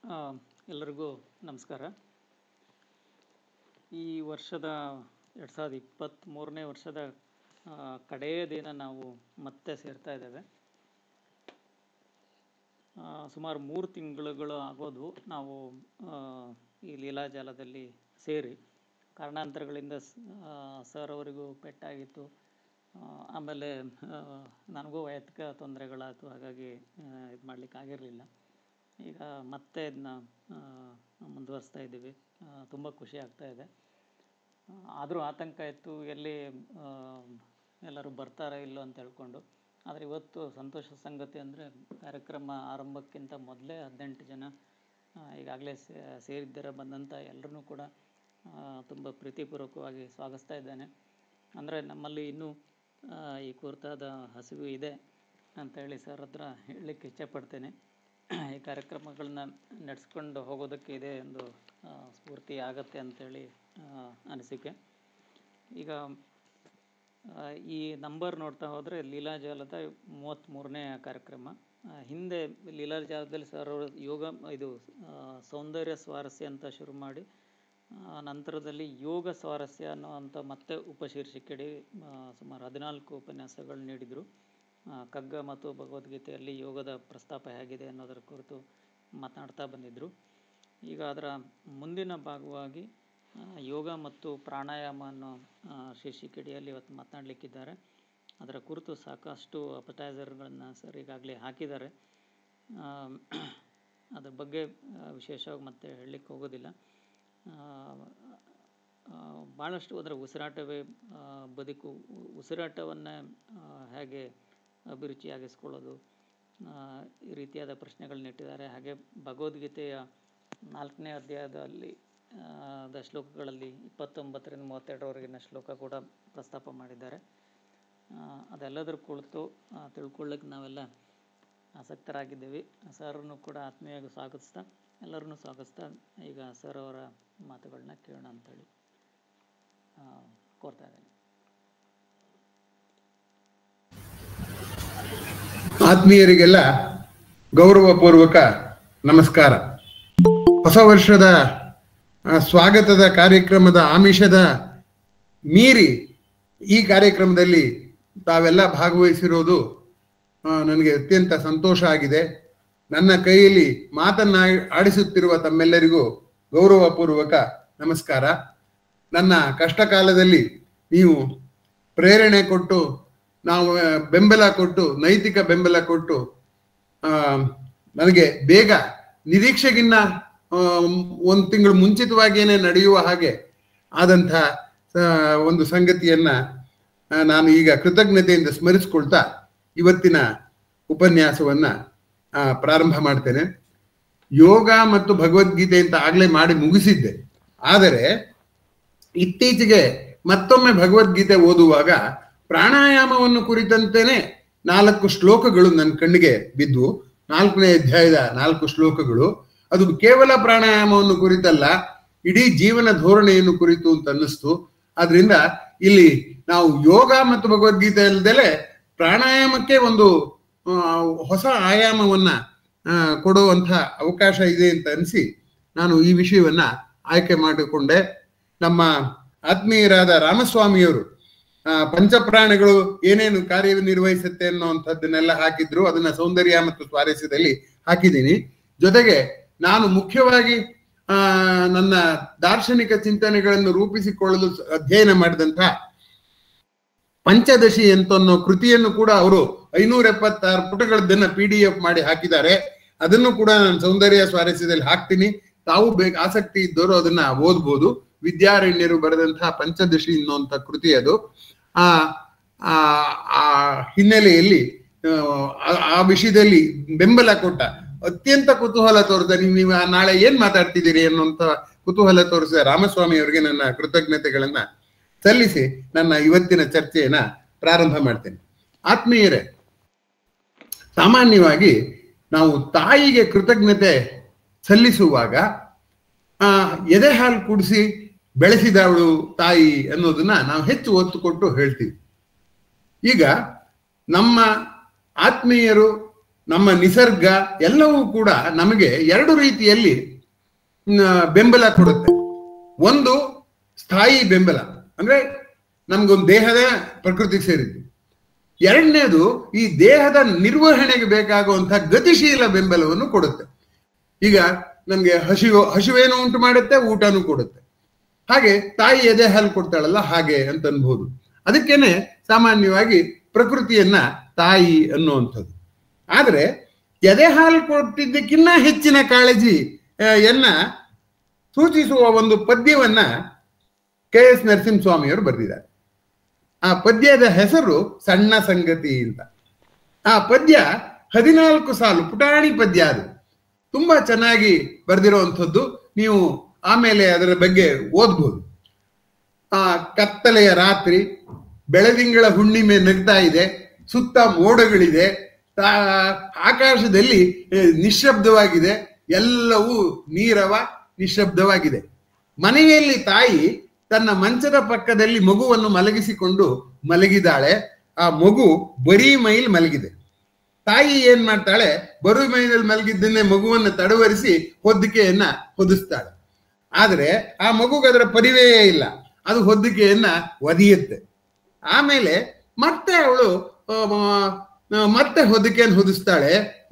ಆ, ಎಲ್ಲರಿಗೂ ನಮಸ್ಕಾರ. ಈ ವರ್ಷದ 2023ನೇ ವರ್ಷದ ಕಡೆಯ ದಿನ ನಾವು ಮತ್ತೆ ಸೇರ್ತಾ ಇದ್ದೇವೆ. ಸುಮಾರು 3 ತಿಂಗಳುಗಳು ಆಗೋದು ನಾವು ಈ ಲೀಲಾಜಾಲದಲ್ಲಿ ಸೇರಿ. ಕಾರಣಾಂತರಗಳಿಂದ ಸರ್ ಅವರಿಗೂ ಪೆಟ್ಟಾಗಿತ್ತು, ಆಮೇಲೆ ನನಗೂ ವೈಯಕ್ತಿಕ ತೊಂದರೆಗಳಾಯಿತು, ಹಾಗಾಗಿ ಇದು ಮಾಡಲಿಕ್ಕೆ ಆಗಿರಲಿಲ್ಲ. ಈಗ ಮತ್ತೆ ಇದನ್ನ ಮುಂದುವರಿಸ್ತಾ ಇದ್ದೀವಿ. ತುಂಬ ಖುಷಿ ಆಗ್ತಾ ಇದೆ. ಆದರೂ ಆತಂಕ ಇತ್ತು, ಎಲ್ಲಿ ಎಲ್ಲರೂ ಬರ್ತಾರೋ ಇಲ್ಲೋ ಅಂತ ಹೇಳ್ಕೊಂಡು. ಆದರೆ ಇವತ್ತು ಸಂತೋಷದ ಸಂಗತಿ ಅಂದರೆ ಕಾರ್ಯಕ್ರಮ ಆರಂಭಕ್ಕಿಂತ ಮೊದಲೇ 18 ಜನ ಈಗಾಗಲೇ ಸೇರಿದ್ದರ ಬಂದಂಥ ಎಲ್ಲರೂ ಕೂಡ ತುಂಬ ಪ್ರೀತಿಪೂರ್ವಕವಾಗಿ ಸ್ವಾಗತಿಸ್ತಾ ಇದ್ದೇನೆ. ಅಂದರೆ ನಮ್ಮಲ್ಲಿ ಇನ್ನೂ ಈ ಕುರಿತಾದ ಹಸಿವು ಇದೆ ಅಂತೇಳಿ ಸರ್ ಹತ್ರ ಹೇಳಲಿಕ್ಕೆ ಇಚ್ಛೆಪಡ್ತೇನೆ. ಈ ಕಾರ್ಯಕ್ರಮಗಳನ್ನ ನಡೆಸ್ಕೊಂಡು ಹೋಗೋದಕ್ಕೆ ಇದೆ ಒಂದು ಸ್ಫೂರ್ತಿ ಆಗತ್ತೆ ಅಂಥೇಳಿ ಅನಿಸಿಕೆ. ಈಗ ಈ ನಂಬರ್ ನೋಡ್ತಾ ಹೋದರೆ ಲೀಲಾಜಾಲದ 33ನೇ ಕಾರ್ಯಕ್ರಮ. ಹಿಂದೆ ಲೀಲಾಜಾಲದಲ್ಲಿ ಸರ್ ಅವರು ಇದು ಸೌಂದರ್ಯ ಸ್ವಾರಸ್ಯ ಅಂತ ಶುರು ಮಾಡಿ, ನಂತರದಲ್ಲಿ ಯೋಗ ಸ್ವಾರಸ್ಯ ಅನ್ನೋವಂಥ ಮತ್ತೆ ಉಪಶೀರ್ಷಿಕೆಯಡಿ ಸುಮಾರು 14 ಉಪನ್ಯಾಸಗಳು ನೀಡಿದರು. ಕಗ್ಗ ಮತ್ತು ಭಗವದ್ಗೀತೆಯಲ್ಲಿ ಯೋಗದ ಪ್ರಸ್ತಾಪ ಹೇಗಿದೆ ಅನ್ನೋದರ ಕುರಿತು ಮಾತನಾಡ್ತಾ ಬಂದಿದ್ದರು. ಈಗ ಅದರ ಮುಂದಿನ ಭಾಗವಾಗಿ ಯೋಗ ಮತ್ತು ಪ್ರಾಣಾಯಾಮ ಅನ್ನೋ ಶೀರ್ಷಿಕೆಯಡಿಯಲ್ಲಿ ಇವತ್ತು ಮಾತನಾಡಲಿಕ್ಕಿದ್ದಾರೆ. ಅದರ ಕುರಿತು ಸಾಕಷ್ಟು ಅಪಟೈಸರ್ಗಳನ್ನು ಸರ್ ಈಗಾಗಲೇ ಹಾಕಿದ್ದಾರೆ. ಅದ್ರ ಬಗ್ಗೆ ವಿಶೇಷವಾಗಿ ಮತ್ತೆ ಹೇಳಲಿಕ್ಕೆ ಹೋಗೋದಿಲ್ಲ. ಭಾಳಷ್ಟು ಅದರ ಉಸಿರಾಟವೇ ಬದುಕು, ಉಸಿರಾಟವನ್ನು ಹೇಗೆ ಅಭಿರುಚಿಯಾಗಿಸ್ಕೊಳ್ಳೋದು, ಈ ರೀತಿಯಾದ ಪ್ರಶ್ನೆಗಳನ್ನಿಟ್ಟಿದ್ದಾರೆ. ಹಾಗೆ ಭಗವದ್ಗೀತೆಯ 4ನೇ ಅಧ್ಯಾಯದಲ್ಲಿ ಶ್ಲೋಕಗಳಲ್ಲಿ 29ರಿಂದ 32ರವರೆಗಿನ ಶ್ಲೋಕ ಕೂಡ ಪ್ರಸ್ತಾಪ ಮಾಡಿದ್ದಾರೆ. ಅದೆಲ್ಲದರ ಕುರಿತು ತಿಳ್ಕೊಳ್ಳಿಕ್ಕೆ ನಾವೆಲ್ಲ ಆಸಕ್ತರಾಗಿದ್ದೇವೆ. ಸರ್ರನ್ನು ಕೂಡ ಆತ್ಮೀಯವಾಗಿ ಸ್ವಾಗತಿಸ್ತಾ, ಎಲ್ಲರನ್ನೂ ಸ್ವಾಗತಿಸ್ತಾ ಈಗ ಸರ್ ಅವರ ಮಾತುಗಳನ್ನ ಕೇಳೋಣ ಅಂತೇಳಿ ಕೋರ್ತಾ ಇದ್ದೇನೆ. ಆತ್ಮೀಯರಿಗೆಲ್ಲ ಗೌರವಪೂರ್ವಕ ನಮಸ್ಕಾರ. ಹೊಸ ವರ್ಷದ ಸ್ವಾಗತದ ಕಾರ್ಯಕ್ರಮದ ಆಮಿಷದ ಮೀರಿ ಈ ಕಾರ್ಯಕ್ರಮದಲ್ಲಿ ತಾವೆಲ್ಲ ಭಾಗವಹಿಸಿರೋದು ನನಗೆ ಅತ್ಯಂತ ಸಂತೋಷ ಆಗಿದೆ. ನನ್ನ ಕೈಯಲ್ಲಿ ಆಡಿಸುತ್ತಿರುವ ತಮ್ಮೆಲ್ಲರಿಗೂ ಗೌರವಪೂರ್ವಕ ನಮಸ್ಕಾರ. ನನ್ನ ಕಷ್ಟ ಕಾಲದಲ್ಲಿ ನೀವು ಪ್ರೇರಣೆ ಕೊಟ್ಟು, ನಾವು ಬೆಂಬಲ ಕೊಟ್ಟು, ನೈತಿಕ ಬೆಂಬಲ ಕೊಟ್ಟು ನನಗೆ ಬೇಗ ನಿರೀಕ್ಷೆಗಿನ್ನ 1 ತಿಂಗಳು ಮುಂಚಿತವಾಗಿಯೇ ನಡೆಯುವ ಹಾಗೆ ಆದಂಥ ಒಂದು ಸಂಗತಿಯನ್ನ ನಾನು ಈಗ ಕೃತಜ್ಞತೆಯಿಂದ ಸ್ಮರಿಸ್ಕೊಳ್ತಾ ಇವತ್ತಿನ ಉಪನ್ಯಾಸವನ್ನ ಪ್ರಾರಂಭ ಮಾಡ್ತೇನೆ. ಯೋಗ ಮತ್ತು ಭಗವದ್ಗೀತೆ ಅಂತ ಆಗ್ಲೇ ಮಾಡಿ ಮುಗಿಸಿದ್ದೆ. ಆದರೆ ಇತ್ತೀಚೆಗೆ ಮತ್ತೊಮ್ಮೆ ಭಗವದ್ಗೀತೆ ಓದುವಾಗ ಪ್ರಾಣಾಯಾಮವನ್ನು ಕುರಿತಂತೆನೆ 4 ಶ್ಲೋಕಗಳು ನನ್ನ ಕಣ್ಣಿಗೆ ಬಿದ್ದು, 4ನೇ ಅಧ್ಯಾಯದ 4 ಶ್ಲೋಕಗಳು. ಅದು ಕೇವಲ ಪ್ರಾಣಾಯಾಮವನ್ನು ಕುರಿತಲ್ಲ, ಇಡೀ ಜೀವನ ಧೋರಣೆಯನ್ನು ಕುರಿತು ಅಂತ ಅನ್ನಿಸ್ತು. ಆದ್ರಿಂದ ಇಲ್ಲಿ ನಾವು ಯೋಗ ಮತ್ತು ಭಗವದ್ಗೀತೆ ಅಲ್ಲದೆ ಪ್ರಾಣಾಯಾಮಕ್ಕೆ ಒಂದು ಹೊಸ ಆಯಾಮವನ್ನ ಕೊಡುವಂಥ ಅವಕಾಶ ಇದೆ ಅಂತ ಅನಿಸಿ ನಾನು ಈ ವಿಷಯವನ್ನ ಆಯ್ಕೆ ಮಾಡಿಕೊಂಡೆ. ನಮ್ಮ ಆತ್ಮೀಯರಾದ ರಾಮಸ್ವಾಮಿಯವರು ಪಂಚಪ್ರಾಣಗಳು ಏನೇನು ಕಾರ್ಯನಿರ್ವಹಿಸುತ್ತೆ ಅನ್ನೋವಂಥದ್ದನ್ನೆಲ್ಲ ಹಾಕಿದ್ರು. ಅದನ್ನ ಸೌಂದರ್ಯ ಮತ್ತು ಸ್ವಾರಸ್ಯದಲ್ಲಿ ಹಾಕಿದ್ದೀನಿ. ಜೊತೆಗೆ ನಾನು ಮುಖ್ಯವಾಗಿ ನನ್ನ ದಾರ್ಶನಿಕ ಚಿಂತನೆಗಳನ್ನು ರೂಪಿಸಿಕೊಳ್ಳಲು ಅಧ್ಯಯನ ಮಾಡಿದಂಥ ಪಂಚದಶಿ ಅಂತ ಅನ್ನೋ ಕೃತಿಯನ್ನು ಕೂಡ ಅವರು 576 ಪುಟಗಳದ್ದನ್ನ PDF ಮಾಡಿ ಹಾಕಿದ್ದಾರೆ. ಅದನ್ನು ಕೂಡ ನಾನು ಸೌಂದರ್ಯ ಸ್ವಾರಸ್ಯದಲ್ಲಿ ಹಾಕ್ತೀನಿ. ತಾವು ಆಸಕ್ತಿ ಇದ್ದವರು ಅದನ್ನ ಓದ್ಬೋದು. ವಿದ್ಯಾರಣ್ಯರು ಬರೆದಂತಹ ಪಂಚದಶಿ ಅನ್ನುವಂಥ ಕೃತಿ ಅದು. ಆ ಹಿನ್ನೆಲೆಯಲ್ಲಿ ಆ ವಿಷಯದಲ್ಲಿ ಬೆಂಬಲ ಕೊಟ್ಟ, ಅತ್ಯಂತ ಕುತೂಹಲ ತೋರಿದ, ನೀವು ನಾಳೆ ಏನ್ ಮಾತಾಡ್ತಿದ್ದೀರಿ ಅನ್ನುವಂಥ ಕುತೂಹಲ ತೋರಿಸಿದ ರಾಮಸ್ವಾಮಿ ಅವರಿಗೆ ನನ್ನ ಕೃತಜ್ಞತೆಗಳನ್ನ ಸಲ್ಲಿಸಿ ನನ್ನ ಇವತ್ತಿನ ಚರ್ಚೆಯನ್ನ ಪ್ರಾರಂಭ ಮಾಡ್ತೇನೆ. ಆತ್ಮೀಯರೇ, ಸಾಮಾನ್ಯವಾಗಿ ನಾವು ತಾಯಿಗೆ ಕೃತಜ್ಞತೆ ಸಲ್ಲಿಸುವಾಗ ಎದೆ ಹಾಲು ಕುಡಿಸಿ ಬೆಳೆಸಿದವಳು ತಾಯಿ ಅನ್ನೋದನ್ನ ನಾವು ಹೆಚ್ಚು ಒತ್ತು ಕೊಟ್ಟು ಹೇಳ್ತೀವಿ. ಈಗ ನಮ್ಮ ಆತ್ಮೀಯರು ನಮ್ಮ ನಿಸರ್ಗ ಎಲ್ಲವೂ ಕೂಡ ನಮಗೆ ಎರಡು ರೀತಿಯಲ್ಲಿ ಬೆಂಬಲ ಕೊಡುತ್ತೆ. ಒಂದು ಸ್ಥಾಯಿ ಬೆಂಬಲ, ಅಂದ್ರೆ ನಮ್ಗೊಂದು ದೇಹದ ಪ್ರಕೃತಿಗೆ ಸೇರಿದ್ದು. ಎರಡನೇದು ಈ ದೇಹದ ನಿರ್ವಹಣೆಗೆ ಬೇಕಾಗುವಂತಹ ಗತಿಶೀಲ ಬೆಂಬಲವನ್ನು ಕೊಡುತ್ತೆ. ಈಗ ನಮ್ಗೆ ಹಸಿವೇನು ಉಂಟು ಮಾಡುತ್ತೆ, ಊಟನೂ ಕೊಡುತ್ತೆ. ಹಾಗೆ ತಾಯಿ ಎದೆ ಹಾಲು ಕೊಡ್ತಾಳಲ್ಲ ಹಾಗೆ ಅಂತ ಅನ್ಬಹುದು. ಅದಕ್ಕೇನೆ ಸಾಮಾನ್ಯವಾಗಿ ಪ್ರಕೃತಿಯನ್ನ ತಾಯಿ ಅನ್ನುವಂಥದ್ದು. ಆದ್ರೆ ಎದೆ ಹಾಲು ಕೊಟ್ಟಿದ್ದಕ್ಕಿನ್ನ ಹೆಚ್ಚಿನ ಕಾಳಜಿ ಸೂಚಿಸುವ ಒಂದು ಪದ್ಯವನ್ನ KS ನರಸಿಂಹಸ್ವಾಮಿಯವರು ಬರೆದಿದ್ದಾರೆ. ಆ ಪದ್ಯದ ಹೆಸರು ಸಣ್ಣ ಸಂಗತಿ ಅಂತ. ಆ ಪದ್ಯ 14 ಸಾಲು ಪುಟಾಣಿ ಪದ್ಯ. ಅದು ತುಂಬಾ ಚೆನ್ನಾಗಿ ಬರೆದಿರುವಂಥದ್ದು. ನೀವು ಆಮೇಲೆ ಅದರ ಬಗ್ಗೆ ಓದ್ಬೋದು. ಆ ಕತ್ತಲೆಯ ರಾತ್ರಿ, ಬೆಳದಿಂಗಳ ಹುಣ್ಣಿಮೆ ನಗ್ತಾ ಇದೆ, ಸುತ್ತ ಮೋಡಗಳಿದೆ, ಆಕಾಶದಲ್ಲಿ ನಿಶ್ಶಬ್ದವಾಗಿದೆ, ಎಲ್ಲವೂ ನೀರವ ನಿಶ್ಶಬ್ದವಾಗಿದೆ. ಮನೆಯಲ್ಲಿ ತಾಯಿ ತನ್ನ ಮಂಚದ ಪಕ್ಕದಲ್ಲಿ ಮಗುವನ್ನು ಮಲಗಿಸಿಕೊಂಡು ಮಲಗಿದಾಳೆ. ಆ ಮಗು ಬರೀ ಮೈಲ್ ಮಲಗಿದೆ. ತಾಯಿ ಏನ್ ಮಾಡ್ತಾಳೆ, ಬರು ಮೈನಲ್ಲಿ ಮಲಗಿದ್ದನ್ನೇ ಮಗುವನ್ನು ತಡವರಿಸಿ ಹೊದ್ದಿಕೆಯನ್ನ ಹೊದಿಸ್ತಾಳೆ. ಆದ್ರೆ ಆ ಮಗುಗೆ ಅದರ ಪರಿವೆಯೇ ಇಲ್ಲ, ಅದು ಹೊದ್ದಿಕೆಯನ್ನ ಒದಿಯುತ್ತೆ. ಆಮೇಲೆ ಮತ್ತೆ ಅವಳು ಮತ್ತೆ ಹೊದಿಕೆಯನ್ನು ಹೊದಿಸ್ತಾಳೆ.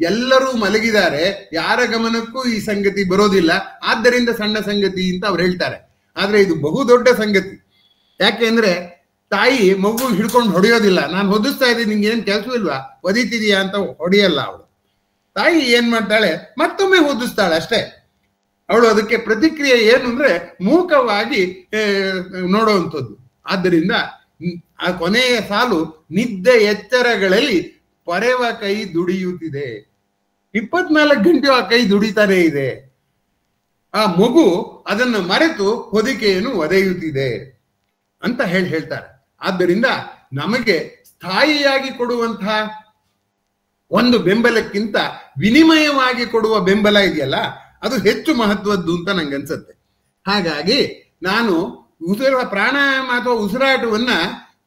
ಎಲ್ಲರೂ ಮಲಗಿದ್ದಾರೆ, ಯಾರ ಗಮನಕ್ಕೂ ಈ ಸಂಗತಿ ಬರೋದಿಲ್ಲ, ಆದ್ದರಿಂದ ಸಣ್ಣ ಸಂಗತಿ ಅಂತ ಅವ್ರು ಹೇಳ್ತಾರೆ. ಆದ್ರೆ ಇದು ಬಹು ದೊಡ್ಡ ಸಂಗತಿ. ಯಾಕೆಂದ್ರೆ ತಾಯಿ ಮಗು ಹಿಡ್ಕೊಂಡು ಹೊಡೆಯೋದಿಲ್ಲ. ನಾನು ಹೊದಿಸ್ತಾ ಇದ್ದೀನಿ, ನಿಂಗೆ ಏನ್ ಕೆಲಸವಿಲ್ವಾ, ಒದಿತಿದೀಯಾ ಅಂತ ಹೊಡೆಯಲ್ಲ ಅವಳು. ತಾಯಿ ಏನ್ ಮಾಡ್ತಾಳೆ, ಮತ್ತೊಮ್ಮೆ ಹೊದಿಸ್ತಾಳೆ ಅಷ್ಟೇ. ಅವಳು ಅದಕ್ಕೆ ಪ್ರತಿಕ್ರಿಯೆ ಏನು ಅಂದ್ರೆ ಮೂಕವಾಗಿ ನೋಡುವಂಥದ್ದು. ಆದ್ದರಿಂದ ಆ ಕೊನೆಯ ಸಾಲು, ನಿದ್ದೆ ಎಚ್ಚರಗಳಲ್ಲಿ ಪರೆವ ಕೈ ದುಡಿಯುತ್ತಿದೆ. 24 ಗಂಟೆ ಆ ಕೈ ದುಡಿತಾನೇ ಇದೆ. ಆ ಮಗು ಅದನ್ನು ಮರೆತು ಹೊದಿಕೆಯನ್ನು ಒದೆಯುತ್ತಿದೆ ಅಂತ ಹೇಳ್ತಾರೆ. ಆದ್ದರಿಂದ ನಮಗೆ ಸ್ಥಾಯಿಯಾಗಿ ಕೊಡುವಂತಹ ಒಂದು ಬೆಂಬಲಕ್ಕಿಂತ ವಿನಿಮಯವಾಗಿ ಕೊಡುವ ಬೆಂಬಲ ಇದೆಯಲ್ಲ, ಅದು ಹೆಚ್ಚು ಮಹತ್ವದ್ದು ಅಂತ ನಂಗನ್ಸುತ್ತೆ. ಹಾಗಾಗಿ ನಾನು ಪ್ರಾಣಾಯಾಮ ಅಥವಾ ಉಸಿರಾಟವನ್ನ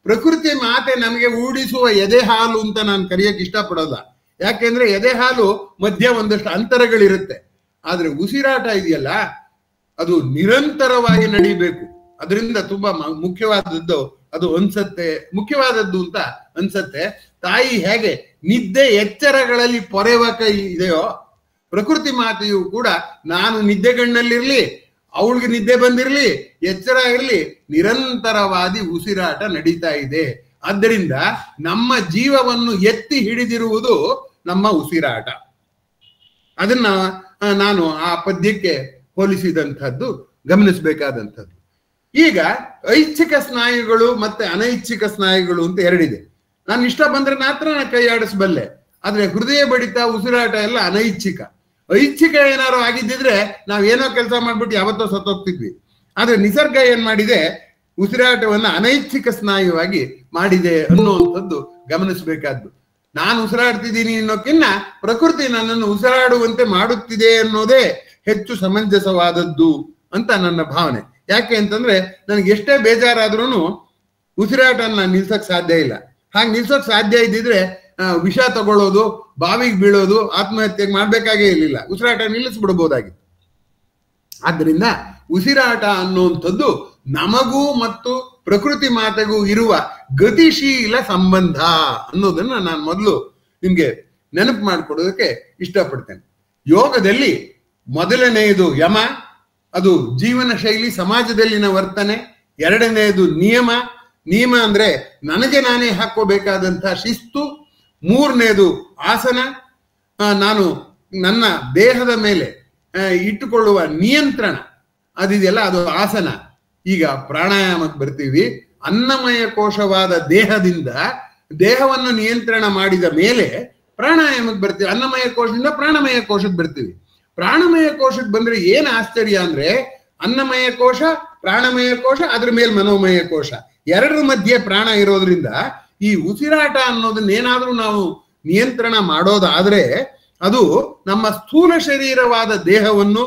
ಪ್ರಕೃತಿ ಮಾತೆ ನಮಗೆ ಊಡಿಸುವ ಎದೆ ಹಾಲು ಅಂತ ನಾನು ಕರೆಯಕ್ಕೆ ಇಷ್ಟಪಡೋಲ್ಲ. ಯಾಕೆಂದ್ರೆ ಎದೆ ಹಾಲು ಮಧ್ಯ ಒಂದಷ್ಟು ಅಂತರಗಳಿರುತ್ತೆ. ಆದ್ರೆ ಉಸಿರಾಟ ಇದೆಯಲ್ಲ, ಅದು ನಿರಂತರವಾಗಿ ನಡೀಬೇಕು. ಅದರಿಂದ ತುಂಬಾ ಮುಖ್ಯವಾದದ್ದು ಅದು ಮುಖ್ಯವಾದದ್ದು ಅಂತ ಅನ್ಸತ್ತೆ. ತಾಯಿ ಹೇಗೆ ನಿದ್ದೆ ಎಚ್ಚರಗಳಲ್ಲಿ ಪೊರೆವ ಕೈ ಇದೆಯೋ, ಪ್ರಕೃತಿ ಮಾತೆಯು ಕೂಡ ನಾನು ನಿದ್ದೆಗಣ್ಣಲ್ಲಿರ್ಲಿ, ಅವಳಿಗೆ ನಿದ್ದೆ ಬಂದಿರ್ಲಿ, ಎಚ್ಚರ ಇರ್ಲಿ, ನಿರಂತರವಾದಿ ಉಸಿರಾಟ ನಡೀತಾ ಇದೆ. ಆದ್ದರಿಂದ ನಮ್ಮ ಜೀವವನ್ನು ಎತ್ತಿ ಹಿಡಿದಿರುವುದು ನಮ್ಮ ಉಸಿರಾಟ. ಅದನ್ನ ನಾನು ಆ ಪದ್ಯಕ್ಕೆ ಹೋಲಿಸಿದಂಥದ್ದು, ಗಮನಿಸಬೇಕಾದಂಥದ್ದು. ಈಗ ಐಚ್ಛಿಕ ಸ್ನಾಯುಗಳು ಮತ್ತೆ ಅನೈಚ್ಛಿಕ ಸ್ನಾಯುಗಳು ಅಂತ ಎರಡಿದೆ. ನಾನು ಇಷ್ಟ ಬಂದ್ರೆ ಮಾತ್ರ ನಾನು ಕೈ ಆಡಿಸಬಲ್ಲೆ. ಆದ್ರೆ ಹೃದಯ ಬಡಿತ, ಉಸಿರಾಟ ಎಲ್ಲ ಅನೈಚ್ಛಿಕ. ಐಚ್ಛಿಕ ಏನಾರು ಆಗಿದ್ದಿದ್ರೆ ನಾವೇನೋ ಕೆಲಸ ಮಾಡ್ಬಿಟ್ಟು ಯಾವತ್ತೋ ಸತ್ತೋಗ್ತಿದ್ವಿ. ಆದ್ರೆ ನಿಸರ್ಗ ಏನ್ ಮಾಡಿದೆ, ಉಸಿರಾಟವನ್ನ ಅನೈಚ್ಛಿಕ ಸ್ನಾಯುವಾಗಿ ಮಾಡಿದೆ ಅನ್ನುವಂಥದ್ದು ಗಮನಿಸಬೇಕಾದ್ದು. ನಾನು ಉಸಿರಾಡ್ತಿದ್ದೀನಿ ಅನ್ನೋಕ್ಕಿನ್ನ ಪ್ರಕೃತಿ ನನ್ನನ್ನು ಉಸಿರಾಡುವಂತೆ ಮಾಡುತ್ತಿದೆ ಅನ್ನೋದೇ ಹೆಚ್ಚು ಸಮಂಜಸವಾದದ್ದು ಅಂತ ನನ್ನ ಭಾವನೆ. ಯಾಕೆ ಅಂತಂದ್ರೆ ನನಗೆ ಎಷ್ಟೇ ಬೇಜಾರಾದ್ರೂ ಉಸಿರಾಟನ ನಿಲ್ಸಕ್ ಸಾಧ್ಯ ಇಲ್ಲ. ಹಾಗೆ ನಿಲ್ಸೋಕ್ ಸಾಧ್ಯ ಇದ್ದಿದ್ರೆ ವಿಷ ತಗೊಳ್ಳೋದು, ಬಾವಿಗೆ ಬೀಳೋದು, ಆತ್ಮಹತ್ಯೆ ಮಾಡ್ಬೇಕಾಗೇ ಇರಲಿಲ್ಲ. ಉಸಿರಾಟ ನಿಲ್ಲಿಸ್ಬಿಡ್ಬೋದಾಗಿತ್ತು. ಆದ್ದರಿಂದ ಉಸಿರಾಟ ಅನ್ನುವಂಥದ್ದು ನಮಗೂ ಮತ್ತು ಪ್ರಕೃತಿ ಮಾತೆಗೂ ಇರುವ ಗತಿಶೀಲ ಸಂಬಂಧ ಅನ್ನೋದನ್ನ ನಾನು ಮೊದಲು ನಿಮ್ಗೆ ನೆನಪು ಮಾಡಿಕೊಡೋದಕ್ಕೆ ಇಷ್ಟಪಡ್ತೇನೆ. ಯೋಗದಲ್ಲಿ ಮೊದಲನೆಯದು ಯಮ, ಅದು ಜೀವನ ಶೈಲಿ, ಸಮಾಜದಲ್ಲಿನ ವರ್ತನೆ. ಎರಡನೆಯದು ನಿಯಮ ಅಂದ್ರೆ ನನಗೆ ನಾನೇ ಹಾಕೋಬೇಕಾದಂತಹ ಶಿಸ್ತು. ಮೂರನೇದು ಆಸನ, ನಾನು ನನ್ನ ದೇಹದ ಮೇಲೆ ಇಟ್ಟುಕೊಳ್ಳುವ ನಿಯಂತ್ರಣ, ಅದಿದೆಯಲ್ಲ ಅದು ಆಸನ. ಈಗ ಪ್ರಾಣಾಯಾಮಕ್ಕೆ ಬರ್ತೀವಿ. ಅನ್ನಮಯ ಕೋಶವಾದ ದೇಹದಿಂದ ದೇಹವನ್ನು ನಿಯಂತ್ರಣ ಮಾಡಿದ ಮೇಲೆ ಪ್ರಾಣಾಯಾಮಕ್ಕೆ ಬರ್ತೀವಿ. ಅನ್ನಮಯ ಕೋಶದಿಂದ ಪ್ರಾಣಮಯ ಕೋಶಕ್ಕೆ ಬರ್ತೀವಿ. ಪ್ರಾಣಮಯ ಕೋಶಕ್ಕೆ ಬಂದ್ರೆ ಏನ್ ಆಶ್ಚರ್ಯ ಅಂದ್ರೆ, ಅನ್ನಮಯ ಕೋಶ, ಪ್ರಾಣಮಯ ಕೋಶ, ಅದ್ರ ಮೇಲೆ ಮನೋಮಯ ಕೋಶ, ಎರಡರ ಮಧ್ಯೆ ಪ್ರಾಣ ಇರೋದ್ರಿಂದ ಈ ಉಸಿರಾಟ ಅನ್ನೋದನ್ನೇನಾದ್ರೂ ನಾವು ನಿಯಂತ್ರಣ ಮಾಡೋದಾದ್ರೆ ಅದು ನಮ್ಮ ಸ್ಥೂಲ ಶರೀರವಾದ ದೇಹವನ್ನು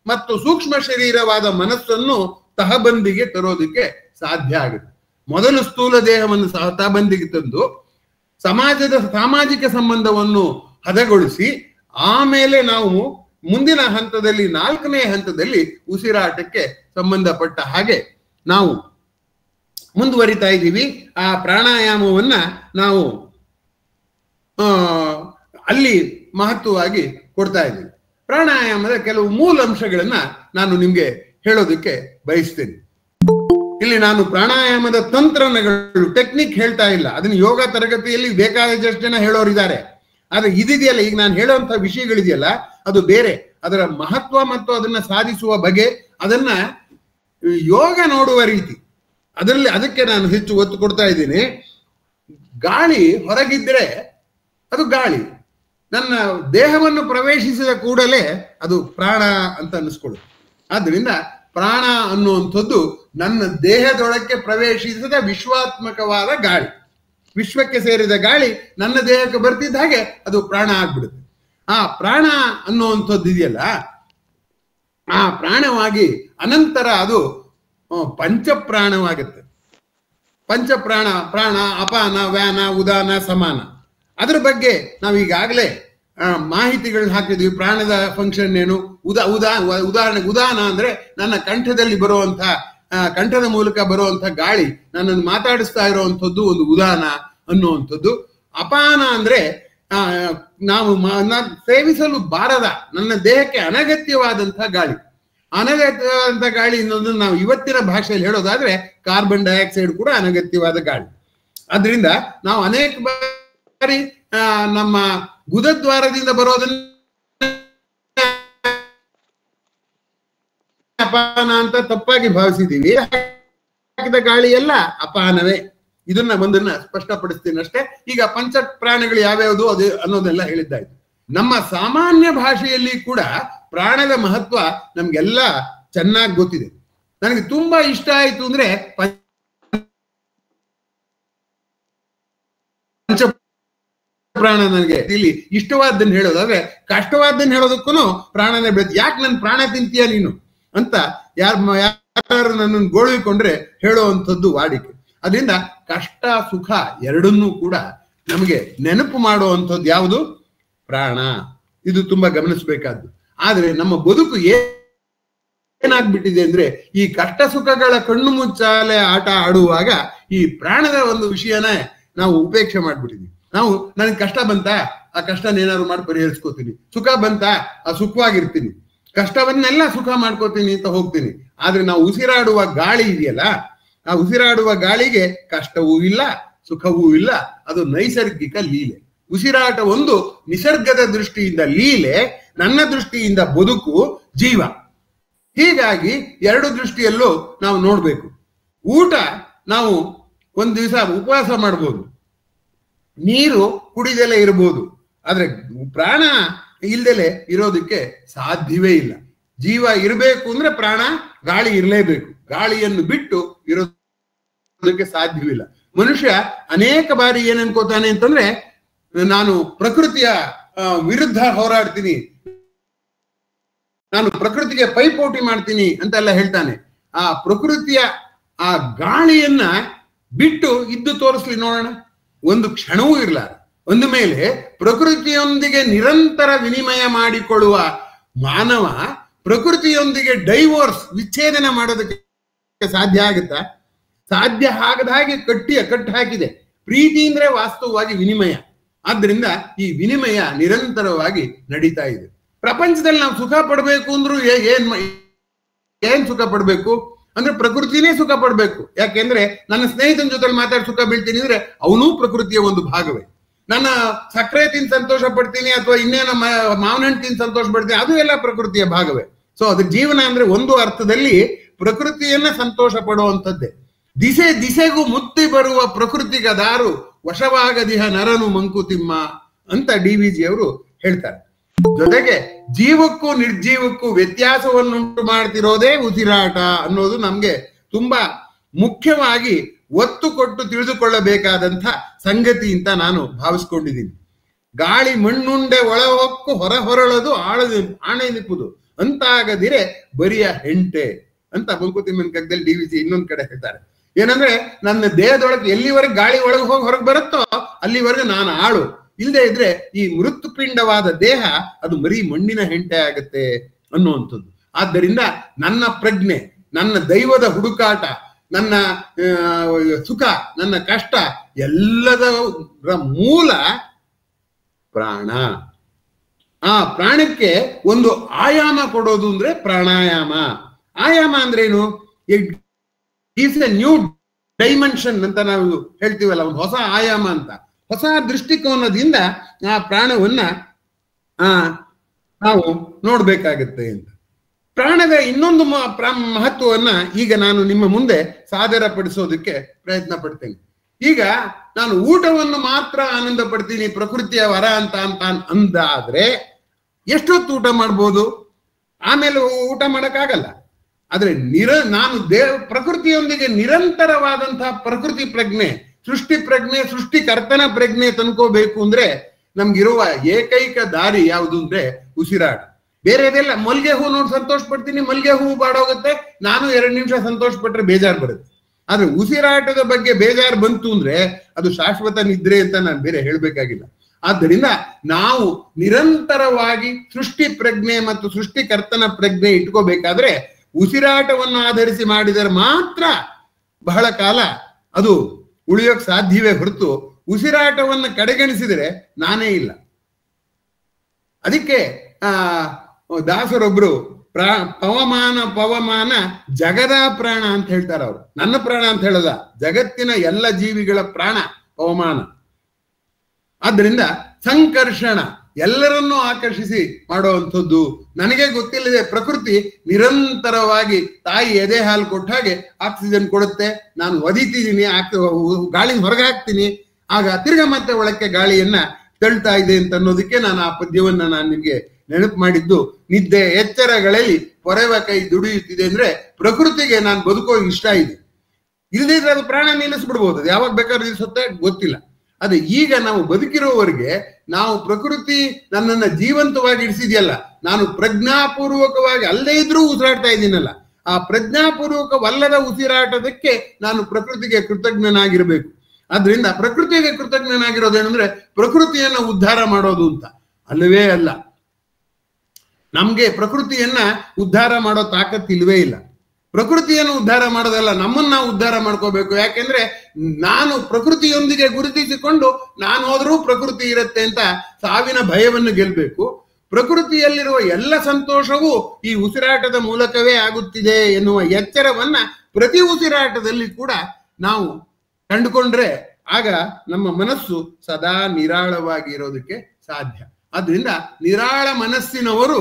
ಮತ್ತು ಸೂಕ್ಷ್ಮ ಶರೀರವಾದ ಮನಸ್ಸನ್ನು ತಹಬಂದಿಗೆ ತರೋದಕ್ಕೆ ಸಾಧ್ಯ ಆಗುತ್ತೆ. ಮೊದಲು ಸ್ಥೂಲ ದೇಹವನ್ನು ತಹಬಂದಿಗೆ ತಂದು ಸಮಾಜದ ಸಾಮಾಜಿಕ ಸಂಬಂಧವನ್ನು ಹದಗೊಳಿಸಿ ಆಮೇಲೆ ನಾವು ಮುಂದಿನ ಹಂತದಲ್ಲಿ 4ನೇ ಹಂತದಲ್ಲಿ ಉಸಿರಾಟಕ್ಕೆ ಸಂಬಂಧಪಟ್ಟ ಹಾಗೆ ನಾವು ಮುಂದುವರಿತಾ ಇದ್ದೀವಿ. ಆ ಪ್ರಾಣಾಯಾಮವನ್ನ ನಾವು ಅಲ್ಲಿ ಮಹತ್ವವಾಗಿ ಕೊಡ್ತಾ ಇದ್ದೀವಿ. ಪ್ರಾಣಾಯಾಮದ ಕೆಲವು ಮೂಲ ಅಂಶಗಳನ್ನ ನಾನು ನಿಮ್ಗೆ ಹೇಳೋದಕ್ಕೆ ಬಯಸ್ತೇನೆ. ಇಲ್ಲಿ ನಾನು ಪ್ರಾಣಾಯಾಮದ ತಂತ್ರಗಳು ಟೆಕ್ನಿಕ್ ಹೇಳ್ತಾ ಇಲ್ಲ, ಅದನ್ನ ಯೋಗ ತರಗತಿಯಲ್ಲಿ ಬೇಕಾದಷ್ಟು ಜನ ಹೇಳೋರಿದ್ದಾರೆ. ಆದ್ರೆ ಇದಿದೆಯಲ್ಲ, ಈಗ ನಾನು ಹೇಳುವಂತ ವಿಷಯಗಳಿದೆಯಲ್ಲ, ಅದು ಬೇರೆ. ಅದರ ಮಹತ್ವ ಮತ್ತು ಅದನ್ನ ಸಾಧಿಸುವ ಬಗೆ, ಅದನ್ನ ಯೋಗ ನೋಡುವ ರೀತಿ, ಅದಕ್ಕೆ ನಾನು ಹೆಚ್ಚು ಒತ್ತು ಕೊಡ್ತಾ ಇದ್ದೀನಿ. ಗಾಳಿ ಹೊರಗಿದ್ರೆ ಅದು ಗಾಳಿ, ನನ್ನ ದೇಹವನ್ನು ಪ್ರವೇಶಿಸಿದ ಕೂಡಲೇ ಅದು ಪ್ರಾಣ ಅಂತ ಅನಿಸ್ಕೊಳ್ಳುತ್ತೆ. ಆದ್ರಿಂದ ಪ್ರಾಣ ಅನ್ನುವಂಥದ್ದು ನನ್ನ ದೇಹದೊಳಕ್ಕೆ ಪ್ರವೇಶಿಸಿದ ವಿಶ್ವಾತ್ಮಕವಾದ ಗಾಳಿ, ವಿಶ್ವಕ್ಕೆ ಸೇರಿದ ಗಾಳಿ ನನ್ನ ದೇಹಕ್ಕೆ ಬರ್ತಿದ್ದ ಹಾಗೆ ಅದು ಪ್ರಾಣ ಆಗ್ಬಿಡುತ್ತೆ. ಆ ಪ್ರಾಣ ಅನ್ನುವಂಥದ್ದು ಇದೆಯಲ್ಲ, ಆ ಪ್ರಾಣವಾಗಿ ಅನಂತರ ಅದು ಪಂಚಪ್ರಾಣವಾಗುತ್ತೆ. ಪಂಚಪ್ರಾಣ, ಪ್ರಾಣ, ಅಪಾನ, ವ್ಯಾನ, ಉದಾನ, ಸಮಾನ. ಅದ್ರ ಬಗ್ಗೆ ನಾವು ಈಗಾಗಲೇ ಮಾಹಿತಿಗಳನ್ನ ಹಾಕಿದ್ವಿ. ಪ್ರಾಣದ ಫಂಕ್ಷನ್ ಏನು, ಉದಾಹರಣೆಗೆ ಉದಾನ ಅಂದ್ರೆ ನನ್ನ ಕಂಠದಲ್ಲಿ ಬರುವಂತ, ಕಂಠದ ಮೂಲಕ ಬರುವಂತ ಗಾಳಿ ನನ್ನನ್ನು ಮಾತಾಡಿಸ್ತಾ ಇರುವಂಥದ್ದು ಒಂದು ಉದಾನ ಅನ್ನುವಂಥದ್ದು. ಅಪಾನ ಅಂದ್ರೆ ನಾವು ಸೇವಿಸಲು ಬಾರದ, ನನ್ನ ದೇಹಕ್ಕೆ ಅನಗತ್ಯವಾದಂತಹ ಗಾಳಿ. ಅನಗತ್ಯವಾದಂತ ಗಾಳಿ ಇನ್ನೊಂದು ನಾವು ಇವತ್ತಿನ ಭಾಷೆಯಲ್ಲಿ ಹೇಳೋದಾದ್ರೆ ಕಾರ್ಬನ್ ಡೈಆಕ್ಸೈಡ್ ಕೂಡ ಅನಗತ್ಯವಾದ ಗಾಳಿ. ಅದರಿಂದ ನಾವು ಅನೇಕ ಬಾರಿ ನಮ್ಮ ಗುದದ್ವಾರದಿಂದ ಬರೋದನ್ನ ಅಪಾನ ಅಂತ ತಪ್ಪಾಗಿ ಭಾವಿಸಿದೀವಿ. ಹಾಕಿದ ಗಾಳಿ ಎಲ್ಲ ಅಪಾನವೇ. ಇದನ್ನ ಒಂದನ್ನ ಸ್ಪಷ್ಟಪಡಿಸ್ತೀನಿ ಅಷ್ಟೇ. ಈಗ ಪಂಚ ಪ್ರಾಣಗಳು ಯಾವ್ಯಾವುದು ಅದು ಅನ್ನೋದೆಲ್ಲ ಹೇಳಿದ್ದಾಯ್ತು. ನಮ್ಮ ಸಾಮಾನ್ಯ ಭಾಷೆಯಲ್ಲಿ ಕೂಡ ಪ್ರಾಣದ ಮಹತ್ವ ನಮ್ಗೆಲ್ಲ ಚೆನ್ನಾಗಿ ಗೊತ್ತಿದೆ. ನನಗೆ ತುಂಬಾ ಇಷ್ಟ ಆಯ್ತು ಅಂದ್ರೆ ಪಂಚ ಪ್ರಾಣ. ನನಗೆ ಇಲ್ಲಿ ಇಷ್ಟವಾದ್ದನ್ನು ಹೇಳೋದಾದ್ರೆ ಕಷ್ಟವಾದ್ದನ್ನು ಹೇಳೋದಕ್ಕೂ ಪ್ರಾಣನೇ ಬೆಳೆದು, ಯಾಕೆ ನನ್ ಪ್ರಾಣ ತಿಂತೀಯ ನೀನು ಅಂತ ಯಾರು ನನ್ನನ್ನು ಗೋಳಿಕೊಂಡ್ರೆ ಹೇಳುವಂಥದ್ದು ವಾಡಿಕೆ. ಅದರಿಂದ ಕಷ್ಟ ಸುಖ ಎರಡನ್ನೂ ಕೂಡ ನಮಗೆ ನೆನಪು ಮಾಡುವಂಥದ್ದು ಯಾವುದು? ಪ್ರಾಣ. ಇದು ತುಂಬಾ ಗಮನಿಸಬೇಕಾದ್ದು. ಆದ್ರೆ ನಮ್ಮ ಬದುಕು ಏನಾಗ್ಬಿಟ್ಟಿದೆ ಅಂದ್ರೆ, ಈ ಕಷ್ಟ ಸುಖಗಳ ಕಣ್ಣು ಮುಚ್ಚಾಲೆ ಆಟ ಆಡುವಾಗ ಈ ಪ್ರಾಣದ ಒಂದು ವಿಷಯನ ನಾವು ಉಪೇಕ್ಷೆ ಮಾಡ್ಬಿಟ್ಟಿದ್ವಿ. ನಾವು ನನಗೆ ಕಷ್ಟ ಬಂತಾ, ಆ ಕಷ್ಟನ ಏನಾದ್ರು ಮಾಡಿ ಪರಿಹರಿಸ್ಕೋತೀನಿ. ಸುಖ ಬಂತಾ, ಆ ಸುಖವಾಗಿರ್ತೀನಿ. ಕಷ್ಟವನ್ನೆಲ್ಲ ಸುಖ ಮಾಡ್ಕೋತೀನಿ ಅಂತ ಹೋಗ್ತೀನಿ. ಆದ್ರೆ ನಾವು ಉಸಿರಾಡುವ ಗಾಳಿ ಇದೆಯಲ್ಲ, ಆ ಉಸಿರಾಡುವ ಗಾಳಿಗೆ ಕಷ್ಟವೂ ಇಲ್ಲ, ಸುಖವೂ ಇಲ್ಲ. ಅದು ನೈಸರ್ಗಿಕ ಲೀಲೆ. ಉಸಿರಾಟ ಒಂದು ನಿಸರ್ಗದ ದೃಷ್ಟಿಯಿಂದ ಲೀಲೆ, ನನ್ನ ದೃಷ್ಟಿಯಿಂದ ಬದುಕು, ಜೀವ. ಹೀಗಾಗಿ ಎರಡು ದೃಷ್ಟಿಯಲ್ಲೂ ನಾವು ನೋಡ್ಬೇಕು. ಊಟ ನಾವು ಒಂದ್ ದಿವಸ ಉಪವಾಸ ಮಾಡ್ಬೋದು, ನೀರು ಕುಡಿದೆಲೆ ಇರ್ಬೋದು. ಆದ್ರೆ ಪ್ರಾಣ ಇಲ್ದೆಲೆ ಇರೋದಕ್ಕೆ ಸಾಧ್ಯವೇ ಇಲ್ಲ. ಜೀವ ಇರಬೇಕು ಅಂದ್ರೆ ಪ್ರಾಣ, ಗಾಳಿ ಇರಲೇಬೇಕು. ಗಾಳಿಯನ್ನು ಬಿಟ್ಟು ಇರೋದಕ್ಕೆ ಸಾಧ್ಯವಿಲ್ಲ. ಮನುಷ್ಯ ಅನೇಕ ಬಾರಿ ಏನ್ ಅನ್ಕೋತಾನೆ ಅಂತಂದ್ರೆ, ನಾನು ಪ್ರಕೃತಿಯ ವಿರುದ್ಧ ಹೋರಾಡ್ತೀನಿ, ನಾನು ಪ್ರಕೃತಿಗೆ ಪೈಪೋಟಿ ಮಾಡ್ತೀನಿ ಅಂತೆಲ್ಲ ಹೇಳ್ತಾನೆ. ಆ ಪ್ರಕೃತಿಯ ಆ ಗಾಳಿಯನ್ನ ಬಿಟ್ಟು ಇದ್ದು ತೋರಿಸ್ಲಿ ನೋಡೋಣ. ಒಂದು ಕ್ಷಣವೂ ಇರಲಾರ. ಒಂದು ಮೇಲೆ ಪ್ರಕೃತಿಯೊಂದಿಗೆ ನಿರಂತರ ವಿನಿಮಯ ಮಾಡಿಕೊಳ್ಳುವ ಮಾನವ ಪ್ರಕೃತಿಯೊಂದಿಗೆ ಡೈವೋರ್ಸ್, ವಿಚ್ಛೇದನ ಮಾಡೋದಕ್ಕೆ ಸಾಧ್ಯ ಆಗುತ್ತಾ? ಸಾಧ್ಯ ಆಗದ ಹಾಗೆ ಕಟ್ಟು ಹಾಕಿದೆ. ಪ್ರೀತಿ ಅಂದ್ರೆ ವಾಸ್ತವವಾಗಿ ವಿನಿಮಯ. ಆದ್ರಿಂದ ಈ ವಿನಿಮಯ ನಿರಂತರವಾಗಿ ನಡೀತಾ ಇದೆ. ಪ್ರಪಂಚದಲ್ಲಿ ನಾವು ಸುಖ ಪಡ್ಬೇಕು ಅಂದ್ರೂ ಏನ್ ಸುಖ ಪಡ್ಬೇಕು ಅಂದ್ರೆ ಪ್ರಕೃತಿನೇ ಸುಖ ಪಡ್ಬೇಕು. ಯಾಕೆಂದ್ರೆ ನನ್ನ ಸ್ನೇಹಿತನ ಜೊತೆ ಮಾತಾಡಿ ಸುಖ ಬೀಳ್ತೀನಿ ಅಂದ್ರೆ ಅವನೂ ಪ್ರಕೃತಿಯ ಒಂದು ಭಾಗವೇ. ನನ್ನ ಸಕ್ಕರೆ ತಿಂದು ಸಂತೋಷ ಪಡ್ತೀನಿ ಅಥವಾ ಇನ್ನೇನ ಮಾವಿನ ಹಣ್ಣು ತಿಂದು ಸಂತೋಷ ಪಡ್ತೀನಿ, ಅದು ಎಲ್ಲ ಪ್ರಕೃತಿಯ ಭಾಗವೇ. ಸೊ ಅದ್ರ ಜೀವನ ಅಂದ್ರೆ ಒಂದು ಅರ್ಥದಲ್ಲಿ ಪ್ರಕೃತಿಯನ್ನ ಸಂತೋಷ ಪಡುವಂಥದ್ದೇ. ದಿಸೆಗೂ ಮುತ್ತಿ ಬರುವ ಪ್ರಕೃತಿಗದಾರು ವಶವಾಗದಿಹ ನರನು ಮಂಕುತಿಮ್ಮ ಅಂತ DVG ಅವರು ಹೇಳ್ತಾರೆ. ಜೊತೆಗೆ ಜೀವಕ್ಕೂ ನಿರ್ಜೀವಕ್ಕೂ ವ್ಯತ್ಯಾಸವನ್ನುಂಟು ಮಾಡ್ತಿರೋದೇ ಉಸಿರಾಟ ಅನ್ನೋದು ನಮ್ಗೆ ತುಂಬಾ ಮುಖ್ಯವಾಗಿ ಒತ್ತು ಕೊಟ್ಟು ತಿಳಿದುಕೊಳ್ಳಬೇಕಾದಂಥ ಸಂಗತಿ ಅಂತ ನಾನು ಭಾವಿಸ್ಕೊಂಡಿದ್ದೀನಿ. ಗಾಳಿ ಮಣ್ಣುಂಡೆ ಒಳ ಹೊಕ್ಕು ಹೊರ ಹೊರಳದು ಆಣೆ ನಿಪ್ಪುದು ಅಂತಾಗದಿರೆ ಬರಿಯ ಹೆಂಟೆ ಅಂತ ಮಂಕುತಿಮ್ಮನ ಕಗ್ಗದಲ್ಲಿ DVG ಇನ್ನೊಂದ್ ಕಡೆ ಹೇಳ್ತಾರೆ. ಏನಂದ್ರೆ ನನ್ನ ದೇಹದೊಳಗೆ ಎಲ್ಲಿವರೆಗೆ ಗಾಳಿ ಒಳಗೆ ಹೋಗಿ ಹೊರಗೆ ಬರುತ್ತೋ ಅಲ್ಲಿವರೆಗೆ ನಾನು ಆಳು, ಇಲ್ಲದೆ ಇದ್ರೆ ಈ ಮೃತ್ಪಿಂಡವಾದ ದೇಹ ಅದು ಬರೀ ಮಣ್ಣಿನ ಹೆಂಟೆ ಆಗತ್ತೆ ಅನ್ನುವಂಥದ್ದು. ಆದ್ದರಿಂದ ನನ್ನ ಪ್ರಜ್ಞೆ, ನನ್ನ ದೈವದ ಹುಡುಕಾಟ, ನನ್ನ ಸುಖ, ನನ್ನ ಕಷ್ಟ ಎಲ್ಲದರ ಮೂಲ ಪ್ರಾಣ. ಆ ಪ್ರಾಣಕ್ಕೆ ಒಂದು ಆಯಾಮ ಕೊಡೋದು ಅಂದ್ರೆ ಪ್ರಾಣಾಯಾಮ. ಆಯಾಮ ಅಂದ್ರೇನು? It is A new dimension ಅಂತ ನಾವು ಹೇಳ್ತೀವಲ್ಲ, ಒಂದು ಹೊಸ ಆಯಾಮ ಅಂತ. ಹೊಸ ದೃಷ್ಟಿಕೋನದಿಂದ ಆ ಪ್ರಾಣವನ್ನ ನಾವು ನೋಡ್ಬೇಕಾಗತ್ತೆ ಅಂತ. ಪ್ರಾಣದ ಇನ್ನೊಂದು ಮಹತ್ವವನ್ನ ಈಗ ನಾನು ನಿಮ್ಮ ಮುಂದೆ ಸಾದರಪಡಿಸೋದಕ್ಕೆ ಪ್ರಯತ್ನ ಪಡ್ತೇನೆ. ಈಗ ನಾನು ಊಟವನ್ನು ಮಾತ್ರ ಆನಂದ ಪಡ್ತೀನಿ, ಪ್ರಕೃತಿಯ ವರ ಅಂತ ಅಂದಾದ್ರೆ ಎಷ್ಟೊತ್ತು ಊಟ ಮಾಡ್ಬೋದು? ಆಮೇಲೆ ಊಟ ಮಾಡಕ್ಕಾಗಲ್ಲ. ಆದ್ರೆ ನಾನು ಪ್ರಕೃತಿಯೊಂದಿಗೆ ನಿರಂತರವಾದಂತಹ ಪ್ರಕೃತಿ ಪ್ರಜ್ಞೆ, ಸೃಷ್ಟಿ ಪ್ರಜ್ಞೆ, ಸೃಷ್ಟಿಕರ್ತನ ಪ್ರಜ್ಞೆ ತಂದ್ಕೋಬೇಕು ಅಂದ್ರೆ ನಮ್ಗಿರುವ ಏಕೈಕ ದಾರಿ ಯಾವುದು ಅಂದ್ರೆ ಉಸಿರಾಟ. ಬೇರೆದೆಲ್ಲ ಮಲ್ಗೆ ಹೂ ನೋಡಿ ಸಂತೋಷ ಪಡ್ತೀನಿ, ಮಲ್ಗೆ ಹೂ ಬಾಡೋಗುತ್ತೆ, ನಾನು 2 ನಿಮಿಷ ಸಂತೋಷ ಪಟ್ರೆ ಬೇಜಾರು ಬರುತ್ತೆ. ಆದ್ರೆ ಉಸಿರಾಟದ ಬಗ್ಗೆ ಬೇಜಾರು ಬಂತು ಅಂದ್ರೆ ಅದು ಶಾಶ್ವತ ನಿದ್ರೆ ಅಂತ ನಾನು ಬೇರೆ ಹೇಳ್ಬೇಕಾಗಿಲ್ಲ. ಆದ್ದರಿಂದ ನಾವು ನಿರಂತರವಾಗಿ ಸೃಷ್ಟಿ ಪ್ರಜ್ಞೆ ಮತ್ತು ಸೃಷ್ಟಿಕರ್ತನ ಪ್ರಜ್ಞೆ ಇಟ್ಕೋಬೇಕಾದ್ರೆ ಉಸಿರಾಟವನ್ನು ಆಧರಿಸಿ ಮಾಡಿದರೆ ಮಾತ್ರ ಬಹಳ ಕಾಲ ಅದು ಉಳಿಯೋಕ್ ಸಾಧ್ಯವೇ ಹೊರತು ಉಸಿರಾಟವನ್ನು ಕಡೆಗಣಿಸಿದರೆ ನಾನೇ ಇಲ್ಲ. ಅದಕ್ಕೆ ದಾಸರೊಬ್ರು ಪವಮಾನ ಜಗದ ಪ್ರಾಣ ಅಂತ ಹೇಳ್ತಾರೆ. ಅವರು ನನ್ನ ಪ್ರಾಣ ಅಂತ ಹೇಳಲ್ಲ, ಜಗತ್ತಿನ ಎಲ್ಲ ಜೀವಿಗಳ ಪ್ರಾಣ ಪವಮಾನ. ಆದ್ದರಿಂದ ಸಂಕರ್ಷಣ, ಎಲ್ಲರನ್ನೂ ಆಕರ್ಷಿಸಿ ಮಾಡುವಂಥದ್ದು. ನನಗೆ ಗೊತ್ತಿಲ್ಲದೆ ಪ್ರಕೃತಿ ನಿರಂತರವಾಗಿ ತಾಯಿ ಎದೆ ಹಾಲು ಕೊಟ್ಟ ಹಾಗೆ ಆಕ್ಸಿಜನ್ ಕೊಡುತ್ತೆ. ನಾನು ಒದಿತಿದ್ದೀನಿ, ಗಾಳಿನ ಹೊರಗೆ ಹಾಕ್ತೀನಿ, ಆಗ ತಿರ್ಗ ಮತ್ತೆ ಒಳಕ್ಕೆ ಗಾಳಿಯನ್ನ ತಳ್ತಾ ಇದೆ ಅಂತ ಅನ್ನೋದಕ್ಕೆ ನಾನು ಆ ಪದ್ಯವನ್ನ ನಾನು ನಿಮ್ಗೆ ನೆನಪು ಮಾಡಿದ್ದು. ನಿದ್ದೆ ಎಚ್ಚರಗಳಲ್ಲಿ ಪೊರೆವ ಕೈ ದುಡಿಯುತ್ತಿದೆ ಅಂದ್ರೆ ಪ್ರಕೃತಿಗೆ ನಾನು ಬದುಕೋ ಇಷ್ಟ ಇದೆ. ಇಲ್ಲದಿದ್ರೆ ಅದು ಪ್ರಾಣ ನಿಲ್ಲಿಸ್ಬಿಡ್ಬೋದು, ಅದು ಯಾವಾಗ ಬೇಕಾದ್ರೂ ನಿಲ್ಲಿಸುತ್ತೆ ಗೊತ್ತಿಲ್ಲ. ಅದೇ ಈಗ ನಾವು ಬದುಕಿರೋವರೆಗೆ ನಾವು ಪ್ರಕೃತಿ ನನ್ನನ್ನ ಜೀವಂತವಾಗಿ ಇಡಿಸಿದೆಯಲ್ಲ, ನಾನು ಪ್ರಜ್ಞಾಪೂರ್ವಕವಾಗಿ ಅಲ್ಲದೇ ಇದ್ರೂ ಉಸಿರಾಡ್ತಾ ಇದ್ದೀನಲ್ಲ, ಆ ಪ್ರಜ್ಞಾಪೂರ್ವಕವಲ್ಲದ ಉಸಿರಾಟದಕ್ಕೆ ನಾನು ಪ್ರಕೃತಿಗೆ ಕೃತಜ್ಞನಾಗಿರ್ಬೇಕು. ಆದ್ರಿಂದ ಪ್ರಕೃತಿಗೆ ಕೃತಜ್ಞನಾಗಿರೋದೇನಂದ್ರೆ ಪ್ರಕೃತಿಯನ್ನ ಉದ್ಧಾರ ಮಾಡೋದು ಅಂತ ಅಲ್ಲವೇ ಅಲ್ಲ. ನಮ್ಗೆ ಪ್ರಕೃತಿಯನ್ನ ಉದ್ಧಾರ ಮಾಡೋ ತಾಕತ್ತು ಇಲ್ವೇ ಇಲ್ಲ. ಪ್ರಕೃತಿಯನ್ನು ಉದ್ಧಾರ ಮಾಡೋದಲ್ಲ, ನಮ್ಮನ್ನ ನಾವು ಉದ್ಧಾರ ಮಾಡ್ಕೋಬೇಕು. ಯಾಕೆಂದ್ರೆ ನಾನು ಪ್ರಕೃತಿಯೊಂದಿಗೆ ಗುರುತಿಸಿಕೊಂಡು ನಾನು ಹೋದ್ರೂ ಪ್ರಕೃತಿ ಇರುತ್ತೆ ಅಂತ ಸಾವಿನ ಭಯವನ್ನು ಗೆಲ್ಬೇಕು. ಪ್ರಕೃತಿಯಲ್ಲಿರುವ ಎಲ್ಲ ಸಂತೋಷವೂ ಈ ಉಸಿರಾಟದ ಮೂಲಕವೇ ಆಗುತ್ತಿದೆ ಎನ್ನುವ ಎಚ್ಚರವನ್ನ ಪ್ರತಿ ಉಸಿರಾಟದಲ್ಲಿ ಕೂಡ ನಾವು ಕಂಡುಕೊಂಡ್ರೆ ಆಗ ನಮ್ಮ ಮನಸ್ಸು ಸದಾ ನಿರಾಳವಾಗಿ ಇರೋದಕ್ಕೆ ಸಾಧ್ಯ. ಆದ್ರಿಂದ ನಿರಾಳ ಮನಸ್ಸಿನವರು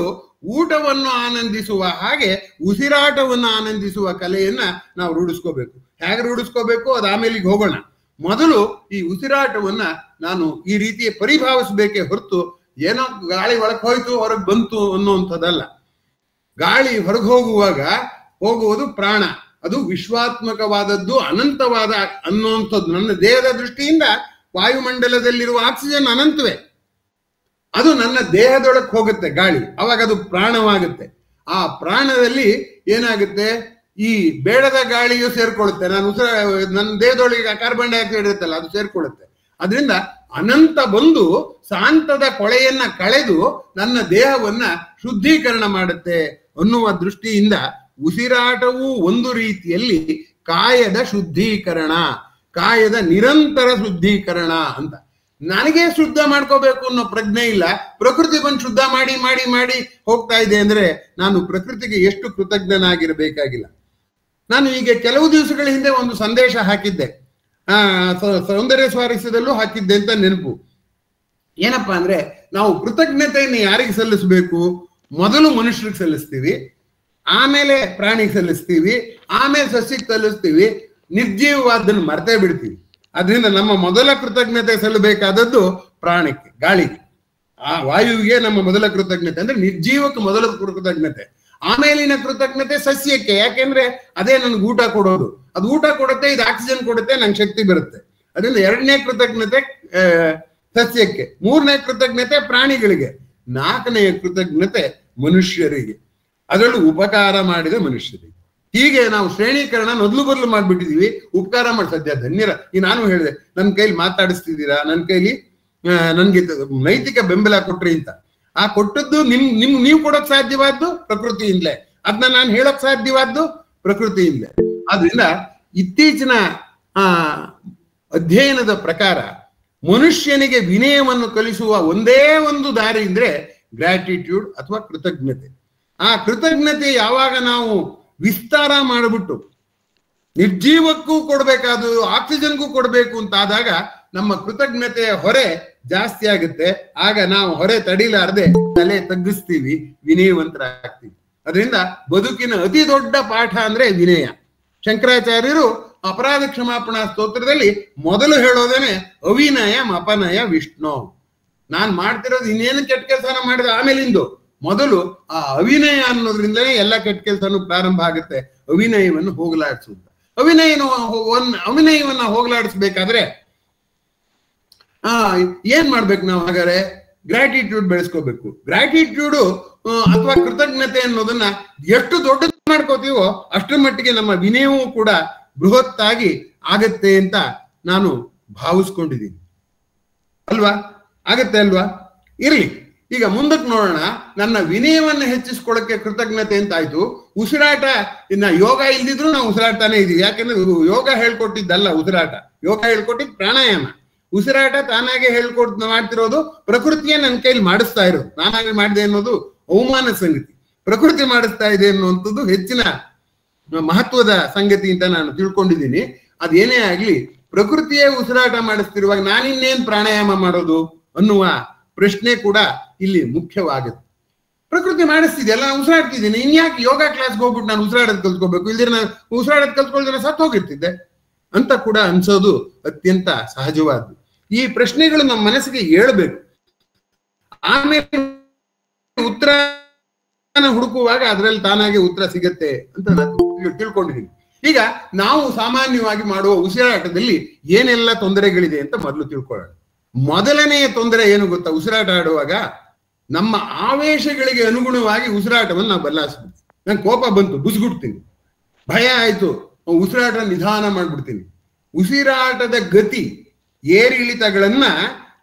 ಊಟವನ್ನು ಆನಂದಿಸುವ ಹಾಗೆ ಉಸಿರಾಟವನ್ನು ಆನಂದಿಸುವ ಕಲೆಯನ್ನ ನಾವು ರೂಢಿಸ್ಕೋಬೇಕು. ಹೇಗೆ ರೂಢಿಸ್ಕೋಬೇಕು ಅದು ಆಮೇಲೆ ಹೋಗೋಣ. ಮೊದಲು ಈ ಉಸಿರಾಟವನ್ನ ನಾನು ಈ ರೀತಿ ಪರಿಭಾವಿಸ್ಬೇಕೇ ಹೊರತು ಏನೋ ಗಾಳಿ ಒಳಗೆ ಹೋಯ್ತು ಹೊರಗೆ ಬಂತು ಅನ್ನುವಂಥದ್ದಲ್ಲ. ಗಾಳಿ ಹೊರಗೆ ಹೋಗುವುದು ಪ್ರಾಣ, ಅದು ವಿಶ್ವಾತ್ಮಕವಾದದ್ದು, ಅನಂತವಾದ ಅನ್ನುವಂಥದ್ದು. ನನ್ನ ದೇಹದ ದೃಷ್ಟಿಯಿಂದ ವಾಯುಮಂಡಲದಲ್ಲಿರುವ ಆಕ್ಸಿಜನ್ ಅನಂತವೇ, ಅದು ನನ್ನ ದೇಹದೊಳಗೆ ಹೋಗುತ್ತೆ ಗಾಳಿ, ಅವಾಗ ಅದು ಪ್ರಾಣವಾಗುತ್ತೆ. ಆ ಪ್ರಾಣದಲ್ಲಿ ಏನಾಗುತ್ತೆ, ಈ ಬೇಡದ ಗಾಳಿಯು ಸೇರ್ಕೊಳ್ಳುತ್ತೆ. ನನ್ನ ದೇಹದೊಳಗೆ ಕಾರ್ಬನ್ ಡೈಆಕ್ಸೈಡ್ ಇರುತ್ತಲ್ಲ, ಅದು ಸೇರ್ಕೊಳ್ಳುತ್ತೆ. ಅದರಿಂದ ಅನಂತ ಬಂದು ಶಾಂತದ ಕೊಳೆಯನ್ನ ಕಳೆದು ನನ್ನ ದೇಹವನ್ನ ಶುದ್ಧೀಕರಣ ಮಾಡುತ್ತೆ ಅನ್ನುವ ದೃಷ್ಟಿಯಿಂದ ಉಸಿರಾಟವು ಒಂದು ರೀತಿಯಲ್ಲಿ ಕಾಯದ ಶುದ್ಧೀಕರಣ, ಕಾಯದ ನಿರಂತರ ಶುದ್ಧೀಕರಣ ಅಂತ. ನನಗೆ ಶುದ್ಧ ಮಾಡ್ಕೋಬೇಕು ಅನ್ನೋ ಪ್ರಜ್ಞೆ ಇಲ್ಲ, ಪ್ರಕೃತಿ ಬಂದು ಶುದ್ಧ ಮಾಡಿ ಮಾಡಿ ಮಾಡಿ ಹೋಗ್ತಾ ಇದೆ ಅಂದ್ರೆ ನಾನು ಪ್ರಕೃತಿಗೆ ಎಷ್ಟು ಕೃತಜ್ಞನಾಗಿರಬೇಕಾಗಿಲ್ಲ. ನಾನು ಈಗ ಕೆಲವು ದಿವಸಗಳ ಹಿಂದೆ ಒಂದು ಸಂದೇಶ ಹಾಕಿದ್ದೆ, ಸೌಂದರ್ಯ ಸ್ವಾರಸ್ಯದಲ್ಲೂ ಹಾಕಿದ್ದೆ ಅಂತ ನೆನಪು. ಏನಪ್ಪಾ ಅಂದ್ರೆ, ನಾವು ಕೃತಜ್ಞತೆಯನ್ನು ಯಾರಿಗೆ ಸಲ್ಲಿಸಬೇಕು? ಮೊದಲು ಮನುಷ್ಯರಿಗೆ ಸಲ್ಲಿಸ್ತೀವಿ, ಆಮೇಲೆ ಪ್ರಾಣಿಗೆ ಸಲ್ಲಿಸ್ತೀವಿ, ಆಮೇಲೆ ಸಸ್ಯಕ್ಕೆ ಸಲ್ಲಿಸ್ತೀವಿ, ನಿರ್ಜೀವವಾದನ್ನು ಮರ್ತೇ ಬಿಡ್ತೀವಿ. ಅದರಿಂದ ನಮ್ಮ ಮೊದಲ ಕೃತಜ್ಞತೆ ಸಲ್ಲಬೇಕಾದದ್ದು ಪ್ರಾಣಕ್ಕೆ, ಗಾಳಿಗೆ, ಆ ವಾಯುವಿಗೆ ನಮ್ಮ ಮೊದಲ ಕೃತಜ್ಞತೆ. ಅಂದ್ರೆ ನಿರ್ಜೀವಕ್ಕೆ ಮೊದಲ ಕೃತಜ್ಞತೆ. ಆಮೇಲಿನ ಕೃತಜ್ಞತೆ ಸಸ್ಯಕ್ಕೆ, ಯಾಕೆಂದ್ರೆ ಅದೇ ನನ್ಗೆ ಊಟ ಕೊಡೋದು, ಅದು ಊಟ ಕೊಡುತ್ತೆ, ಇದು ಆಕ್ಸಿಜನ್ ಕೊಡುತ್ತೆ, ನಂಗೆ ಶಕ್ತಿ ಬರುತ್ತೆ. ಅದರಿಂದ 2ನೇ ಕೃತಜ್ಞತೆ ಸಸ್ಯಕ್ಕೆ, 3ನೇ ಕೃತಜ್ಞತೆ ಪ್ರಾಣಿಗಳಿಗೆ, 4ನೇ ಕೃತಜ್ಞತೆ ಮನುಷ್ಯರಿಗೆ, ಅದರಲ್ಲೂ ಉಪಕಾರ ಮಾಡಿದ ಮನುಷ್ಯರಿಗೆ. ಹೀಗೆ ನಾವು ಶ್ರೇಣೀಕರಣ ಮೊದಲು ಬದಲು ಮಾಡ್ಬಿಟ್ಟಿದೀವಿ. ಉಪಕಾರ ಮಾಡಿ ಸದ್ಯ ಧನ್ಯರ. ಈ ನಾನು ಹೇಳಿದೆ, ನನ್ನ ಕೈಲಿ ಮಾತಾಡಿಸ್ತಿದ್ದೀರಾ, ನನ್ನ ಕೈಲಿ ನನ್ಗೆ ನೈತಿಕ ಬೆಂಬಲ ಕೊಟ್ರಿ ಅಂತ. ಆ ಕೊಟ್ಟದ್ದು ನೀವು ಕೊಡೋಕ್ ಸಾಧ್ಯವಾದ್ದು ಪ್ರಕೃತಿಯಿಂದಲೇ, ಅದನ್ನ ನಾನು ಹೇಳಕ್ ಸಾಧ್ಯವಾದ್ದು ಪ್ರಕೃತಿಯಿಂದಲೇ. ಆದ್ರಿಂದ ಇತ್ತೀಚಿನ ಅಧ್ಯಯನದ ಪ್ರಕಾರ ಮನುಷ್ಯನಿಗೆ ವಿನಯವನ್ನು ಕಲಿಸುವ ಒಂದೇ ಒಂದು ದಾರಿ ಅಂದ್ರೆ ಗ್ರಾಟಿಟ್ಯೂಡ್ ಅಥವಾ ಕೃತಜ್ಞತೆ. ಆ ಕೃತಜ್ಞತೆ ಯಾವಾಗ ನಾವು ವಿಸ್ತಾರ ಮಾಡಿಬಿಟ್ಟು ನಿರ್ಜೀವಕ್ಕೂ ಕೊಡ್ಬೇಕಾದು, ಆಕ್ಸಿಜನ್ಗೂ ಕೊಡ್ಬೇಕು ಅಂತ ಆದಾಗ ನಮ್ಮ ಕೃತಜ್ಞತೆಯ ಹೊರೆ ಜಾಸ್ತಿ ಆಗುತ್ತೆ. ಆಗ ನಾವು ಹೊರೆ ತಡಿಲಾರದೆ ತಲೆ ತಗ್ಗಿಸ್ತೀವಿ, ವಿನಯವಂತರಾಗ್ತೀವಿ. ಅದರಿಂದ ಬದುಕಿನ ಅತಿ ದೊಡ್ಡ ಪಾಠ ಅಂದ್ರೆ ವಿನಯ. ಶಂಕರಾಚಾರ್ಯರು ಅಪರಾಧ ಕ್ಷಮಾಪಣಾ ಸ್ತೋತ್ರದಲ್ಲಿ ಮೊದಲು ಹೇಳೋದೇನೆ ಅವಿನಯ ಅಪನಯ ವಿಷ್ಣು. ನಾನ್ ಮಾಡ್ತಿರೋದು ಇನ್ನೇನು ಕೆಟ್ಟ ಕೆಲಸನ ಮಾಡಿದ ಆಮೇಲಿಂದು ಮೊದಲು ಆ ಅವಿನಯ ಅನ್ನೋದ್ರಿಂದಲೇ ಎಲ್ಲ ಕೆಟ್ಟ ಕೆಲಸನೂ ಪ್ರಾರಂಭ ಆಗುತ್ತೆ. ಅವಿನಯವನ್ನು ಹೋಗಲಾಡಿಸುತ್ತ, ಅವಿನಯವನ್ನ ಹೋಗಲಾಡಿಸ್ಬೇಕಾದ್ರೆ ಏನ್ ಮಾಡ್ಬೇಕು ನಾವು? ಹಾಗಾದ್ರೆ ಗ್ರಾಟಿಟ್ಯೂಡ್ ಬೆಳೆಸ್ಕೋಬೇಕು. ಗ್ರಾಟಿಟ್ಯೂಡು ಅಥವಾ ಕೃತಜ್ಞತೆ ಅನ್ನೋದನ್ನ ಎಷ್ಟು ದೊಡ್ಡದು ಮಾಡ್ಕೋತೀವೋ ಅಷ್ಟರ ಮಟ್ಟಿಗೆ ನಮ್ಮ ವಿನಯವೂ ಕೂಡ ಬೃಹತ್ತಾಗಿ ಆಗತ್ತೆ ಅಂತ ನಾನು ಭಾವಿಸ್ಕೊಂಡಿದ್ದೀನಿ. ಅಲ್ವಾ? ಆಗತ್ತೆ ಅಲ್ವಾ? ಇರ್ಲಿ, ಈಗ ಮುಂದಕ್ಕೆ ನೋಡೋಣ. ನನ್ನ ವಿನಯವನ್ನು ಹೆಚ್ಚಿಸ್ಕೊಳ್ಳಕ್ಕೆ ಕೃತಜ್ಞತೆ ಅಂತ ಆಯ್ತು. ಉಸಿರಾಟ, ಇನ್ನ ಯೋಗ ಇಲ್ದಿದ್ರು ನಾವು ಉಸಿರಾಡ್ತಾನೆ ಇದೀವಿ. ಯಾಕೆಂದ್ರೆ ಯೋಗ ಹೇಳ್ಕೊಟ್ಟಿದ್ದಲ್ಲ ಉಸಿರಾಟ, ಯೋಗ ಹೇಳ್ಕೊಟ್ಟಿದ್ ಪ್ರಾಣಾಯಾಮ. ಉಸಿರಾಟ ತಾನಾಗೆ ಮಾಡ್ತಿರೋದು ಪ್ರಕೃತಿಯೇ ನನ್ನ ಕೈಲಿ ಮಾಡಿಸ್ತಾ ಇರೋದು. ನಾನಾಗಿ ಮಾಡಿದೆ ಅನ್ನೋದು ಅವಮಾನ ಸಂಗತಿ, ಪ್ರಕೃತಿ ಮಾಡಿಸ್ತಾ ಇದೆ ಅನ್ನುವಂಥದ್ದು ಹೆಚ್ಚಿನ ಮಹತ್ವದ ಸಂಗತಿ ಅಂತ ನಾನು ತಿಳ್ಕೊಂಡಿದ್ದೀನಿ. ಅದೇನೇ ಆಗ್ಲಿ, ಪ್ರಕೃತಿಯೇ ಉಸಿರಾಟ ಮಾಡಿಸ್ತಿರುವಾಗ ನಾನಿನ್ನೇನ್ ಪ್ರಾಣಾಯಾಮ ಮಾಡೋದು ಅನ್ನುವ ಪ್ರಶ್ನೆ ಕೂಡ ಇಲ್ಲಿ ಮುಖ್ಯವಾಗುತ್ತೆ. ಪ್ರಕೃತಿ ಮಾಡಿಸ್ತಿದೆಯಲ್ಲ, ನಾನು ಉಸಿರಾಡ್ತಿದ್ದೀನಿ, ಇನ್ಯಾಕೆ ಯೋಗ ಕ್ಲಾಸ್ಗೆ ಹೋಗ್ಬಿಟ್ಟು ನಾನು ಉಸಿರಾಡೋದು ಕಲ್ತ್ಕೋಬೇಕು? ಇಲ್ದಿರ ನಾನು ಉಸಿರಾಡೋದು ಕಲ್ತ್ಕೊಳ್ದಿರ ಸತ್ತು ಹೋಗಿರ್ತಿದ್ದೆ ಅಂತ ಕೂಡ ಅನ್ಸೋದು ಅತ್ಯಂತ ಸಹಜವಾದ್ದು. ಈ ಪ್ರಶ್ನೆಗಳು ನಮ್ಮ ಮನಸ್ಸಿಗೆ ಏಳ್ಬೇಕು. ಆಮೇಲೆ ಉತ್ತರ ಹುಡುಕುವಾಗ ಅದರಲ್ಲಿ ತಾನಾಗೆ ಉತ್ತರ ಸಿಗತ್ತೆ ಅಂತ ನಾನು ತಿಳ್ಕೊಂಡಿದ್ದೀನಿ. ಈಗ ನಾವು ಸಾಮಾನ್ಯವಾಗಿ ಮಾಡುವ ಉಸಿರಾಟದಲ್ಲಿ ಏನೆಲ್ಲ ತೊಂದರೆಗಳಿದೆ ಅಂತ ಮೊದಲು ತಿಳ್ಕೊಳ್ಳೋಣ. ಮೊದಲನೆಯ ತೊಂದರೆ ಏನು ಗೊತ್ತಾ? ಉಸಿರಾಟ ಆಡುವಾಗ ನಮ್ಮ ಆವೇಶಗಳಿಗೆ ಅನುಗುಣವಾಗಿ ಉಸಿರಾಟವನ್ನು ನಾವು ಬದಲಾಯಿಸ್ಬಿಡ್ತೀವಿ. ನಂಗೆ ಕೋಪ ಬಂತು, ಬುಸ್ಗುಡ್ತೀನಿ. ಭಯ ಆಯ್ತು, ಉಸಿರಾಟ ನಿಧಾನ ಮಾಡ್ಬಿಡ್ತೀನಿ. ಉಸಿರಾಟದ ಗತಿ ಏರಿಳಿತಗಳನ್ನ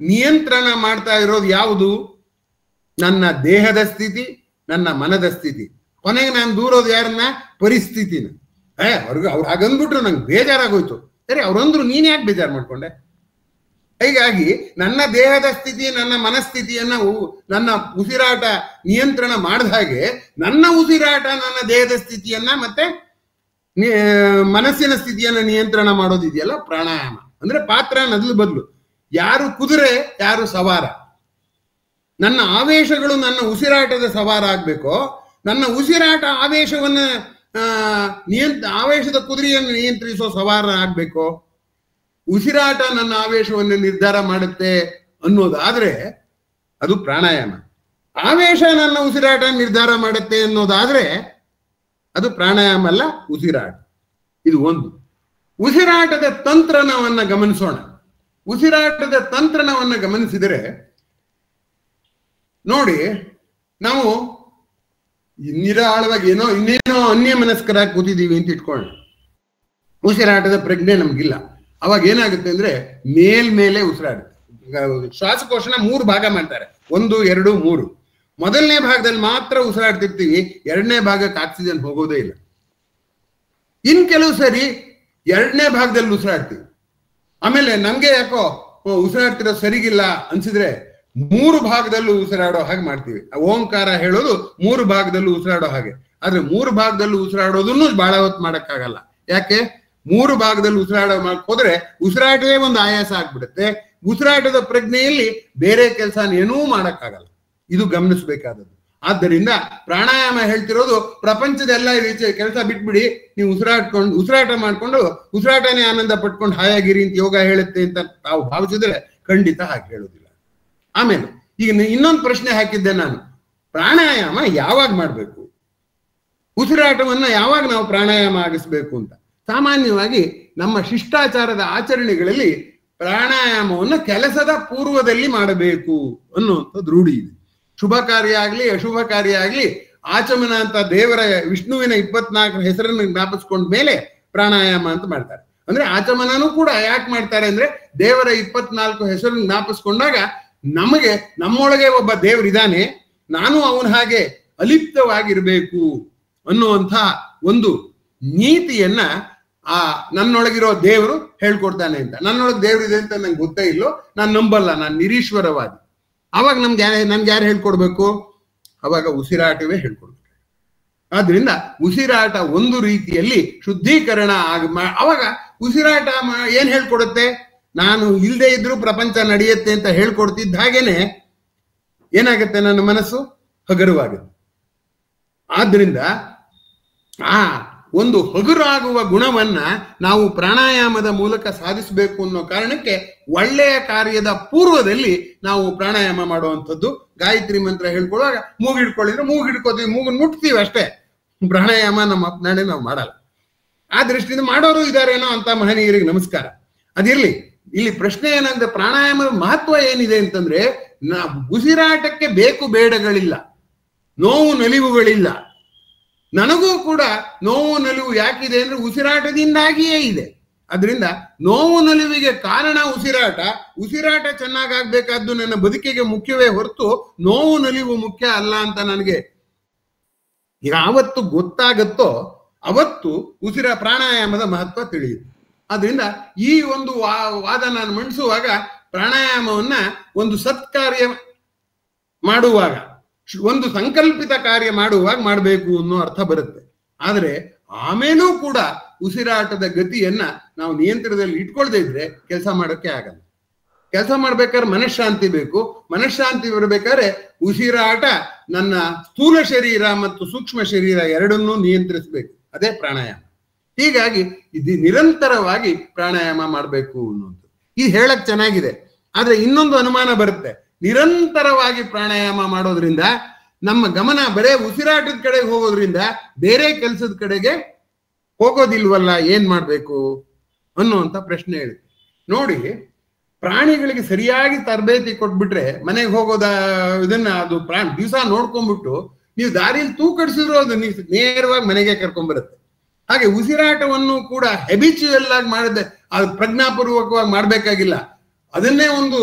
ನಿಯಂತ್ರಣ ಮಾಡ್ತಾ ಇರೋದು ಯಾವುದು? ನನ್ನ ದೇಹದ ಸ್ಥಿತಿ, ನನ್ನ ಮನದ ಸ್ಥಿತಿ. ಕೊನೆಗೆ ನಾನು ದೂರೋದು ಯಾರನ್ನ? ಪರಿಸ್ಥಿತಿನ. ಅವ್ರು ಹಾಗಂದ್ಬಿಟ್ರು ನಂಗೆ ಬೇಜಾರಾಗೋಯ್ತು. ಸರಿ, ಅವ್ರಂದ್ರು ನೀನ್ ಯಾಕೆ ಬೇಜಾರು ಮಾಡ್ಕೊಂಡೆ? ಹೀಗಾಗಿ ನನ್ನ ದೇಹದ ಸ್ಥಿತಿ, ನನ್ನ ಮನಸ್ಥಿತಿಯನ್ನ ನನ್ನ ಉಸಿರಾಟ ನಿಯಂತ್ರಣ ಮಾಡಿದ ಹಾಗೆ ನನ್ನ ಉಸಿರಾಟ ನನ್ನ ದೇಹದ ಸ್ಥಿತಿಯನ್ನ ಮತ್ತೆ ಮನಸ್ಸಿನ ಸ್ಥಿತಿಯನ್ನ ನಿಯಂತ್ರಣ ಮಾಡೋದಿದೆಯಲ್ಲ ಪ್ರಾಣಾಯಾಮ. ಅಂದ್ರೆ ಪಾತ್ರ ನದಲು ಬದಲು. ಯಾರು ಕುದುರೆ, ಯಾರು ಸವಾರ? ನನ್ನ ಆವೇಶಗಳು ನನ್ನ ಉಸಿರಾಟದ ಸವಾರ ಆಗ್ಬೇಕೋ, ನನ್ನ ಉಸಿರಾಟ ಆವೇಶವನ್ನ ಆವೇಶದ ಕುದುರೆಯನ್ನು ನಿಯಂತ್ರಿಸೋ ಸವಾರ ಆಗ್ಬೇಕೋ? ಉಸಿರಾಟ ನನ್ನ ಆವೇಶವನ್ನು ನಿರ್ಧಾರ ಮಾಡುತ್ತೆ ಅನ್ನೋದಾದ್ರೆ ಅದು ಪ್ರಾಣಾಯಾಮ. ಆವೇಶ ನನ್ನ ಉಸಿರಾಟ ನಿರ್ಧಾರ ಮಾಡುತ್ತೆ ಅನ್ನೋದಾದ್ರೆ ಅದು ಪ್ರಾಣಾಯಾಮ ಅಲ್ಲ, ಉಸಿರಾಟ. ಇದು ಒಂದು. ಉಸಿರಾಟದ ತಂತ್ರನವನ್ನ ಗಮನಿಸೋಣ. ಉಸಿರಾಟದ ತಂತ್ರನವನ್ನ ಗಮನಿಸಿದರೆ ನೋಡಿ, ನಾವು ನಿರಾಳವಾಗಿ ಇನ್ನೇನೋ ಅನ್ಯ ಮನಸ್ಕರಾಗಿ ಕೂತಿದ್ದೀವಿ ಅಂತ ಇಟ್ಕೊಳ್ಳೋಣ. ಉಸಿರಾಟದ ಪ್ರಜ್ಞೆ ನಮ್ಗಿಲ್ಲ. ಅವಾಗ ಏನಾಗುತ್ತೆ ಅಂದ್ರೆ ಮೇಲ್ಮೇಲೆ ಉಸಿರಾಡುತ್ತೆ. ಶ್ವಾಸಕೋಶನ 3 ಭಾಗ ಮಾಡ್ತಾರೆ, 1, 2, 3. ಮೊದಲನೇ ಭಾಗದಲ್ಲಿ ಮಾತ್ರ ಉಸಿರಾಡ್ತಿರ್ತೀವಿ, ಎರಡನೇ ಭಾಗಕ್ಕೆ ಆಕ್ಸಿಜನ್ ಹೋಗೋದೇ ಇಲ್ಲ. ಇನ್ ಕೆಲವು ಸರಿ ಎರಡನೇ ಭಾಗದಲ್ಲಿ ಉಸಿರಾಡ್ತೀವಿ. ಆಮೇಲೆ ನಮ್ಗೆ ಯಾಕೋ ಉಸಿರಾಡ್ತಿರೋ ಸರಿಗಿಲ್ಲ ಅನ್ಸಿದ್ರೆ 3 ಭಾಗದಲ್ಲೂ ಉಸಿರಾಡೋ ಹಾಗೆ ಮಾಡ್ತೀವಿ. ಓಂಕಾರ ಹೇಳೋದು 3 ಭಾಗದಲ್ಲೂ ಉಸಿರಾಡೋ ಹಾಗೆ. ಆದ್ರೆ 3 ಭಾಗದಲ್ಲೂ ಉಸಿರಾಡೋದನ್ನು ಬಹಳ ಹೊತ್ತು ಮಾಡಕ್ಕಾಗಲ್ಲ. ಯಾಕೆ? 3 ಭಾಗದಲ್ಲಿ ಉಸಿರಾಡ ಹೋದ್ರೆ ಉಸಿರಾಟವೇ ಒಂದು ಆಯಾಸ ಆಗ್ಬಿಡುತ್ತೆ. ಉಸಿರಾಟದ ಪ್ರಜ್ಞೆಯಲ್ಲಿ ಬೇರೆ ಕೆಲಸ ಏನೂ ಮಾಡಕ್ಕಾಗಲ್ಲ. ಇದು ಗಮನಿಸಬೇಕಾದದ್ದು. ಆದ್ದರಿಂದ ಪ್ರಾಣಾಯಾಮ ಹೇಳ್ತಿರೋದು ಪ್ರಪಂಚದ ಎಲ್ಲ ರೀತಿಯ ಕೆಲಸ ಬಿಟ್ಬಿಡಿ, ನೀವು ಉಸಿರಾಟ ಮಾಡ್ಕೊಂಡು ಉಸಿರಾಟನೇ ಆನಂದ ಪಟ್ಕೊಂಡು ಹಾಯಾಗಿರಿ ಅಂತ ಯೋಗ ಹೇಳುತ್ತೆ ಅಂತ ತಾವು ಭಾವಿಸಿದ್ರೆ ಖಂಡಿತ ಹಾಗೆ ಹೇಳೋದಿಲ್ಲ. ಆಮೇಲೆ ಈಗ ಇನ್ನೊಂದು ಪ್ರಶ್ನೆ ಹಾಕಿದ್ದೆ ನಾನು, ಪ್ರಾಣಾಯಾಮ ಯಾವಾಗ ಮಾಡ್ಬೇಕು? ಉಸಿರಾಟವನ್ನ ಯಾವಾಗ ನಾವು ಪ್ರಾಣಾಯಾಮ ಆಗಿಸ್ಬೇಕು ಅಂತ. ಸಾಮಾನ್ಯವಾಗಿ ನಮ್ಮ ಶಿಷ್ಟಾಚಾರದ ಆಚರಣೆಗಳಲ್ಲಿ ಪ್ರಾಣಾಯಾಮವನ್ನು ಕೆಲಸದ ಪೂರ್ವದಲ್ಲಿ ಮಾಡಬೇಕು ಅನ್ನುವಂಥದ್ದು ರೂಢಿ ಇದೆ. ಶುಭ ಕಾರ್ಯ ಆಗ್ಲಿ ಅಶುಭ ಕಾರ್ಯ ಆಗ್ಲಿ ಆಚಮನ ಅಂತ ದೇವರ ವಿಷ್ಣುವಿನ 24 ಹೆಸರನ್ನು ಜ್ಞಾಪಿಸ್ಕೊಂಡ ಮೇಲೆ ಪ್ರಾಣಾಯಾಮ ಅಂತ ಮಾಡ್ತಾರೆ. ಅಂದ್ರೆ ಆಚಮನನೂ ಕೂಡ ಯಾಕೆ ಮಾಡ್ತಾರೆ ಅಂದ್ರೆ ದೇವರ 24 ಹೆಸರು ಜ್ಞಾಪಿಸ್ಕೊಂಡಾಗ ನಮಗೆ ನಮ್ಮೊಳಗೆ ಒಬ್ಬ ದೇವರಿದ್ದಾನೆ, ನಾನು ಅವನ ಹಾಗೆ ಅಲಿಪ್ತವಾಗಿರ್ಬೇಕು ಅನ್ನುವಂಥ ಒಂದು ನೀತಿಯನ್ನ ನನ್ನೊಳಗಿರೋ ದೇವರು ಹೇಳ್ಕೊಡ್ತಾನೆ ಅಂತ. ನನ್ನೊಳಗೆ ದೇವರಿದೆ ಅಂತ ನಂಗೆ ಗೊತ್ತೇ ಇಲ್ಲೋ, ನಾನು ನಂಬಲ್ಲ, ನಾನು ನಿರೀಶ್ವರವಾದಿ. ಅವಾಗ ನನ್ಗೆ ಯಾರು ಹೇಳ್ಕೊಡ್ಬೇಕು? ಅವಾಗ ಉಸಿರಾಟವೇ ಹೇಳ್ಕೊಡ್ಬೇಕು. ಆದ್ರಿಂದ ಉಸಿರಾಟ ಒಂದು ರೀತಿಯಲ್ಲಿ ಶುದ್ಧೀಕರಣ ಅವಾಗ ಉಸಿರಾಟ ಏನ್ ಹೇಳ್ಕೊಡುತ್ತೆ? ನಾನು ಇಲ್ಲದೆ ಇದ್ರೂ ಪ್ರಪಂಚ ನಡೆಯುತ್ತೆ ಅಂತ ಹೇಳ್ಕೊಡ್ತಿದ್ದ ಹಾಗೇನೆ ಏನಾಗುತ್ತೆ? ನನ್ನ ಮನಸ್ಸು ಹಗುರವಾಗುತ್ತೆ. ಆದ್ರಿಂದ ಆ ಒಂದು ಹಗುರಾಗುವ ಗುಣವನ್ನ ನಾವು ಪ್ರಾಣಾಯಾಮದ ಮೂಲಕ ಸಾಧಿಸಬೇಕು ಅನ್ನೋ ಕಾರಣಕ್ಕೆ ಒಳ್ಳೆಯ ಕಾರ್ಯದ ಪೂರ್ವದಲ್ಲಿ ನಾವು ಪ್ರಾಣಾಯಾಮ ಮಾಡುವಂಥದ್ದು. ಗಾಯತ್ರಿ ಮಂತ್ರ ಹೇಳ್ಕೊಳ್ಳುವಾಗ ಮೂಗು ಹಿಡ್ಕೊಳ್ಳಿದ್ರೆ ಮೂಗು ಹಿಡ್ಕೋತೀವಿ, ಮೂಗನ್ನು ಮುಟ್ತೀವಿ ಅಷ್ಟೇ. ಪ್ರಾಣಾಯಾಮ ನಮ್ಮ ಅಪ್ನಾಡೆ ನಾವು ಮಾಡಲ್ಲ. ಆ ದೃಷ್ಟಿಯಿಂದ ಮಾಡೋರು ಇದಾರೇನೋ ಅಂತ ಮಹನೀಯರಿಗೆ ನಮಸ್ಕಾರ. ಅದಿರ್ಲಿ. ಇಲ್ಲಿ ಪ್ರಶ್ನೆ ಏನಂದ್ರೆ ಪ್ರಾಣಾಯಾಮದ ಮಹತ್ವ ಏನಿದೆ ಅಂತಂದ್ರೆ, ಉಸಿರಾಟಕ್ಕೆ ಬೇಕು ಬೇಡಗಳಿಲ್ಲ, ನೋವು ನಲಿವುಗಳಿಲ್ಲ. ನನಗೂ ಕೂಡ ನೋವು ನಲಿವು ಯಾಕಿದೆ ಅಂದ್ರೆ ಉಸಿರಾಟದಿಂದಾಗಿಯೇ ಇದೆ. ಅದರಿಂದ ನೋವು ನಲಿವಿಗೆ ಕಾರಣ ಉಸಿರಾಟ. ಉಸಿರಾಟ ಚೆನ್ನಾಗಾಗ್ಬೇಕಾದ್ದು ನನ್ನ ಬದುಕಿಗೆ ಮುಖ್ಯವೇ ಹೊರತು ನೋವು ನಲಿವು ಮುಖ್ಯ ಅಲ್ಲ ಅಂತ ನನಗೆ ಯಾವತ್ತು ಗೊತ್ತಾಗತ್ತೋ ಅವತ್ತು ಪ್ರಾಣಾಯಾಮದ ಮಹತ್ವ ತಿಳಿಯುತ್ತೆ. ಆದ್ರಿಂದ ಈ ಒಂದು ವಾದ ನಾನು ಮಂಡಿಸುವಾಗ ಪ್ರಾಣಾಯಾಮವನ್ನ ಒಂದು ಸತ್ಕಾರ್ಯ ಮಾಡುವಾಗ, ಒಂದು ಸಂಕಲ್ಪಿತ ಕಾರ್ಯ ಮಾಡುವಾಗ ಮಾಡಬೇಕು ಅನ್ನೋ ಅರ್ಥ ಬರುತ್ತೆ. ಆದರೆ ಆಮೇಲೂ ಕೂಡ ಉಸಿರಾಟದ ಗತಿಯನ್ನ ನಾವು ನಿಯಂತ್ರಣದಲ್ಲಿ ಇಟ್ಕೊಳ್ದೇ ಇದ್ರೆ ಕೆಲಸ ಮಾಡೋಕ್ಕೆ ಆಗಲ್ಲ. ಕೆಲಸ ಮಾಡ್ಬೇಕಾದ್ರೆ ಮನಃಶಾಂತಿ ಬೇಕು. ಮನಃಶಾಂತಿ ಬರಬೇಕಾದ್ರೆ ಉಸಿರಾಟ ನನ್ನ ಸ್ಥೂಲ ಶರೀರ ಮತ್ತು ಸೂಕ್ಷ್ಮ ಶರೀರ ಎರಡನ್ನೂ ನಿಯಂತ್ರಿಸಬೇಕು. ಅದೇ ಪ್ರಾಣಾಯಾಮ. ಹೀಗಾಗಿ ಇದು ನಿರಂತರವಾಗಿ ಪ್ರಾಣಾಯಾಮ ಮಾಡಬೇಕು ಅನ್ನೋದು ಇದು ಹೇಳಕ್ ಚೆನ್ನಾಗಿದೆ. ಆದ್ರೆ ಇನ್ನೊಂದು ಅನುಮಾನ ಬರುತ್ತೆ. ನಿರಂತರವಾಗಿ ಪ್ರಾಣಾಯಾಮ ಮಾಡೋದ್ರಿಂದ ನಮ್ಮ ಗಮನ ಬರೇ ಉಸಿರಾಟದ ಕಡೆಗೆ ಹೋಗೋದ್ರಿಂದ ಬೇರೆ ಕೆಲಸದ ಕಡೆಗೆ ಹೋಗೋದಿಲ್ವಲ್ಲ, ಏನ್ ಮಾಡ್ಬೇಕು ಅನ್ನುವಂಥ ಪ್ರಶ್ನೆ ಹೇಳಿ. ನೋಡಿ, ಪ್ರಾಣಿಗಳಿಗೆ ಸರಿಯಾಗಿ ತರಬೇತಿ ಕೊಟ್ಬಿಟ್ರೆ ಮನೆಗೆ ಹೋಗೋದ ಇದನ್ನ ಅದು ದಿವಸ ನೋಡ್ಕೊಂಡ್ಬಿಟ್ಟು ನೀವು ದಾರಿಯಲ್ಲಿ ತೂಕಡಿಸಿದ್ರು ಅದು ನೇರವಾಗಿ ಮನೆಗೆ ಕರ್ಕೊಂಡ್ಬರುತ್ತೆ. ಹಾಗೆ ಉಸಿರಾಟವನ್ನು ಕೂಡ ಹೆಬಿಚುಯಲ್ ಆಗಿ ಮಾಡಿದೆ, ಅದು ಪ್ರಜ್ಞಾಪೂರ್ವಕವಾಗಿ ಮಾಡ್ಬೇಕಾಗಿಲ್ಲ. ಅದನ್ನೇ ಒಂದು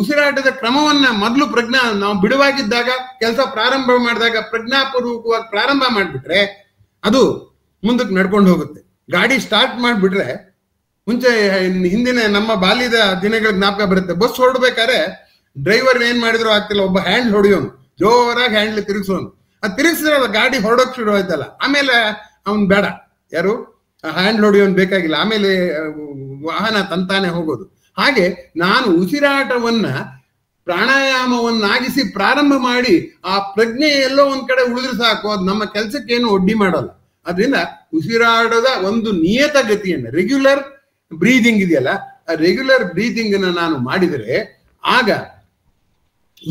ಉಸಿರಾಟದ ಕ್ರಮವನ್ನ ಮೊದಲು ನಾವು ಬಿಡುವಾಗಿದ್ದಾಗ ಕೆಲಸ ಪ್ರಾರಂಭ ಮಾಡಿದಾಗ ಪ್ರಜ್ಞಾಪೂರ್ವಕವಾಗಿ ಪ್ರಾರಂಭ ಮಾಡಿಬಿಟ್ರೆ ಅದು ಮುಂದಕ್ಕೆ ನಡ್ಕೊಂಡು ಹೋಗುತ್ತೆ. ಗಾಡಿ ಸ್ಟಾರ್ಟ್ ಮಾಡಿಬಿಟ್ರೆ ಮುಂಚೆ ಹಿಂದಿನ ನಮ್ಮ ಬಾಲ್ಯದ ದಿನಗಳ ಜ್ಞಾಪಕ ಬರುತ್ತೆ. ಬಸ್ ಹೊರಡ್ಬೇಕಾದ್ರೆ ಡ್ರೈವರ್ ಏನ್ ಮಾಡಿದ್ರು ಆಗ್ತಿಲ್ಲ, ಒಬ್ಬ ಹ್ಯಾಂಡ್ ಹೊಡಿಯೋನು, ಜೋರಾಗಿ ಹ್ಯಾಂಡ್ಲ್ ತಿರುಗಿಸೋನು. ಅದು ತಿರುಗಿಸಿದ್ರೆ ಗಾಡಿ ಹೊರಡೋಕ್ ಶುರು ಆಯ್ತಲ್ಲ. ಆಮೇಲೆ ಅವನ್ ಬೇಡ, ಯಾರು ಹ್ಯಾಂಡ್ ಹೊಡಿಯೋನ್ ಬೇಕಾಗಿಲ್ಲ, ಆಮೇಲೆ ವಾಹನ ತಂತಾನೆ ಹೋಗೋದು. ಹಾಗೆ ನಾನು ಉಸಿರಾಟವನ್ನ ಪ್ರಾಣಾಯಾಮವನ್ನಾಗಿಸಿ ಪ್ರಾರಂಭ ಮಾಡಿ ಆ ಪ್ರಜ್ಞೆ ಎಲ್ಲೋ ಒಂದ್ ಕಡೆ ಉಳಿದ್ರೆ ಸಾಕು, ಅದು ನಮ್ಮ ಕೆಲಸಕ್ಕೇನು ಒಡ್ಡಿ ಮಾಡೋಲ್ಲ. ಅದರಿಂದ ಉಸಿರಾಟದ ಒಂದು ನಿಯತ ಗತಿಯನ್ನ, ರೆಗ್ಯುಲರ್ ಬ್ರೀದಿಂಗ್ ಇದೆಯಲ್ಲ, ಆ ರೆಗ್ಯುಲರ್ ಬ್ರೀದಿಂಗ್ ಅನ್ನ ನಾನು ಮಾಡಿದರೆ ಆಗ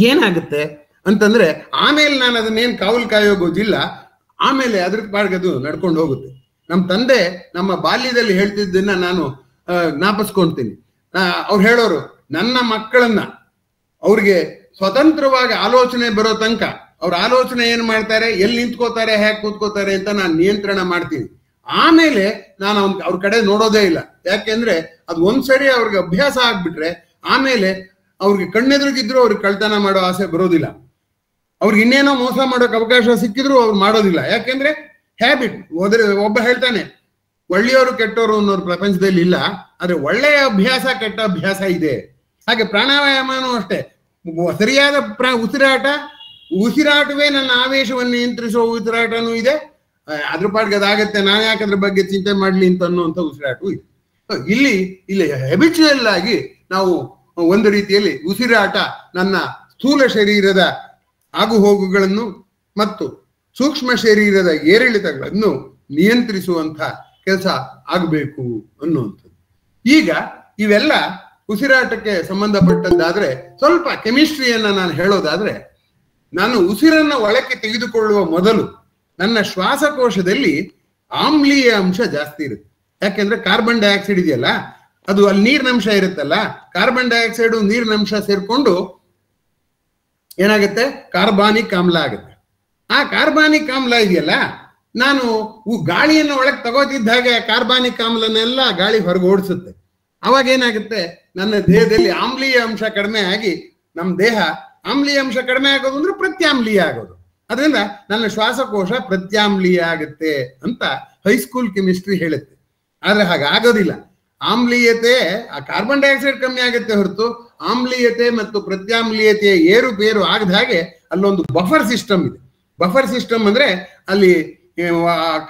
ಏನಾಗುತ್ತೆ ಅಂತಂದ್ರೆ ಆಮೇಲೆ ನಾನು ಅದನ್ನೇನು ಕಾವಲು ಕಾಯೋಗೋದಿಲ್ಲ. ಆಮೇಲೆ ಅದ್ರ ಪಾಡ್ಗದು ನಡ್ಕೊಂಡು ಹೋಗುತ್ತೆ. ನಮ್ಮ ತಂದೆ ನಮ್ಮ ಬಾಲ್ಯದಲ್ಲಿ ಹೇಳ್ತಿದ್ದನ್ನ ನಾನು ಜ್ಞಾಪಿಸ್ಕೊಳ್ತೀನಿ. ಅವ್ರು ಹೇಳೋರು, ನನ್ನ ಮಕ್ಕಳನ್ನ ಅವ್ರಿಗೆ ಸ್ವತಂತ್ರವಾಗಿ ಆಲೋಚನೆ ಬರೋ ತನಕ ಅವ್ರ ಆಲೋಚನೆ ಏನ್ ಮಾಡ್ತಾರೆ, ಎಲ್ಲಿ ನಿಂತ್ಕೋತಾರೆ, ಹೇಗೆ ಕೂತ್ಕೋತಾರೆ ಅಂತ ನಾನು ನಿಯಂತ್ರಣ ಮಾಡ್ತೀನಿ. ಆಮೇಲೆ ನಾನು ಅವ್ರ ಕಡೆ ನೋಡೋದೇ ಇಲ್ಲ. ಯಾಕೆಂದ್ರೆ ಅದು ಒಂದ್ಸರಿ ಅವ್ರಿಗೆ ಅಭ್ಯಾಸ ಆಗ್ಬಿಟ್ರೆ ಆಮೇಲೆ ಅವ್ರಿಗೆ ಕಣ್ಣೆದುರುಗಿದ್ರು ಅವ್ರಿಗೆ ಕಳ್ತನ ಮಾಡೋ ಆಸೆ ಬರೋದಿಲ್ಲ. ಅವ್ರಿಗೆ ಇನ್ನೇನೋ ಮೋಸ ಮಾಡೋಕೆ ಅವಕಾಶ ಸಿಕ್ಕಿದ್ರು ಅವ್ರು ಮಾಡೋದಿಲ್ಲ. ಯಾಕೆಂದ್ರೆ ಹ್ಯಾಬಿಟ್. ಒಬ್ಬ ಹೇಳ್ತಾನೆ, ಒಳ್ಳೆಯವರು ಕೆಟ್ಟವರು ಅನ್ನೋರು ಪ್ರಪಂಚದಲ್ಲಿ ಇಲ್ಲ, ಆದ್ರೆ ಒಳ್ಳೆಯ ಅಭ್ಯಾಸ ಕೆಟ್ಟ ಅಭ್ಯಾಸ ಇದೆ. ಹಾಗೆ ಪ್ರಾಣಾಯಾಮನೂ ಅಷ್ಟೇ. ಸರಿಯಾದ ಉಸಿರಾಟವೇ ನನ್ನ ಆವೇಶವನ್ನು ನಿಯಂತ್ರಿಸುವ ಉಸಿರಾಟನೂ ಇದೆ. ಅದ್ರ ಪಾಡ್ಗೆ ಅದಾಗತ್ತೆ, ನಾನು ಯಾಕೆ ಅದ್ರ ಬಗ್ಗೆ ಚಿಂತೆ ಮಾಡ್ಲಿ ಅಂತ ಅನ್ನುವಂಥ ಉಸಿರಾಟವೂ ಇದೆ. ಇಲ್ಲಿ ಹೆಬಿಚುಯಲ್ ಆಗಿ ನಾವು ಒಂದು ರೀತಿಯಲ್ಲಿ ಉಸಿರಾಟ ನನ್ನ ಸ್ಥೂಲ ಶರೀರದ ಆಗು ಹೋಗುಗಳನ್ನು ಮತ್ತು ಸೂಕ್ಷ್ಮ ಶರೀರದ ಏರಿಳಿತಗಳನ್ನು ನಿಯಂತ್ರಿಸುವಂತ ಕೆಲಸ ಆಗಬೇಕು ಅನ್ನುವಂಥದ್ದು. ಈಗ ಇವೆಲ್ಲ ಉಸಿರಾಟಕ್ಕೆ ಸಂಬಂಧಪಟ್ಟದ್ದಾದ್ರೆ ಸ್ವಲ್ಪ ಕೆಮಿಸ್ಟ್ರಿಯನ್ನ ನಾನು ಹೇಳೋದಾದ್ರೆ, ನಾನು ಉಸಿರನ್ನ ಒಳಕ್ಕೆ ತೆಗೆದುಕೊಳ್ಳುವ ಮೊದಲು ನನ್ನ ಶ್ವಾಸಕೋಶದಲ್ಲಿ ಆಮ್ಲೀಯ ಅಂಶ ಜಾಸ್ತಿ ಇರುತ್ತೆ. ಯಾಕೆಂದ್ರೆ ಕಾರ್ಬನ್ ಡೈಆಕ್ಸೈಡ್ ಇದೆಯಲ್ಲ, ಅದು ಅಲ್ಲಿ ನೀರಿನಂಶ ಇರುತ್ತಲ್ಲ, ಕಾರ್ಬನ್ ಡೈಆಕ್ಸೈಡ್ ನೀರಿನಂಶ ಸೇರ್ಕೊಂಡು ಏನಾಗುತ್ತೆ, ಕಾರ್ಬಾನಿಕ್ ಆಮ್ಲ ಆಗುತ್ತೆ. ಆ ಕಾರ್ಬಾನಿಕ್ ಆಮ್ಲ ಇದೆಯಲ್ಲ, ನಾನು ಗಾಳಿಯನ್ನು ಒಳಗೆ ತಗೋತಿದ್ದ ಹಾಗೆ ಕಾರ್ಬಾನಿಕ್ ಆಮ್ಲನೆಲ್ಲ ಗಾಳಿ ಹೊರಗೆ ಓಡಿಸುತ್ತೆ. ಅವಾಗ ಏನಾಗುತ್ತೆ, ನನ್ನ ದೇಹದಲ್ಲಿ ಆಮ್ಲೀಯ ಅಂಶ ಕಡಿಮೆ ಆಗಿ ನಮ್ಮ ದೇಹ ಆಮ್ಲೀಯ ಅಂಶ ಕಡಿಮೆ ಆಗೋದು ಅಂದ್ರೆ ಪ್ರತ್ಯಾಮ್ಲೀಯ ಆಗೋದು. ಅದರಿಂದ ನನ್ನ ಶ್ವಾಸಕೋಶ ಪ್ರತ್ಯಾಮ್ಲೀಯ ಆಗುತ್ತೆ ಅಂತ ಹೈಸ್ಕೂಲ್ ಕೆಮಿಸ್ಟ್ರಿ ಹೇಳುತ್ತೆ. ಆದ್ರೆ ಹಾಗಾಗೋದಿಲ್ಲ. ಆಮ್ಲೀಯತೆ, ಆ ಕಾರ್ಬನ್ ಡೈಆಕ್ಸೈಡ್ ಕಮ್ಮಿ ಆಗುತ್ತೆ ಹೊರತು ಆಮ್ಲೀಯತೆ ಮತ್ತು ಪ್ರತ್ಯಾಮ್ಲೀಯತೆಯ ಏರುಪೇರು ಆಗದ ಹಾಗೆ ಅಲ್ಲೊಂದು ಬಫರ್ ಸಿಸ್ಟಮ್ ಇದೆ. ಬಫರ್ ಸಿಸ್ಟಮ್ ಅಂದ್ರೆ ಅಲ್ಲಿ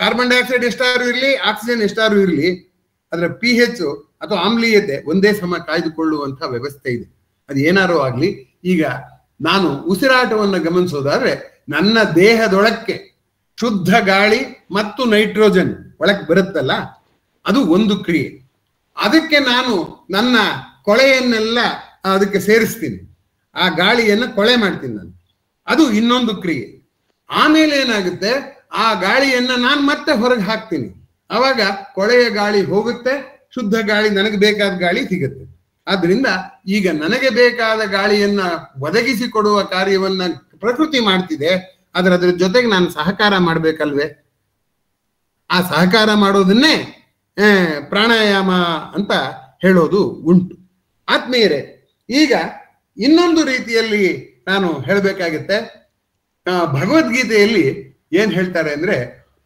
ಕಾರ್ಬನ್ ಡೈಆಕ್ಸೈಡ್ ಎಷ್ಟಾರು ಇರಲಿ, ಆಕ್ಸಿಜನ್ ಎಷ್ಟಾರು ಇರಲಿ, ಅದರ pH ಅಥವಾ ಆಮ್ಲೀಯತೆ ಒಂದೇ ಸಮ ಕಾಯ್ದುಕೊಳ್ಳುವಂತ ವ್ಯವಸ್ಥೆ ಇದೆ. ಅದು ಏನಾರು ಆಗ್ಲಿ, ಈಗ ನಾನು ಉಸಿರಾಟವನ್ನು ಗಮನಿಸೋದಾದ್ರೆ ನನ್ನ ದೇಹದೊಳಕ್ಕೆ ಶುದ್ಧ ಗಾಳಿ ಮತ್ತು ನೈಟ್ರೋಜನ್ ಒಳಗೆ ಬರುತ್ತಲ್ಲ, ಅದು ಒಂದು ಕ್ರಿಯೆ. ಅದಕ್ಕೆ ನಾನು ನನ್ನ ಕೊಳೆಯನ್ನೆಲ್ಲ ಅದಕ್ಕೆ ಸೇರಿಸ್ತೀನಿ, ಆ ಗಾಳಿಯನ್ನು ಕೊಳೆ ಮಾಡ್ತೀನಿ ನಾನು, ಅದು ಇನ್ನೊಂದು ಕ್ರಿಯೆ. ಆಮೇಲೆ ಏನಾಗುತ್ತೆ, ಆ ಗಾಳಿಯನ್ನ ನಾನು ಮತ್ತೆ ಹೊರಗೆ ಹಾಕ್ತೀನಿ. ಅವಾಗ ಕೊಳೆಯ ಗಾಳಿ ಹೋಗುತ್ತೆ, ಶುದ್ಧ ಗಾಳಿ, ನನಗೆ ಬೇಕಾದ ಗಾಳಿ ಸಿಗುತ್ತೆ. ಆದ್ರಿಂದ ಈಗ ನನಗೆ ಬೇಕಾದ ಗಾಳಿಯನ್ನ ಒದಗಿಸಿಕೊಡುವ ಕಾರ್ಯವನ್ನ ಪ್ರಕೃತಿ ಮಾಡ್ತಿದೆ. ಅದ್ರ ಜೊತೆಗೆ ನಾನು ಸಹಕಾರ ಮಾಡ್ಬೇಕಲ್ವೇ? ಆ ಸಹಕಾರ ಮಾಡೋದನ್ನೇ ಪ್ರಾಣಾಯಾಮ ಅಂತ ಹೇಳೋದು ಉಂಟು. ಆತ್ಮೀಯರೇ, ಈಗ ಇನ್ನೊಂದು ರೀತಿಯಲ್ಲಿ ನಾನು ಹೇಳಬೇಕಾಗುತ್ತೆ. ಭಗವದ್ಗೀತೆಯಲ್ಲಿ ಏನ್ ಹೇಳ್ತಾರೆ ಅಂದ್ರೆ,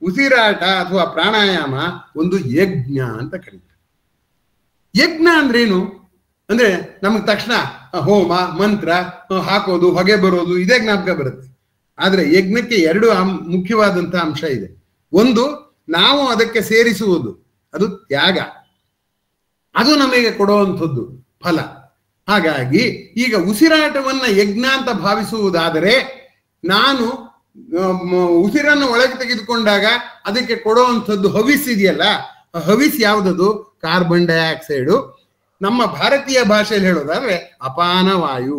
ಉಸಿರಾಟ ಅಥವಾ ಪ್ರಾಣಾಯಾಮ ಒಂದು ಯಜ್ಞ ಅಂತ ಕರೀತಾರೆ. ಯಜ್ಞ ಅಂದ್ರೇನು ಅಂದ್ರೆ ನಮಗೆ ತಕ್ಷಣ ಹೋಮ ಮಂತ್ರ ಹಾಕೋದು, ಹೊಗೆ ಬರೋದು, ಇದೇ ಜ್ಞಾಪಕ ಬರುತ್ತೆ. ಆದ್ರೆ ಯಜ್ಞಕ್ಕೆ ಎರಡು ಮುಖ್ಯವಾದಂತಹ ಅಂಶ ಇದೆ. ಒಂದು, ನಾವು ಅದಕ್ಕೆ ಸೇರಿಸುವುದು, ಅದು ತ್ಯಾಗ, ಅದು ನಮಗೆ ಕೊಡುವಂಥದ್ದು ಫಲ. ಹಾಗಾಗಿ ಈಗ ಉಸಿರಾಟವನ್ನ ಯಜ್ಞ ಅಂತ ಭಾವಿಸುವುದಾದರೆ, ನಾನು ಉಸಿರನ್ನು ಒಳಗೆ ತೆಗೆದುಕೊಂಡಾಗ ಅದಕ್ಕೆ ಕೊಡುವಂಥದ್ದು ಹವಿಸ್ ಇದೆಯಲ್ಲ, ಹವಿಸ್ ಯಾವುದದು? Carbon dioxide. ನಮ್ಮ ಭಾರತೀಯ ಭಾಷೆಯಲ್ಲಿ ಹೇಳೋದಾದ್ರೆ ಅಪಾನವಾಯು.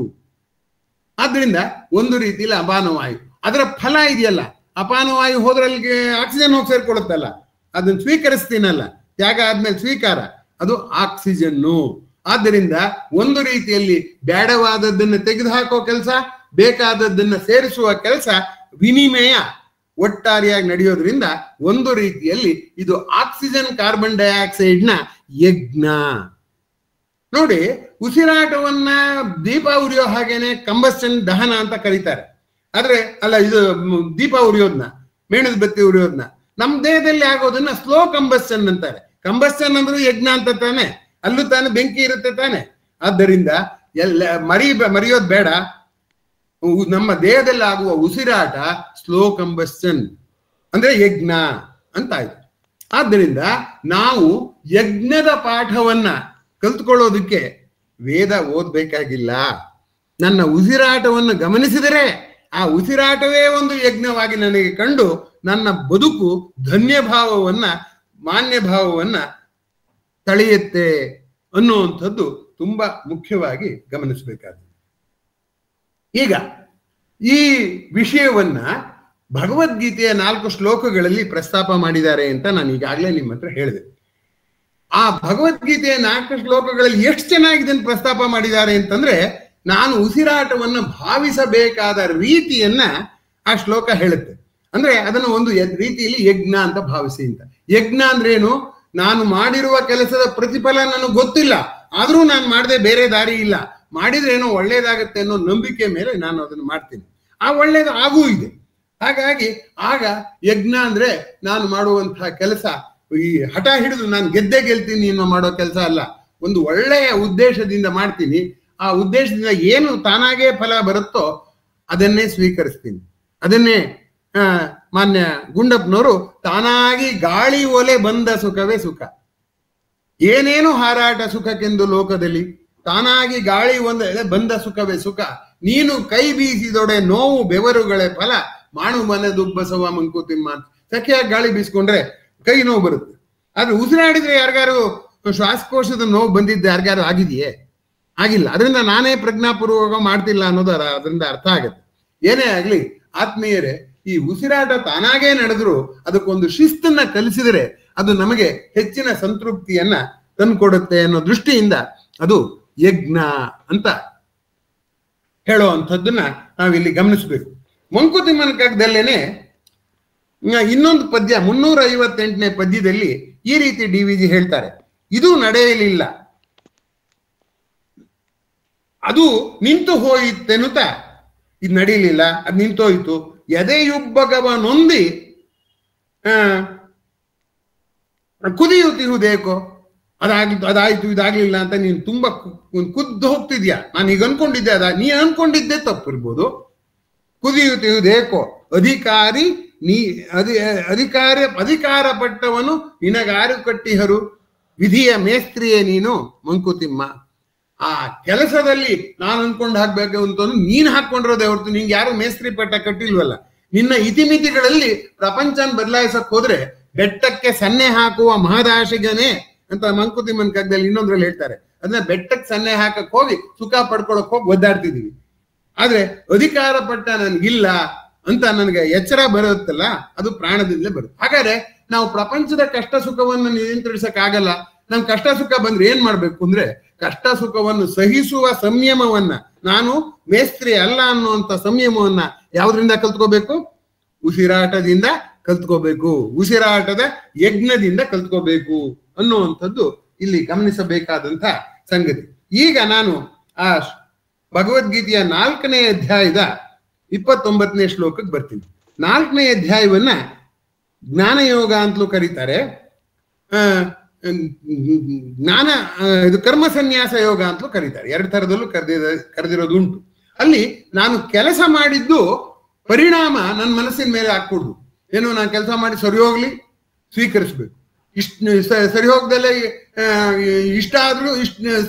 ಆದ್ರಿಂದ ಒಂದು ರೀತಿಯಲ್ಲಿ ಅಪಾನವಾಯು, ಅದರ ಫಲ ಇದೆಯಲ್ಲ, ಅಪಾನವಾಯು ಹೋದ್ರೆ ಅಲ್ಲಿಗೆ ಆಕ್ಸಿಜನ್ ಹೋಗಿ ಸೇರ್ಕೊಳುತ್ತಲ್ಲ, ಅದನ್ನ ಸ್ವೀಕರಿಸ್ತೀನಲ್ಲ, ತ್ಯಾಗ ಆದ್ಮೇಲೆ ಸ್ವೀಕಾರ, ಅದು ಆಕ್ಸಿಜನ್ನು. ಆದ್ದರಿಂದ ಒಂದು ರೀತಿಯಲ್ಲಿ ಬೇಡವಾದದ್ದನ್ನು ತೆಗೆದುಹಾಕೋ ಕೆಲಸ, ಬೇಕಾದದ್ದನ್ನು ಸೇರಿಸುವ ಕೆಲಸ, ವಿನಿಮಯ ಒಟ್ಟಾರೆಯಾಗಿ ನಡೆಯೋದ್ರಿಂದ ಒಂದು ರೀತಿಯಲ್ಲಿ ಇದು ಆಕ್ಸಿಜನ್ ಕಾರ್ಬನ್ ಡೈಆಕ್ಸೈಡ್ನ ಯಜ್ಞ. ನೋಡಿ, ಉಸಿರಾಟವನ್ನ ದೀಪ ಉರಿಯೋ ಹಾಗೇನೆ ಕಂಬಸ್ಟನ್, ದಹನ ಅಂತ ಕರೀತಾರೆ. ಆದ್ರೆ ಅಲ್ಲ, ಇದು ದೀಪ ಉರಿಯೋದ್ನ, ಮೇಣದ ಬತ್ತಿ ಉರಿಯೋದ್ನ ನಮ್ಮ ದೇಹದಲ್ಲಿ ಆಗೋದನ್ನ ಸ್ಲೋ ಕಂಬಸ್ಟನ್ ಅಂತಾರೆ. ಕಂಬಸ್ಟನ್ ಅಂದ್ರೂ ಯಜ್ಞ ಅಂತ ತಾನೆ, ಅಲ್ಲೂ ತಾನೆ ಬೆಂಕಿ ಇರುತ್ತೆ ತಾನೆ. ಆದ್ದರಿಂದ ಮರೆಯೋದು ಬೇಡ. ನಮ್ಮ ದೇಹದಲ್ಲಿ ಆಗುವ ಉಸಿರಾಟ ಸ್ಲೋ ಕಂಬಸ್ಟನ್ ಅಂದ್ರೆ ಯಜ್ಞ ಅಂತ ಆಯ್ತು. ಆದ್ದರಿಂದ ನಾವು ಯಜ್ಞದ ಪಾಠವನ್ನ ಕಲ್ತ್ಕೊಳ್ಳೋದಕ್ಕೆ ವೇದ ಓದ್ಬೇಕಾಗಿಲ್ಲ. ನನ್ನ ಉಸಿರಾಟವನ್ನು ಗಮನಿಸಿದರೆ ಆ ಉಸಿರಾಟವೇ ಒಂದು ಯಜ್ಞವಾಗಿ ನನಗೆ ಕಂಡು ನನ್ನ ಬದುಕು ಧನ್ಯ ಭಾವವನ್ನ, ಮಾನ್ಯ ಭಾವವನ್ನ ತಳೆಯುತ್ತೆ ಅನ್ನುವಂಥದ್ದು ತುಂಬಾ ಮುಖ್ಯವಾಗಿ ಗಮನಿಸಬೇಕಾಗಿದೆ. ಈಗ ಈ ವಿಷಯವನ್ನ ಭಗವದ್ಗೀತೆಯ 4 ಶ್ಲೋಕಗಳಲ್ಲಿ ಪ್ರಸ್ತಾಪ ಮಾಡಿದ್ದಾರೆ ಅಂತ ನಾನು ಈಗಾಗಲೇ ನಿಮ್ಮ ಹತ್ರ ಹೇಳಿದೆ. ಆ ಭಗವದ್ಗೀತೆಯ 4 ಶ್ಲೋಕಗಳಲ್ಲಿ ಎಷ್ಟು ಚೆನ್ನಾಗಿದೆ ಅಂತ ಪ್ರಸ್ತಾಪ ಮಾಡಿದ್ದಾರೆ ಅಂತಂದ್ರೆ, ನಾನು ಉಸಿರಾಟವನ್ನ ಭಾವಿಸಬೇಕಾದ ರೀತಿಯನ್ನ ಆ ಶ್ಲೋಕ ಹೇಳುತ್ತೆ. ಅಂದ್ರೆ ಅದನ್ನು ಒಂದು ರೀತಿಯಲ್ಲಿ ಯಜ್ಞ ಅಂತ ಭಾವಿಸಿ ಅಂತ. ಯಜ್ಞ ಅಂದ್ರೇನು? ನಾನು ಮಾಡಿರುವ ಕೆಲಸದ ಪ್ರತಿಫಲ ನನಗೆ ಗೊತ್ತಿಲ್ಲ, ಆದ್ರೂ ನಾನು ಮಾಡದೆ ಬೇರೆ ದಾರಿ ಇಲ್ಲ, ಮಾಡಿದ್ರೇನೋ ಒಳ್ಳೇದಾಗತ್ತೆ ಅನ್ನೋ ನಂಬಿಕೆ ಮೇಲೆ ನಾನು ಅದನ್ನು ಮಾಡ್ತೀನಿ. ಆ ಒಳ್ಳೇದು ಆಗೂ ಇದೆ. ಹಾಗಾಗಿ ಆಗ ಯಜ್ಞ ಅಂದ್ರೆ ನಾನು ಮಾಡುವಂತಹ ಕೆಲಸ ಈ ಹಠ ಹಿಡಿದು ನಾನು ಗೆಲ್ತೀನಿ ಅನ್ನೋ ಮಾಡೋ ಕೆಲಸ ಅಲ್ಲ. ಒಂದು ಒಳ್ಳೆಯ ಉದ್ದೇಶದಿಂದ ಮಾಡ್ತೀನಿ. ಆ ಉದ್ದೇಶದಿಂದ ಏನು ತಾನಾಗೇ ಫಲ ಬರುತ್ತೋ ಅದನ್ನೇ ಸ್ವೀಕರಿಸ್ತೀನಿ. ಅದನ್ನೇ ಮಾನ್ಯ ಗುಂಡಪ್ಪನವರು ತಾನಾಗಿ ಗಾಳಿ ಒಲೆ ಬಂದ ಸುಖವೇ ಸುಖ, ಏನೇನು ಹಾರಾಟ ಸುಖಕ್ಕೆಂದು ಲೋಕದಲ್ಲಿ, ತಾನಾಗಿ ಗಾಳಿ ಒಂದೆಳೆ ಬಂದ ಸುಖವೇ ಸುಖ, ನೀನು ಕೈ ಬೀಸಿದೊಡೆ ನೋವು ಬೆವರುಗಳೇ ಫಲ, ಮಾಡು ಮನೆದುಬ್ಬಸವ ಮಂಕುತಿಮ್ಮ ಅಂತ. ಸಖಿಯಾಗಿ ಗಾಳಿ ಬೀಸ್ಕೊಂಡ್ರೆ ಕೈ ನೋವು ಬರುತ್ತೆ. ಆದ್ರೆ ಉಸಿರಾಡಿದ್ರೆ ಯಾರಿಗಾರು ಶ್ವಾಸಕೋಶದ ನೋವು ಬಂದಿದ್ದೆ ಯಾರಿಗಾರು ಆಗಿದೆಯೇ? ಆಗಿಲ್ಲ. ಅದರಿಂದ ನಾನೇ ಪ್ರಜ್ಞಾಪೂರ್ವಕ ಮಾಡ್ತಿಲ್ಲ ಅನ್ನೋದು ಅದರಿಂದ ಅರ್ಥ ಆಗುತ್ತೆ. ಏನೇ ಆಗ್ಲಿ ಆತ್ಮೀಯರೇ, ಈ ಉಸಿರಾಟ ತಾನಾಗೇ ನಡೆದ್ರು ಅದಕ್ಕೊಂದು ಶಿಸ್ತನ್ನ ಕಲಿಸಿದರೆ ಅದು ನಮಗೆ ಹೆಚ್ಚಿನ ಸಂತೃಪ್ತಿಯನ್ನ ತಂದುಕೊಡುತ್ತೆ ಅನ್ನೋ ದೃಷ್ಟಿಯಿಂದ ಅದು ಯಜ್ಞ ಅಂತ ಹೇಳೋ ಅಂಥದ್ದನ್ನ ನಾವಿಲ್ಲಿ ಗಮನಿಸ್ಬೇಕು. ಮಂಕುತಿಮ್ಮನ ಕಾಲದಲ್ಲೇನೆ ಇನ್ನೊಂದು ಪದ್ಯ 358ನೇ ಪದ್ಯದಲ್ಲಿ ಈ ರೀತಿ DVG ಹೇಳ್ತಾರೆ, ಇದು ನಡೆಯಲಿಲ್ಲ, ಅದು ನಿಂತು ಹೋಯಿತೆನುತ, ಇದು ನಡೀಲಿಲ್ಲ, ಅದು ನಿಂತೋಯ್ತು. ಎದೆಯುಬ್ಬಗವನೊಂದಿ ಕುದಿಯುತ್ತಿರುವುದೇಕೋ, ಅದಾಯ್ತು ಇದಾಗ್ಲಿಲ್ಲ ಅಂತ ನೀನು ತುಂಬಾ ಕುದ್ದು ಹೋಗ್ತಿದ್ಯಾ. ನಾನು ಈಗ ಅನ್ಕೊಂಡಿದ್ದೆ ನೀ ಅನ್ಕೊಂಡಿದ್ದೆ ತಪ್ಪಿರ್ಬೋದು. ಕುದಿಯುತ್ತಿರುವುದೇಕೋ ಅಧಿಕಾರಿ ನೀ ಅಧಿಕಾರ ಪಟ್ಟವನು ನಿನಗಾರು ಕಟ್ಟಿಹರು, ವಿಧಿಯ ಮೇಸ್ತ್ರಿಯೇ ನೀನು ಮಂಕುತಿಮ್ಮ. ಆ ಕೆಲಸದಲ್ಲಿ ನಾನು ಅನ್ಕೊಂಡು ಹಾಕ್ಬೇಕು ಅಂತ ನೀನ್ ಹಾಕೊಂಡಿರೋದೇ ಹೊರತು ನಿಂಗೆ ಯಾರು ಮೇಸ್ತ್ರಿ ಪಟ್ಟ ಕಟ್ಟಿಲ್ವಲ್ಲ. ನಿನ್ನ ಇತಿಮಿತಿಗಳಲ್ಲಿ ಪ್ರಪಂಚನ ಬದಲಾಯಿಸಕ್ ಹೋದ್ರೆ ಬೆಟ್ಟಕ್ಕೆ ಸನ್ನೆ ಹಾಕುವ ಮಹದಾಶಿಗನೇ ಅಂತ ಮಂಕುತಿಮ್ಮನ ಕಗ್ಗದಲ್ಲಿ ಇನ್ನೊಂದ್ರಲ್ಲಿ ಹೇಳ್ತಾರೆ. ಅದನ್ನ ಬೆಟ್ಟಕ್ಕೆ ಸನ್ನೆ ಹಾಕಕ್ ಹೋಗಿ ಸುಖ ಪಡ್ಕೊಳಕ್ ಹೋಗಿ ಒದ್ದಾಡ್ತಿದೀವಿ. ಆದ್ರೆ ಅಧಿಕಾರ ಪಟ್ಟ ನನ್ಗಿಲ್ಲ ಅಂತ ನನಗೆ ಎಚ್ಚರ ಬರುತ್ತಲ್ಲ, ಅದು ಪ್ರಾಣದಿಂದಲೇ ಬರುತ್ತೆ. ಹಾಗಾದ್ರೆ ನಾವು ಪ್ರಪಂಚದ ಕಷ್ಟ ಸುಖವನ್ನು ನಿಯಂತ್ರಿಸಕ್ ಆಗಲ್ಲ. ನಮ್ ಕಷ್ಟ ಸುಖ ಬಂದ್ರೆ ಏನ್ ಮಾಡ್ಬೇಕು ಅಂದ್ರೆ, ಕಷ್ಟ ಸುಖವನ್ನು ಸಹಿಸುವ ಸಂಯಮವನ್ನ, ನಾನು ಮೇಸ್ತ್ರಿ ಅಲ್ಲ ಅನ್ನುವಂತ ಸಂಯಮವನ್ನ ಯಾವ್ದ್ರಿಂದ ಕಲ್ತ್ಕೋಬೇಕು? ಉಸಿರಾಟದಿಂದ ಕಲ್ತ್ಕೋಬೇಕು, ಉಸಿರಾಟದ ಯಜ್ಞದಿಂದ ಕಲ್ತ್ಕೋಬೇಕು ಅನ್ನುವಂಥದ್ದು ಇಲ್ಲಿ ಗಮನಿಸಬೇಕಾದಂತ ಸಂಗತಿ. ಈಗ ನಾನು ಆ ಭಗವದ್ಗೀತೆಯ 4ನೇ ಅಧ್ಯಾಯದ 29ನೇ ಶ್ಲೋಕಕ್ಕೆ ಬರ್ತೀನಿ. 4ನೇ ಅಧ್ಯಾಯವನ್ನ ಜ್ಞಾನಯೋಗ ಅಂತಲೂ ಕರೀತಾರೆ, ಇದು ಕರ್ಮ ಸನ್ಯಾಸ ಯೋಗ ಅಂತಲೂ ಕರೀತಾರೆ. 2 ಥರದಲ್ಲೂ ಕರೆದಿರೋದು ಉಂಟು. ಅಲ್ಲಿ ನಾನು ಕೆಲಸ ಮಾಡಿದ್ದು ಪರಿಣಾಮ ನನ್ನ ಮನಸ್ಸಿನ ಮೇಲೆ ಹಾಕ್ಕೊಡುದು. ಏನು, ನಾನು ಕೆಲಸ ಮಾಡಿ ಸರಿ ಹೋಗ್ಲಿ ಸ್ವೀಕರಿಸ್ಬೇಕು, ಸರಿ ಹೋಗ್ದಲ್ಲೇ ಇಷ್ಟ ಆದ್ರೂ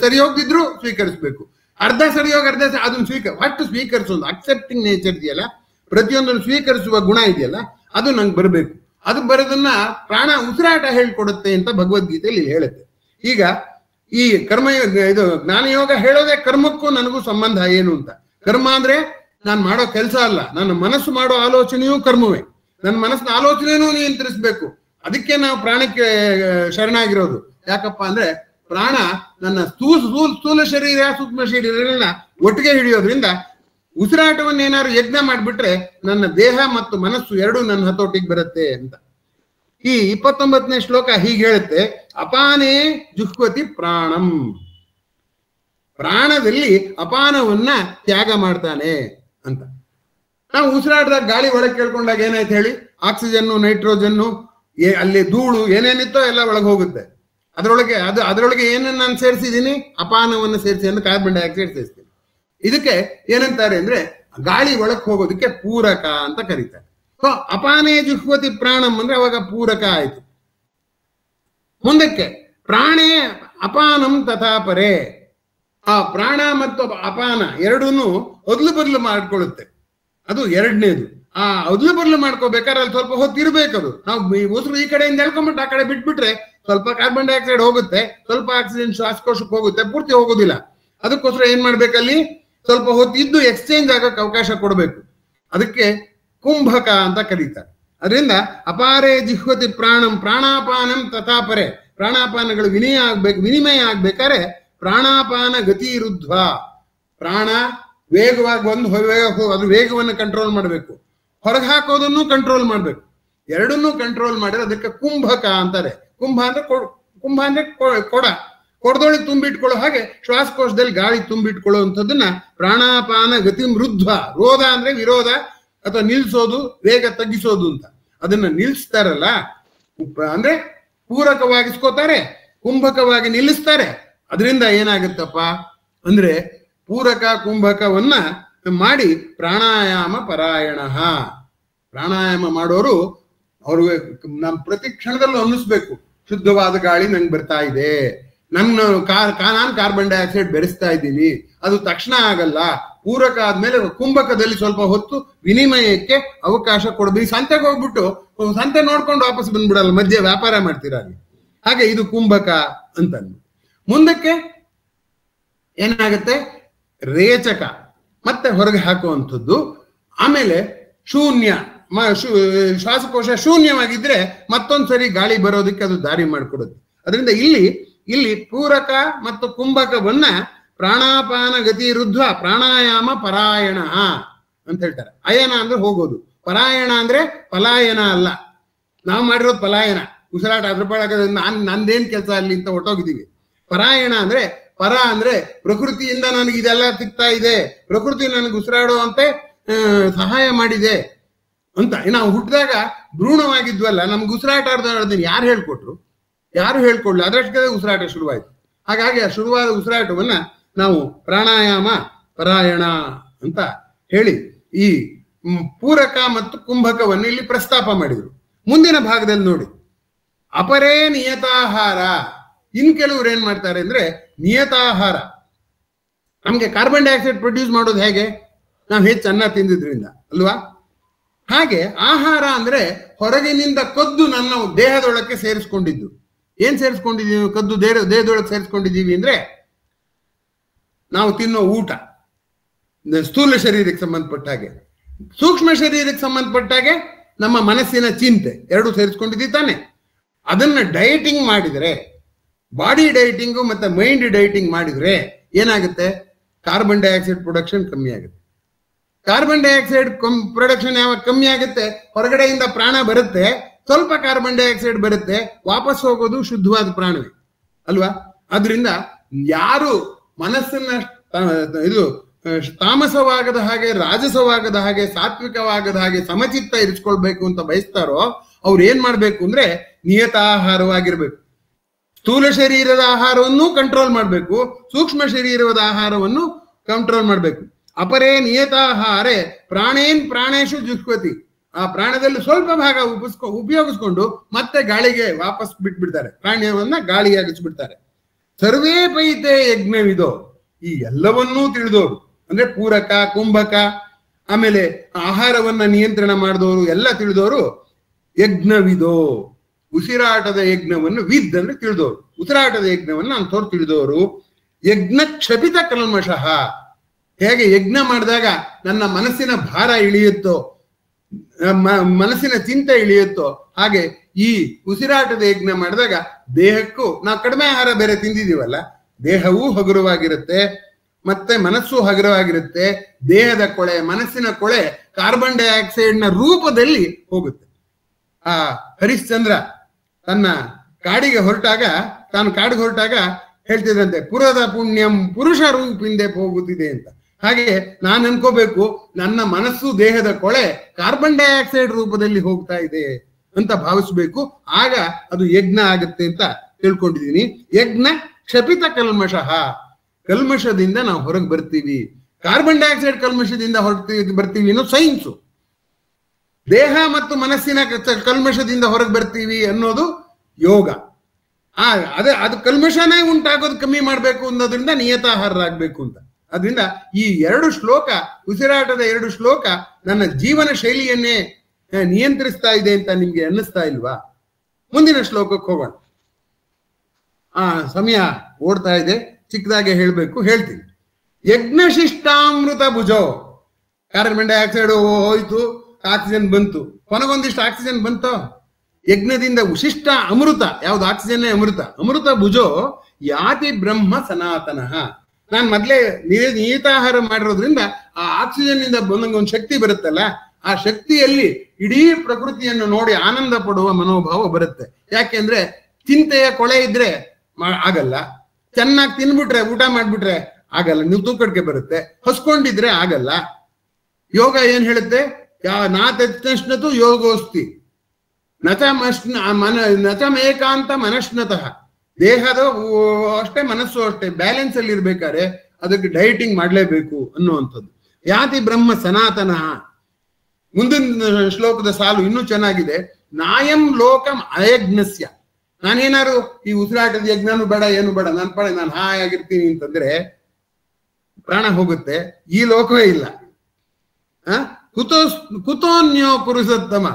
ಸರಿ ಹೋಗ್ದಿದ್ರು ಸ್ವೀಕರಿಸ್ಬೇಕು, ಅರ್ಧ ಸರಿ ಹೋಗಿ ಅರ್ಧ ಅದನ್ನ ಒಟ್ಟು ಸ್ವೀಕರಿಸೋದು ಅಕ್ಸೆಪ್ಟಿಂಗ್ ನೇಚರ್ ಇದೆಯಲ್ಲ, ಪ್ರತಿಯೊಂದನ್ನು ಸ್ವೀಕರಿಸುವ ಗುಣ ಇದೆಯಲ್ಲ, ಅದು ನಂಗೆ ಬರಬೇಕು. ಅದು ಬರೋದನ್ನ ಪ್ರಾಣ ಉಸಿರಾಟ ಹೇಳ್ಕೊಡುತ್ತೆ ಅಂತ ಭಗವದ್ಗೀತೆಯಲ್ಲಿ ಹೇಳುತ್ತೆ. ಈಗ ಈ ಇದು ಜ್ಞಾನಯೋಗ ಹೇಳೋದೇ ಕರ್ಮಕ್ಕೂ ನನಗೂ ಸಂಬಂಧ ಏನು ಅಂತ. ಕರ್ಮ ಅಂದ್ರೆ ನಾನು ಮಾಡೋ ಕೆಲಸ ಅಲ್ಲ, ನನ್ನ ಮನಸ್ಸು ಮಾಡೋ ಆಲೋಚನೆಯೂ ಕರ್ಮವೇ. ನನ್ನ ಮನಸ್ಸಿನ ಆಲೋಚನೆಯೂ ನಿಯಂತ್ರಿಸ್ಬೇಕು. ಅದಕ್ಕೆ ನಾವು ಪ್ರಾಣಕ್ಕೆ ಶರಣಾಗಿರೋದು. ಯಾಕಪ್ಪ ಅಂದ್ರೆ ಪ್ರಾಣ ನನ್ನ ಸ್ಥೂಲ ಶರೀರ ಸೂಕ್ಷ್ಮ ಶರೀರಗಳನ್ನ ಒಟ್ಟಿಗೆ ಹಿಡಿಯೋದ್ರಿಂದ ಉಸಿರಾಟವನ್ನೇನಾದ್ರು ಯಜ್ಞ ಮಾಡಿಬಿಟ್ರೆ ನನ್ನ ದೇಹ ಮತ್ತು ಮನಸ್ಸು ಎರಡೂ ನನ್ನ ಹತೋಟಿಗೆ ಬರುತ್ತೆ ಅಂತ. ಈ 29ನೇ ಶ್ಲೋಕ ಹೀಗೆ ಹೇಳುತ್ತೆ, ಅಪಾನೇ ಜುಹ್ವತಿ ಪ್ರಾಣಂ, ಪ್ರಾಣದಲ್ಲಿ ಅಪಾನವನ್ನ ತ್ಯಾಗ ಮಾಡ್ತಾನೆ ಅಂತ. ನಾವು ಉಸಿರಾಟದಾಗ ಗಾಳಿ ಒಳಗೆ ಕೇಳ್ಕೊಂಡಾಗ ಏನಾಯ್ತು ಹೇಳಿ, ಆಕ್ಸಿಜನ್ನು ನೈಟ್ರೋಜನ್ನು ಅಲ್ಲಿ ಧೂಳು ಏನೇನಿತ್ತೋ ಎಲ್ಲ ಒಳಗೆ ಹೋಗುತ್ತೆ. ಅದರೊಳಗೆ ಏನನ್ನ ನಾನು ಸೇರಿಸಿದೀನಿ, ಅಪಾನವನ್ನು ಸೇರಿಸಿ ಅಂದ್ರೆ ಕಾರ್ಬನ್ ಡೈಆಕ್ಸೈಡ್ ಸೇರಿಸ್ತೀನಿ. ಇದಕ್ಕೆ ಏನಂತಾರೆ ಅಂದ್ರೆ ಗಾಳಿ ಒಳಕ್ ಹೋಗೋದಕ್ಕೆ ಪೂರಕ ಅಂತ ಕರೀತಾರೆ. ಸೊ ಅಪಾನೇ ಜುಹ್ವತಿ ಪ್ರಾಣಂ ಅಂದ್ರೆ ಅವಾಗ ಪೂರಕ ಆಯ್ತು. ಮುಂದಕ್ಕೆ ಪ್ರಾಣೇ ಅಪಾನಂ ತಥಾಪರೇ, ಆ ಪ್ರಾಣ ಮತ್ತು ಅಪಾನ ಎರಡೂನು ಒದ್ಲು ಬದ್ಲು ಮಾಡ್ಕೊಳ್ಳುತ್ತೆ. ಅದು ಎರಡನೇದು. ಆ ಒದ್ಲು ಬದ್ಲು ಮಾಡ್ಕೋಬೇಕಾದ್ರೆ ಅಲ್ಲಿ ಸ್ವಲ್ಪ ಹೊತ್ತು ಇರ್ಬೇಕದು. ನಾವು ಉಸಿರು ಈ ಕಡೆಯಿಂದ ಎಳ್ಕೊಂಬಿಟ್ಟು ಆ ಕಡೆ ಬಿಟ್ಬಿಟ್ರೆ ಸ್ವಲ್ಪ ಕಾರ್ಬನ್ ಡೈಆಕ್ಸೈಡ್ ಹೋಗುತ್ತೆ, ಸ್ವಲ್ಪ ಆಕ್ಸಿಜನ್ ಶ್ವಾಸಕೋಶಕ್ಕೆ ಹೋಗುತ್ತೆ, ಪೂರ್ತಿ ಹೋಗೋದಿಲ್ಲ. ಅದಕ್ಕೋಸ್ಕರ ಏನ್ ಮಾಡ್ಬೇಕಲ್ಲಿ ಸ್ವಲ್ಪ ಹೊತ್ತು ಇದ್ದು ಎಕ್ಸ್ಚೇಂಜ್ ಆಗಕ್ಕೆ ಅವಕಾಶ ಕೊಡಬೇಕು. ಅದಕ್ಕೆ ಕುಂಭಕ ಅಂತ ಕರೀತಾರೆ. ಅದರಿಂದ ಅಪಾರೇ ಜಿಹ್ವತಿ ಪ್ರಾಣಂ ಪ್ರಾಣಾಪಾನಂ ತಥಾಪರೆ, ಪ್ರಾಣಾಪಾನಗಳು ವಿನಿಮಯ ಆಗ್ಬೇಕಾದ್ರೆ ಪ್ರಾಣಾಪಾನ ಗತಿ ರುದ್ಧ, ಪ್ರಾಣ ವೇಗವಾಗಿ ಅದು ವೇಗವನ್ನು ಕಂಟ್ರೋಲ್ ಮಾಡಬೇಕು, ಹೊರಗೆ ಹಾಕೋದನ್ನು ಕಂಟ್ರೋಲ್ ಮಾಡ್ಬೇಕು. ಎರಡನ್ನೂ ಕಂಟ್ರೋಲ್ ಮಾಡಿದ್ರೆ ಅದಕ್ಕೆ ಕುಂಭಕ ಅಂತಾರೆ. ಕುಂಭ ಅಂದ್ರೆ ಕೊಡದೊಳಗೆ ತುಂಬಿಟ್ಕೊಳ್ಳೋ ಹಾಗೆ ಶ್ವಾಸಕೋಶದಲ್ಲಿ ಗಾಳಿ ತುಂಬಿಟ್ಕೊಳ್ಳುವಂಥದ್ದನ್ನ ಪ್ರಾಣಾಪಾನ ಗತಿ ವೃದ್ಧ. ರೋಧ ಅಂದ್ರೆ ವಿರೋಧ ಅಥವಾ ನಿಲ್ಸೋದು, ವೇಗ ತಗ್ಗಿಸೋದು ಅಂತ. ಅದನ್ನ ನಿಲ್ಲಿಸ್ತಾರಲ್ಲ ಅಂದ್ರೆ ಪೂರಕವಾಗಿಸ್ಕೋತಾರೆ, ಕುಂಭಕವಾಗಿ ನಿಲ್ಲಿಸ್ತಾರೆ. ಅದರಿಂದ ಏನಾಗುತ್ತಪ್ಪ ಅಂದ್ರೆ ಪೂರಕ ಕುಂಭಕವನ್ನ ಮಾಡಿ ಪ್ರಾಣಾಯಾಮ ಪರಾಯಣ. ಪ್ರಾಣಾಯಾಮ ಮಾಡೋರು ಅವ್ರಿಗೆ ನಮ್ ಪ್ರತಿ ಕ್ಷಣದಲ್ಲೂ ಅನ್ನಿಸ್ಬೇಕು, ಶುದ್ಧವಾದ ಗಾಳಿ ನಂಗೆ ಬರ್ತಾ ಇದೆ, ನಾನು ಕಾರ್ಬನ್ ಡೈಆಕ್ಸೈಡ್ ಬೆರೆಸ್ತಾ ಇದ್ದೀನಿ. ಅದು ತಕ್ಷಣ ಆಗಲ್ಲ, ಪೂರಕ ಆದ್ಮೇಲೆ ಕುಂಭಕದಲ್ಲಿ ಸ್ವಲ್ಪ ಹೊತ್ತು ವಿನಿಮಯಕ್ಕೆ ಅವಕಾಶ ಕೊಡಬೇಕು. ಸಂತೆಗೆ ಹೋಗ್ಬಿಟ್ಟು ಸಂತೆ ನೋಡ್ಕೊಂಡು ವಾಪಸ್ ಬಂದ್ಬಿಡಲ್ಲ, ಮಧ್ಯೆ ವ್ಯಾಪಾರ ಮಾಡ್ತೀರ ಅಲ್ಲಿ. ಹಾಗೆ ಇದು ಕುಂಭಕ ಅಂತ. ಮುಂದಕ್ಕೆ ಏನಾಗುತ್ತೆ, ರೇಚಕ ಮತ್ತೆ ಹೊರಗೆ ಹಾಕುವಂಥದ್ದು. ಆಮೇಲೆ ಶೂನ್ಯ, ಶ್ವಾಸಕೋಶ ಶೂನ್ಯವಾಗಿದ್ರೆ ಮತ್ತೊಂದ್ಸರಿ ಗಾಳಿ ಬರೋದಕ್ಕೆ ಅದು ದಾರಿ ಮಾಡಿಕೊಡುತ್ತೆ. ಅದರಿಂದ ಇಲ್ಲಿ ಪೂರಕ ಮತ್ತು ಕುಂಭಕವನ್ನ ಪ್ರಾಣಾಪಾನ ಗತಿ ರುದ್ಧ ಪ್ರಾಣಾಯಾಮ ಪರಾಯಣ ಅಂತ ಹೇಳ್ತಾರೆ. ಅಯನ ಅಂದ್ರೆ ಹೋಗೋದು, ಪರಾಯಣ ಅಂದ್ರೆ ಪಲಾಯನ ಅಲ್ಲ. ನಾವು ಮಾಡಿರೋದು ಪಲಾಯನ, ಉಸಿರಾಟ ಅದ್ರೊಳಗೆ ನಂದೇನ್ ಕೆಲಸ ಅಲ್ಲಿ ಅಂತ ಹೊಟ್ಟೋಗಿದ್ದೀವಿ. ಪರಾಯಣ ಅಂದ್ರೆ ಪರ ಅಂದ್ರೆ ಪ್ರಕೃತಿಯಿಂದ ನನಗೆ ಇದೆಲ್ಲ ಸಿಗ್ತಾ ಇದೆ, ಪ್ರಕೃತಿ ನನಗೆ ಉಸಿರಾಡುವಂತೆ ಸಹಾಯ ಮಾಡಿದೆ ಅಂತ. ನಾವು ಹುಟ್ಟಿದಾಗ ಭ್ರೂಣವಾಗಿದ್ವಲ್ಲ, ನಮ್ಗೆ ಉಸಿರಾಟ ಆಡೋದನ್ನ ಯಾರು ಹೇಳ್ಕೊಟ್ರು? ಯಾರು ಹೇಳ್ಕೊಡ್ಲಿ, ಅದರಷ್ಟೇ ಉಸಿರಾಟ ಶುರುವಾಯ್ತು. ಹಾಗಾಗಿ ಆ ಶುರುವಾದ ಉಸಿರಾಟವನ್ನ ನಾವು ಪ್ರಾಣಾಯಾಮ ಪರಾಯಣ ಅಂತ ಹೇಳಿ ಈ ಪೂರಕ ಮತ್ತು ಕುಂಭಕವನ್ನು ಇಲ್ಲಿ ಪ್ರಸ್ತಾಪ ಮಾಡಿದ್ರು. ಮುಂದಿನ ಭಾಗದಲ್ಲಿ ನೋಡಿ, ಅಪರೇ ನಿಯತಾಹಾರ. ಇನ್ ಕೆಲವ್ರು ಏನ್ ಮಾಡ್ತಾರೆ ಅಂದ್ರೆ ನಿಯತಾಹಾರ, ನಮ್ಗೆ ಕಾರ್ಬನ್ ಡೈಆಕ್ಸೈಡ್ ಪ್ರೊಡ್ಯೂಸ್ ಮಾಡೋದು ಹೇಗೆ? ನಾವು ಹೆಚ್ಚು ಅನ್ನ ತಿಂದಿದ್ರಿಂದ ಅಲ್ವಾ? ಹಾಗೆ ಆಹಾರ ಅಂದ್ರೆ ಹೊರಗಿನಿಂದ ಕದ್ದು ನನ್ನ ದೇಹದೊಳಕ್ಕೆ ಸೇರಿಸ್ಕೊಂಡಿದ್ದು. ಏನ್ ಸೇರಿಸ್ಕೊಂಡಿದ್ದೀವಿ? ಕದ್ದು ದೇಹದೊಳಗೆ ಸೇರಿಸ್ಕೊಂಡಿದ್ದೀವಿ ಅಂದ್ರೆ ನಾವು ತಿನ್ನೋ ಊಟ, ಸ್ಥೂಲ ಶರೀರಕ್ಕೆ ಸಂಬಂಧಪಟ್ಟ ಹಾಗೆ, ಸೂಕ್ಷ್ಮ ಶರೀರಕ್ಕೆ ಸಂಬಂಧಪಟ್ಟ ಹಾಗೆ ನಮ್ಮ ಮನಸ್ಸಿನ ಚಿಂತೆ ಎರಡು ಸೇರಿಸ್ಕೊಂಡಿದ್ದೀವಿ ತಾನೆ. ಅದನ್ನ ಡಯಟಿಂಗ್ ಮಾಡಿದರೆ, ಬಾಡಿ ಡಯಟಿಂಗು ಮತ್ತೆ ಮೈಂಡ್ ಡಯಟಿಂಗ್ ಮಾಡಿದ್ರೆ ಏನಾಗುತ್ತೆ? ಕಾರ್ಬನ್ ಡೈಆಕ್ಸೈಡ್ ಪ್ರೊಡಕ್ಷನ್ ಕಮ್ಮಿ ಆಗುತ್ತೆ. ಕಾರ್ಬನ್ ಡೈಆಕ್ಸೈಡ್ ಪ್ರೊಡಕ್ಷನ್ ಯಾವಾಗ ಕಮ್ಮಿ ಆಗುತ್ತೆ, ಹೊರಗಡೆಯಿಂದ ಪ್ರಾಣ ಬರುತ್ತೆ, ಸ್ವಲ್ಪ ಕಾರ್ಬನ್ ಡೈಆಕ್ಸೈಡ್ ಬರುತ್ತೆ, ವಾಪಸ್ ಹೋಗೋದು ಶುದ್ಧವಾದ ಪ್ರಾಣವೇ ಅಲ್ವಾ? ಆದ್ರಿಂದ ಯಾರು ಮನಸ್ಸನ್ನ ಇದು ತಾಮಸವಾಗದ ಹಾಗೆ, ರಾಜಸವಾಗದ ಹಾಗೆ, ಸಾತ್ವಿಕವಾಗದ ಹಾಗೆ ಸಮಚಿತ್ತ ಇರಿಸ್ಕೊಳ್ಬೇಕು ಅಂತ ಬಯಸ್ತಾರೋ ಅವ್ರು ಏನ್ ಮಾಡ್ಬೇಕು ಅಂದ್ರೆ ನಿಯತಾಹಾರವಾಗಿರ್ಬೇಕು. ಸ್ಥೂಲ ಶರೀರದ ಆಹಾರವನ್ನು ಕಂಟ್ರೋಲ್ ಮಾಡಬೇಕು, ಸೂಕ್ಷ್ಮ ಶರೀರದ ಆಹಾರವನ್ನು ಕಂಟ್ರೋಲ್ ಮಾಡಬೇಕು. ಅಪರೇ ನಿಯತಾಹಾರೇ ಪ್ರಾಣೇನ್ ಪ್ರಾಣೇಶು ಜುಹ್ವತಿ. ಆ ಪ್ರಾಣದಲ್ಲಿ ಸ್ವಲ್ಪ ಭಾಗ ಉಪಯೋಗಿಸ್ಕೊಂಡು ಮತ್ತೆ ಗಾಳಿಗೆ ವಾಪಸ್ ಬಿಟ್ಬಿಡ್ತಾರೆ, ಪ್ರಾಣವನ್ನ ಗಾಳಿಗೆ ಆಗಿಸ್ಬಿಡ್ತಾರೆ. ಸರ್ವೇ ಪೈತೆ ಯಜ್ಞವಿದೋ. ಈ ಎಲ್ಲವನ್ನೂ ತಿಳಿದೋರು ಅಂದ್ರೆ ಪೂರಕ ಕುಂಭಕ ಆಮೇಲೆ ಆಹಾರವನ್ನ ನಿಯಂತ್ರಣ ಮಾಡಿದವರು ಎಲ್ಲ ತಿಳಿದವರು ಯಜ್ಞವಿದೋ. ಉಸಿರಾಟದ ಯಜ್ಞವನ್ನು ವಿದ್ ಅಂದ್ರೆ ತಿಳಿದವರು, ಉಸಿರಾಟದ ಯಜ್ಞವನ್ನು ಅಂಥವ್ರು ತಿಳಿದವರು. ಯಜ್ಞ ಕ್ಷಪಿತ ಕಲ್ಮಷಃ. ಹೇಗೆ ಯಜ್ಞ ಮಾಡಿದಾಗ ನನ್ನ ಮನಸ್ಸಿನ ಭಾರ ಇಳಿಯುತ್ತೋ, ಮನಸ್ಸಿನ ಚಿಂತೆ ಇಳಿಯುತ್ತೋ, ಹಾಗೆ ಈ ಉಸಿರಾಟದ ಯಜ್ಞ ಮಾಡಿದಾಗ ದೇಹಕ್ಕೂ, ನಾವು ಕಡಿಮೆ ಆಹಾರ ಬೇರೆ ತಿಂದಿದೀವಲ್ಲ, ದೇಹವೂ ಹಗುರವಾಗಿರುತ್ತೆ, ಮತ್ತೆ ಮನಸ್ಸು ಹಗುರವಾಗಿರುತ್ತೆ. ದೇಹದ ಕೊಳೆ, ಮನಸ್ಸಿನ ಕೊಳೆ ಕಾರ್ಬನ್ ಡೈಆಕ್ಸೈಡ್ ನ ರೂಪದಲ್ಲಿ ಹೋಗುತ್ತೆ. ಆ ಹರಿಶ್ಚಂದ್ರ ತನ್ನ ಕಾಡಿಗೆ ಹೊರಟಾಗ ಹೇಳ್ತಿದ್ದಂತೆ, ಪುರದ ಪುಣ್ಯಂ ಪುರುಷ ರೂಪಿಂದೆ ಹೋಗುತ್ತಿದೆ ಅಂತ. ಹಾಗೆ ನಾನು ಅನ್ಕೋಬೇಕು, ನನ್ನ ಮನಸ್ಸು ದೇಹದ ಕೊಳೆ ಕಾರ್ಬನ್ ಡೈಆಕ್ಸೈಡ್ ರೂಪದಲ್ಲಿ ಹೋಗ್ತಾ ಇದೆ ಅಂತ ಭಾವಿಸ್ಬೇಕು. ಆಗ ಅದು ಯಜ್ಞ ಆಗುತ್ತೆ ಅಂತ ತಿಳ್ಕೊಂಡಿದೀನಿ. ಯಜ್ಞ ಕ್ಷಪಿತ ಕಲ್ಮಷಃ. ಕಲ್ಮಷದಿಂದ ನಾವು ಹೊರಗೆ ಬರ್ತೀವಿ. ಕಾರ್ಬನ್ ಡೈಆಕ್ಸೈಡ್ ಕಲ್ಮಷದಿಂದ ಬರ್ತೀವಿ ಅನ್ನೋ ಸೈನ್ಸು. ದೇಹ ಮತ್ತು ಮನಸ್ಸಿನ ಕಲ್ಮಷದಿಂದ ಹೊರಗೆ ಬರ್ತೀವಿ ಅನ್ನೋದು ಯೋಗ. ಅದು ಕಲ್ಮಷನೇ ಉಂಟಾಗೋದು ಕಮ್ಮಿ ಮಾಡ್ಬೇಕು ಅನ್ನೋದ್ರಿಂದ ನಿಯತಾಹಾರರಾಗಬೇಕು ಅಂತ. ಅದರಿಂದ ಈ ಎರಡು ಶ್ಲೋಕ, ಉಸಿರಾಟದ ಎರಡು ಶ್ಲೋಕ ನನ್ನ ಜೀವನ ಶೈಲಿಯನ್ನೇ ನಿಯಂತ್ರಿಸ್ತಾ ಇದೆ ಅಂತ ನಿಮ್ಗೆ ಅನ್ನಿಸ್ತಾ ಇಲ್ವಾ? ಮುಂದಿನ ಶ್ಲೋಕಕ್ಕೆ ಹೋಗೋಣ. ಸಮಯ ಓಡ್ತಾ ಇದೆ, ಚಿಕ್ಕದಾಗೆ ಹೇಳ್ತೀನಿ. ಯಜ್ಞಶಿಷ್ಟಾಮೃತ ಭುಜೋ. ಕಾರ್ಬನ್ ಡೈಆಕ್ಸೈಡ್ ಹೋಯ್ತು, ಆಕ್ಸಿಜನ್ ಬಂತು, ಕೊನೆಗೊಂದಿಷ್ಟು ಆಕ್ಸಿಜನ್ ಬಂತೋ. ಯಜ್ಞದಿಂದ ಉಶಿಷ್ಟ ಅಮೃತ, ಯಾವ್ದು ಆಕ್ಸಿಜನ್ನೇ ಅಮೃತ. ಅಮೃತ ಭುಜೋ ಯಾತಿ ಬ್ರಹ್ಮ ಸನಾತನಃ. ನಾನು ಮೊದ್ಲೇ ನಿಯತಾಹಾರ ಮಾಡಿರೋದ್ರಿಂದ ಆ ಆಕ್ಸಿಜನ್ ಇಂದ ಬಂದಂಗೊಂದು ಶಕ್ತಿ ಬರುತ್ತಲ್ಲ, ಆ ಶಕ್ತಿಯಲ್ಲಿ ಇಡೀ ಪ್ರಕೃತಿಯನ್ನು ನೋಡಿ ಆನಂದ ಪಡುವ ಮನೋಭಾವ ಬರುತ್ತೆ. ಯಾಕೆಂದ್ರೆ ಚಿಂತೆಯ ಕೊಳೆ ಇದ್ರೆ ಆಗಲ್ಲ, ಚೆನ್ನಾಗಿ ತಿನ್ಬಿಟ್ರೆ, ಊಟ ಮಾಡ್ಬಿಟ್ರೆ ಆಗಲ್ಲ, ನೀವು ತೂಕಡಿಕೆ ಬರುತ್ತೆ. ಹಸ್ಕೊಂಡಿದ್ರೆ ಆಗಲ್ಲ. ಯೋಗ ಏನ್ ಹೇಳುತ್ತೆ? ನಾತಶ್ನತು ಯೋಗೋಸ್ತಿ ನಚಮೇಕಾಂತ ಮನಶ್ನತಃ. ದೇಹದ ಅಷ್ಟೇ ಮನಸ್ಸು ಅಷ್ಟೇ ಬ್ಯಾಲೆನ್ಸ್ ಅಲ್ಲಿ ಇರ್ಬೇಕಾದ್ರೆ ಅದಕ್ಕೆ ಡಯಟಿಂಗ್ ಮಾಡ್ಲೇಬೇಕು ಅನ್ನುವಂಥದ್ದು. ಯಾತಿ ಬ್ರಹ್ಮ ಸನಾತನಃ. ಮುಂದಿನ ಶ್ಲೋಕದ ಸಾಲು ಇನ್ನೂ ಚೆನ್ನಾಗಿದೆ. ನಾಯಂ ಲೋಕಂ ಅಯಜ್ಞಸ್ಯ. ನಾನೇನಾದ್ರು ಈ ಉಸಿರಾಟದ ಯಜ್ಞನೂ ಬೇಡ, ಏನು ಬೇಡ, ನಾನು ಹಾಯಾಗಿರ್ತೀನಿ ಅಂತಂದ್ರೆ ಪ್ರಾಣ ಹೋಗುತ್ತೆ, ಈ ಲೋಕವೇ ಇಲ್ಲ. ಕುತೋನ್ಯೋ ಪುರುಷೋತ್ತಮ.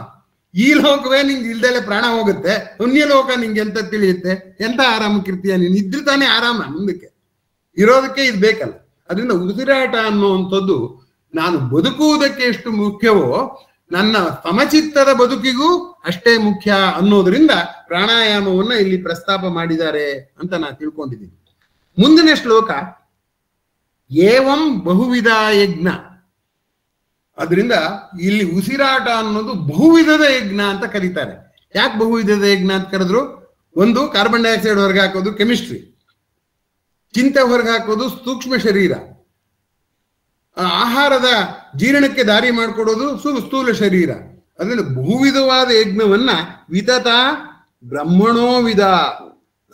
ಈ ಲೋಕವೇ ನಿಂಗೆ ಇಲ್ದಲೆ ಪ್ರಾಣ ಹೋಗುತ್ತೆ, ಪುಣ್ಯ ಲೋಕ ನಿಂಗೆ ಎಂತ ತಿಳಿಯುತ್ತೆ? ಎಂತ ಆರಾಮಕ್ಕಿರ್ತೀಯ ನೀನು? ಇದ್ರೆ ತಾನೇ ಆರಾಮ, ಮುಂದಕ್ಕೆ ಇರೋದಕ್ಕೆ ಇದು ಬೇಕಲ್ಲ. ಅದರಿಂದ ಉಸಿರಾಟ ಅನ್ನುವಂಥದ್ದು ನಾನು ಬದುಕುವುದಕ್ಕೆ ಎಷ್ಟು ಮುಖ್ಯವೋ ನನ್ನ ಸಮಚಿತ್ತದ ಬದುಕಿಗೂ ಅಷ್ಟೇ ಮುಖ್ಯ ಅನ್ನೋದ್ರಿಂದ ಪ್ರಾಣಾಯಾಮವನ್ನ ಇಲ್ಲಿ ಪ್ರಸ್ತಾಪ ಮಾಡಿದ್ದಾರೆ ಅಂತ ನಾನು ತಿಳ್ಕೊಂಡಿದ್ದೀನಿ. ಮುಂದಿನ ಶ್ಲೋಕ, ಏವಂ ಬಹುವಿಧ ಯಜ್ಞ ಅದರಿಂದ ಇಲ್ಲಿ ಉಸಿರಾಟ ಅನ್ನೋದು ಬಹುವಿಧದ ಯಜ್ಞ ಅಂತ ಕರೀತಾರೆ. ಯಾಕೆ ಬಹುವಿಧದ ಯಜ್ಞ ಅಂತ ಕರೆದ್ರು? ಒಂದು, ಕಾರ್ಬನ್ ಡೈಆಕ್ಸೈಡ್ ಹೊರಗೆ ಹಾಕೋದು ಕೆಮಿಸ್ಟ್ರಿ, ಚಿಂತೆ ಹೊರಗೆ ಹಾಕೋದು ಸೂಕ್ಷ್ಮ ಶರೀರ, ಆಹಾರದ ಜೀರ್ಣಕ್ಕೆ ದಾರಿ ಮಾಡಿಕೊಡೋದು ಸ್ಥೂಲ ಶರೀರ. ಅದರಿಂದ ಬಹುವಿಧವಾದ ಯಜ್ಞವನ್ನ ವಿತತ ಬ್ರಹ್ಮಣೋ ವಿಧ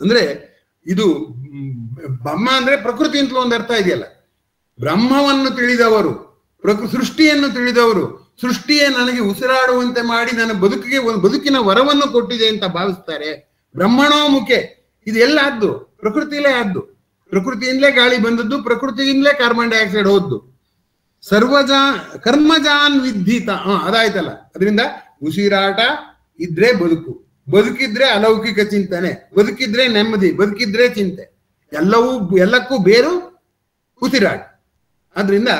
ಅಂದ್ರೆ ಇದು ಬ್ರಹ್ಮ ಅಂದ್ರೆ ಪ್ರಕೃತಿ ಅಂತಲೂ ಒಂದು ಅರ್ಥ ಇದೆಯಲ್ಲ. ಬ್ರಹ್ಮವನ್ನು ತಿಳಿದವರು, ಸೃಷ್ಟಿಯನ್ನು ತಿಳಿದವರು, ಸೃಷ್ಟಿಯೇ ನನಗೆ ಉಸಿರಾಡುವಂತೆ ಮಾಡಿ ನನ್ನ ಬದುಕಿಗೆ ಒಂದು ಬದುಕಿನ ವರವನ್ನು ಕೊಟ್ಟಿದೆ ಅಂತ ಭಾವಿಸ್ತಾರೆ. ಬ್ರಹ್ಮಣೋ ಮುಖೆ ಇದೆಲ್ಲ ಆದ್ದು ಪ್ರಕೃತಿಯಲ್ಲೇ ಆದ್ದು, ಪ್ರಕೃತಿಯಿಂದಲೇ ಗಾಳಿ ಬಂದದ್ದು, ಪ್ರಕೃತಿಯಿಂದಲೇ ಕಾರ್ಬನ್ ಡೈಆಕ್ಸೈಡ್ ಹೋದ್ದು. ಕರ್ಮಜಾನ್ ವಿದ್ಧಿತ ಅದಾಯ್ತಲ್ಲ. ಅದರಿಂದ ಉಸಿರಾಟ ಇದ್ರೆ ಬದುಕು, ಬದುಕಿದ್ರೆ ಅಲೌಕಿಕ ಚಿಂತನೆ, ಬದುಕಿದ್ರೆ ನೆಮ್ಮದಿ, ಬದುಕಿದ್ರೆ ಚಿಂತೆ, ಎಲ್ಲಕ್ಕೂ ಬೇರು ಉಸಿರಾಟ. ಆದ್ರಿಂದ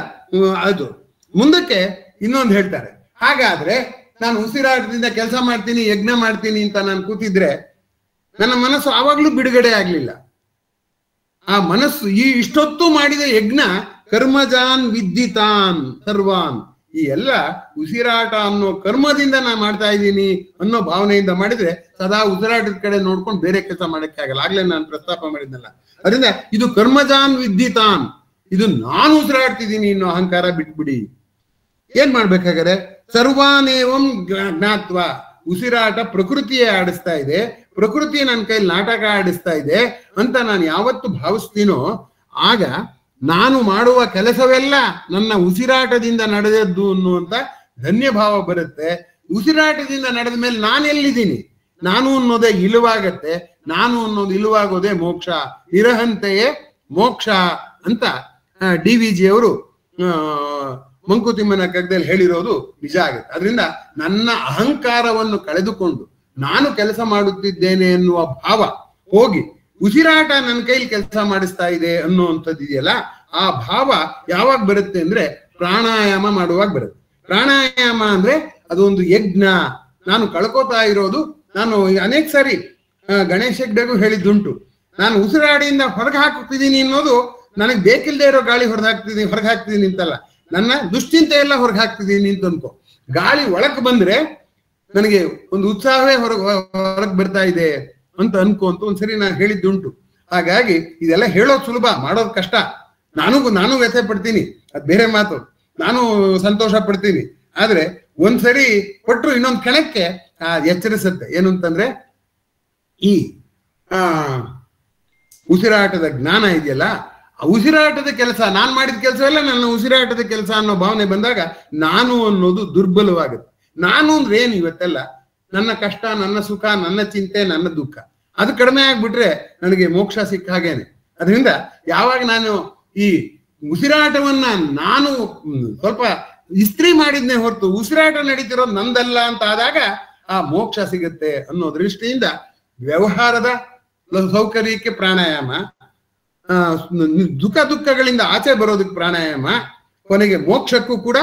ಅದು ಮುಂದಕ್ಕೆ ಇನ್ನೊಂದು ಹೇಳ್ತಾರೆ, ಹಾಗಾದ್ರೆ ನಾನು ಉಸಿರಾಟದಿಂದ ಕೆಲಸ ಮಾಡ್ತೀನಿ, ಯಜ್ಞ ಮಾಡ್ತೀನಿ ಅಂತ ನಾನು ಕೂತಿದ್ರೆ ನನ್ನ ಮನಸ್ಸು ಆವಾಗ್ಲೂ ಬಿಡುಗಡೆ ಆಗ್ಲಿಲ್ಲ. ಆ ಮನಸ್ಸು ಇಷ್ಟೊತ್ತು ಮಾಡಿದ ಯಜ್ಞ ಕರ್ಮಜಾನ್ ವಿದ್ಧಿತಾನ್ ಸರ್ವಾನ್, ಈ ಎಲ್ಲ ಉಸಿರಾಟ ಅನ್ನೋ ಕರ್ಮದಿಂದ ನಾ ಮಾಡ್ತಾ ಇದ್ದೀನಿ ಅನ್ನೋ ಭಾವನೆಯಿಂದ ಮಾಡಿದ್ರೆ ಸದಾ ಉಸಿರಾಟದ ಕಡೆ ನೋಡ್ಕೊಂಡು ಬೇರೆ ಕೆಲಸ ಮಾಡಕ್ಕೆ ಆಗಲ್ಲ. ಆಗ್ಲೇ ನಾನು ಪ್ರಸ್ತಾಪ ಮಾಡಿದ್ನಲ್ಲ. ಅದರಿಂದ ಇದು ಕರ್ಮಜಾನ್ ವಿದ್ಧಿತಾನ್, ಇದು ನಾನು ಉಸಿರಾಡ್ತಿದ್ದೀನಿ ಅನ್ನೋ ಅಹಂಕಾರ ಬಿಟ್ಬಿಡಿ. ಏನ್ ಮಾಡ್ಬೇಕಾದ್ರೆ ಸರ್ವಾನೇವಂ ಜ್ಞಾತ್ವ, ಉಸಿರಾಟ ಪ್ರಕೃತಿಯೇ ಆಡಿಸ್ತಾ ಇದೆ, ಪ್ರಕೃತಿ ನನ್ನ ಕೈಲಿ ನಾಟಕ ಆಡಿಸ್ತಾ ಇದೆ ಅಂತ ನಾನು ಯಾವತ್ತು ಭಾವಿಸ್ತೀನೋ ಆಗ ನಾನು ಮಾಡುವ ಕೆಲಸವೆಲ್ಲ ನನ್ನ ಉಸಿರಾಟದಿಂದ ನಡೆದದ್ದು ಅನ್ನುವಂತ ಧನ್ಯ ಭಾವ ಬರುತ್ತೆ. ಉಸಿರಾಟದಿಂದ ನಡೆದ ಮೇಲೆ ನಾನು ಎಲ್ಲಿದ್ದೀನಿ, ನಾನು ಅನ್ನೋದೇ ಇಲ್ಲವಾಗತ್ತೆ. ನಾನು ಅನ್ನೋದು ಇಲ್ಲವಾಗೋದೇ ಮೋಕ್ಷ, ನಿರಹಂತೆಯೇ ಮೋಕ್ಷ ಅಂತ DVG ಅವರು ಮಂಕುತಿಮ್ಮನ ಕಗ್ಗದಲ್ಲಿ ಹೇಳಿರೋದು ನಿಜ ಆಗುತ್ತೆ. ಅದರಿಂದ ನನ್ನ ಅಹಂಕಾರವನ್ನು ಕಳೆದುಕೊಂಡು ನಾನು ಕೆಲಸ ಮಾಡುತ್ತಿದ್ದೇನೆ ಎನ್ನುವ ಭಾವ ಹೋಗಿ ಉಸಿರಾಟ ನನ್ನ ಕೈಲಿ ಕೆಲಸ ಮಾಡಿಸ್ತಾ ಇದೆ ಅನ್ನುವಂಥದ್ದು ಇದೆಯಲ್ಲ, ಆ ಭಾವ ಯಾವಾಗ ಬರುತ್ತೆ ಅಂದ್ರೆ ಪ್ರಾಣಾಯಾಮ ಮಾಡುವಾಗ ಬರುತ್ತೆ. ಪ್ರಾಣಾಯಾಮ ಅಂದ್ರೆ ಅದೊಂದು ಯಜ್ಞ. ನಾನು ಕಳ್ಕೋತಾ ಇರೋದು, ನಾನು ಅನೇಕ ಸಾರಿ ಗಣೇಶ್ ಹೆಗ್ಡೆಗೂ ಹೇಳಿದ್ದುಂಟು, ನಾನು ಉಸಿರಾಡಿಯಿಂದ ಹೊರಗೆ ಹಾಕ್ತಿದ್ದೀನಿ ಅನ್ನೋದು ನನಗೆ ಬೇಕಿಲ್ಲದೆ ಇರೋ ಗಾಳಿ ಹೊರಗೆ ಹಾಕ್ತಿದ್ದೀನಿ ಅಂತಲ್ಲ, ನನ್ನ ದುಶ್ಚಿಂತೆ ಎಲ್ಲ ಹೊರಗೆ ಹಾಕ್ತಿದ್ದೀನಿ ಅಂತ ಅನ್ಕೋ. ಗಾಳಿ ಒಳಕ್ ಬಂದ್ರೆ ನನಗೆ ಒಂದು ಉತ್ಸಾಹವೇ ಹೊರಗೆ ಬರ್ತಾ ಇದೆ ಅಂತ ಅನ್ಕೋ ಅಂತ ಒಂದ್ಸರಿ ನಾನು ಹೇಳಿದ್ದುಂಟು. ಹಾಗಾಗಿ ಇದೆಲ್ಲ ಹೇಳೋದು ಸುಲಭ, ಮಾಡೋದು ಕಷ್ಟ. ನಾನು ವ್ಯಥೆ ಪಡ್ತೀನಿ, ಅದ್ ಬೇರೆ ಮಾತು, ನಾನು ಸಂತೋಷ ಪಡ್ತೀನಿ. ಆದ್ರೆ ಒಂದ್ಸರಿ ಕೊಟ್ರು ಇನ್ನೊಂದು ಕ್ಷಣಕ್ಕೆ ಎಚ್ಚರಿಸುತ್ತೆ. ಏನು ಅಂತಂದ್ರೆ ಈ ಉಸಿರಾಟದ ಜ್ಞಾನ ಇದೆಯಲ್ಲ, ಉಸಿರಾಟದ ಕೆಲಸ, ನಾನ್ ಮಾಡಿದ ಕೆಲಸ ಎಲ್ಲ ನನ್ನ ಉಸಿರಾಟದ ಕೆಲಸ ಅನ್ನೋ ಭಾವನೆ ಬಂದಾಗ ನಾನು ಅನ್ನೋದು ದುರ್ಬಲವಾಗುತ್ತೆ. ನಾನು ಅಂದ್ರೆ ಏನು ಇವತ್ತೆಲ್ಲ ನನ್ನ ಕಷ್ಟ, ನನ್ನ ಸುಖ, ನನ್ನ ಚಿಂತೆ, ನನ್ನ ದುಃಖ, ಅದು ಕಡಿಮೆ ಆಗ್ಬಿಟ್ರೆ ನನಗೆ ಮೋಕ್ಷ ಸಿಕ್ಕ ಹಾಗೇನೆ. ಅದರಿಂದ ಯಾವಾಗ ನಾನು ಈ ಉಸಿರಾಟವನ್ನ ನಾನು ಸ್ವಲ್ಪ ಇಸ್ತ್ರಿ ಮಾಡಿದ್ನೇ ಹೊರತು ಉಸಿರಾಟ ನಡೀತಿರೋದು ನಂದಲ್ಲ ಅಂತ ಆದಾಗ ಆ ಮೋಕ್ಷ ಸಿಗುತ್ತೆ ಅನ್ನೋ ದೃಷ್ಟಿಯಿಂದ ವ್ಯವಹಾರದ ಸೌಕರ್ಯಕ್ಕೆ ಪ್ರಾಣಾಯಾಮ, ದುಃಖಗಳಿಂದ ಆಚೆ ಬರೋದಕ್ಕೆ ಪ್ರಾಣಾಯಾಮ, ಕೊನೆಗೆ ಮೋಕ್ಷಕ್ಕೂ ಕೂಡ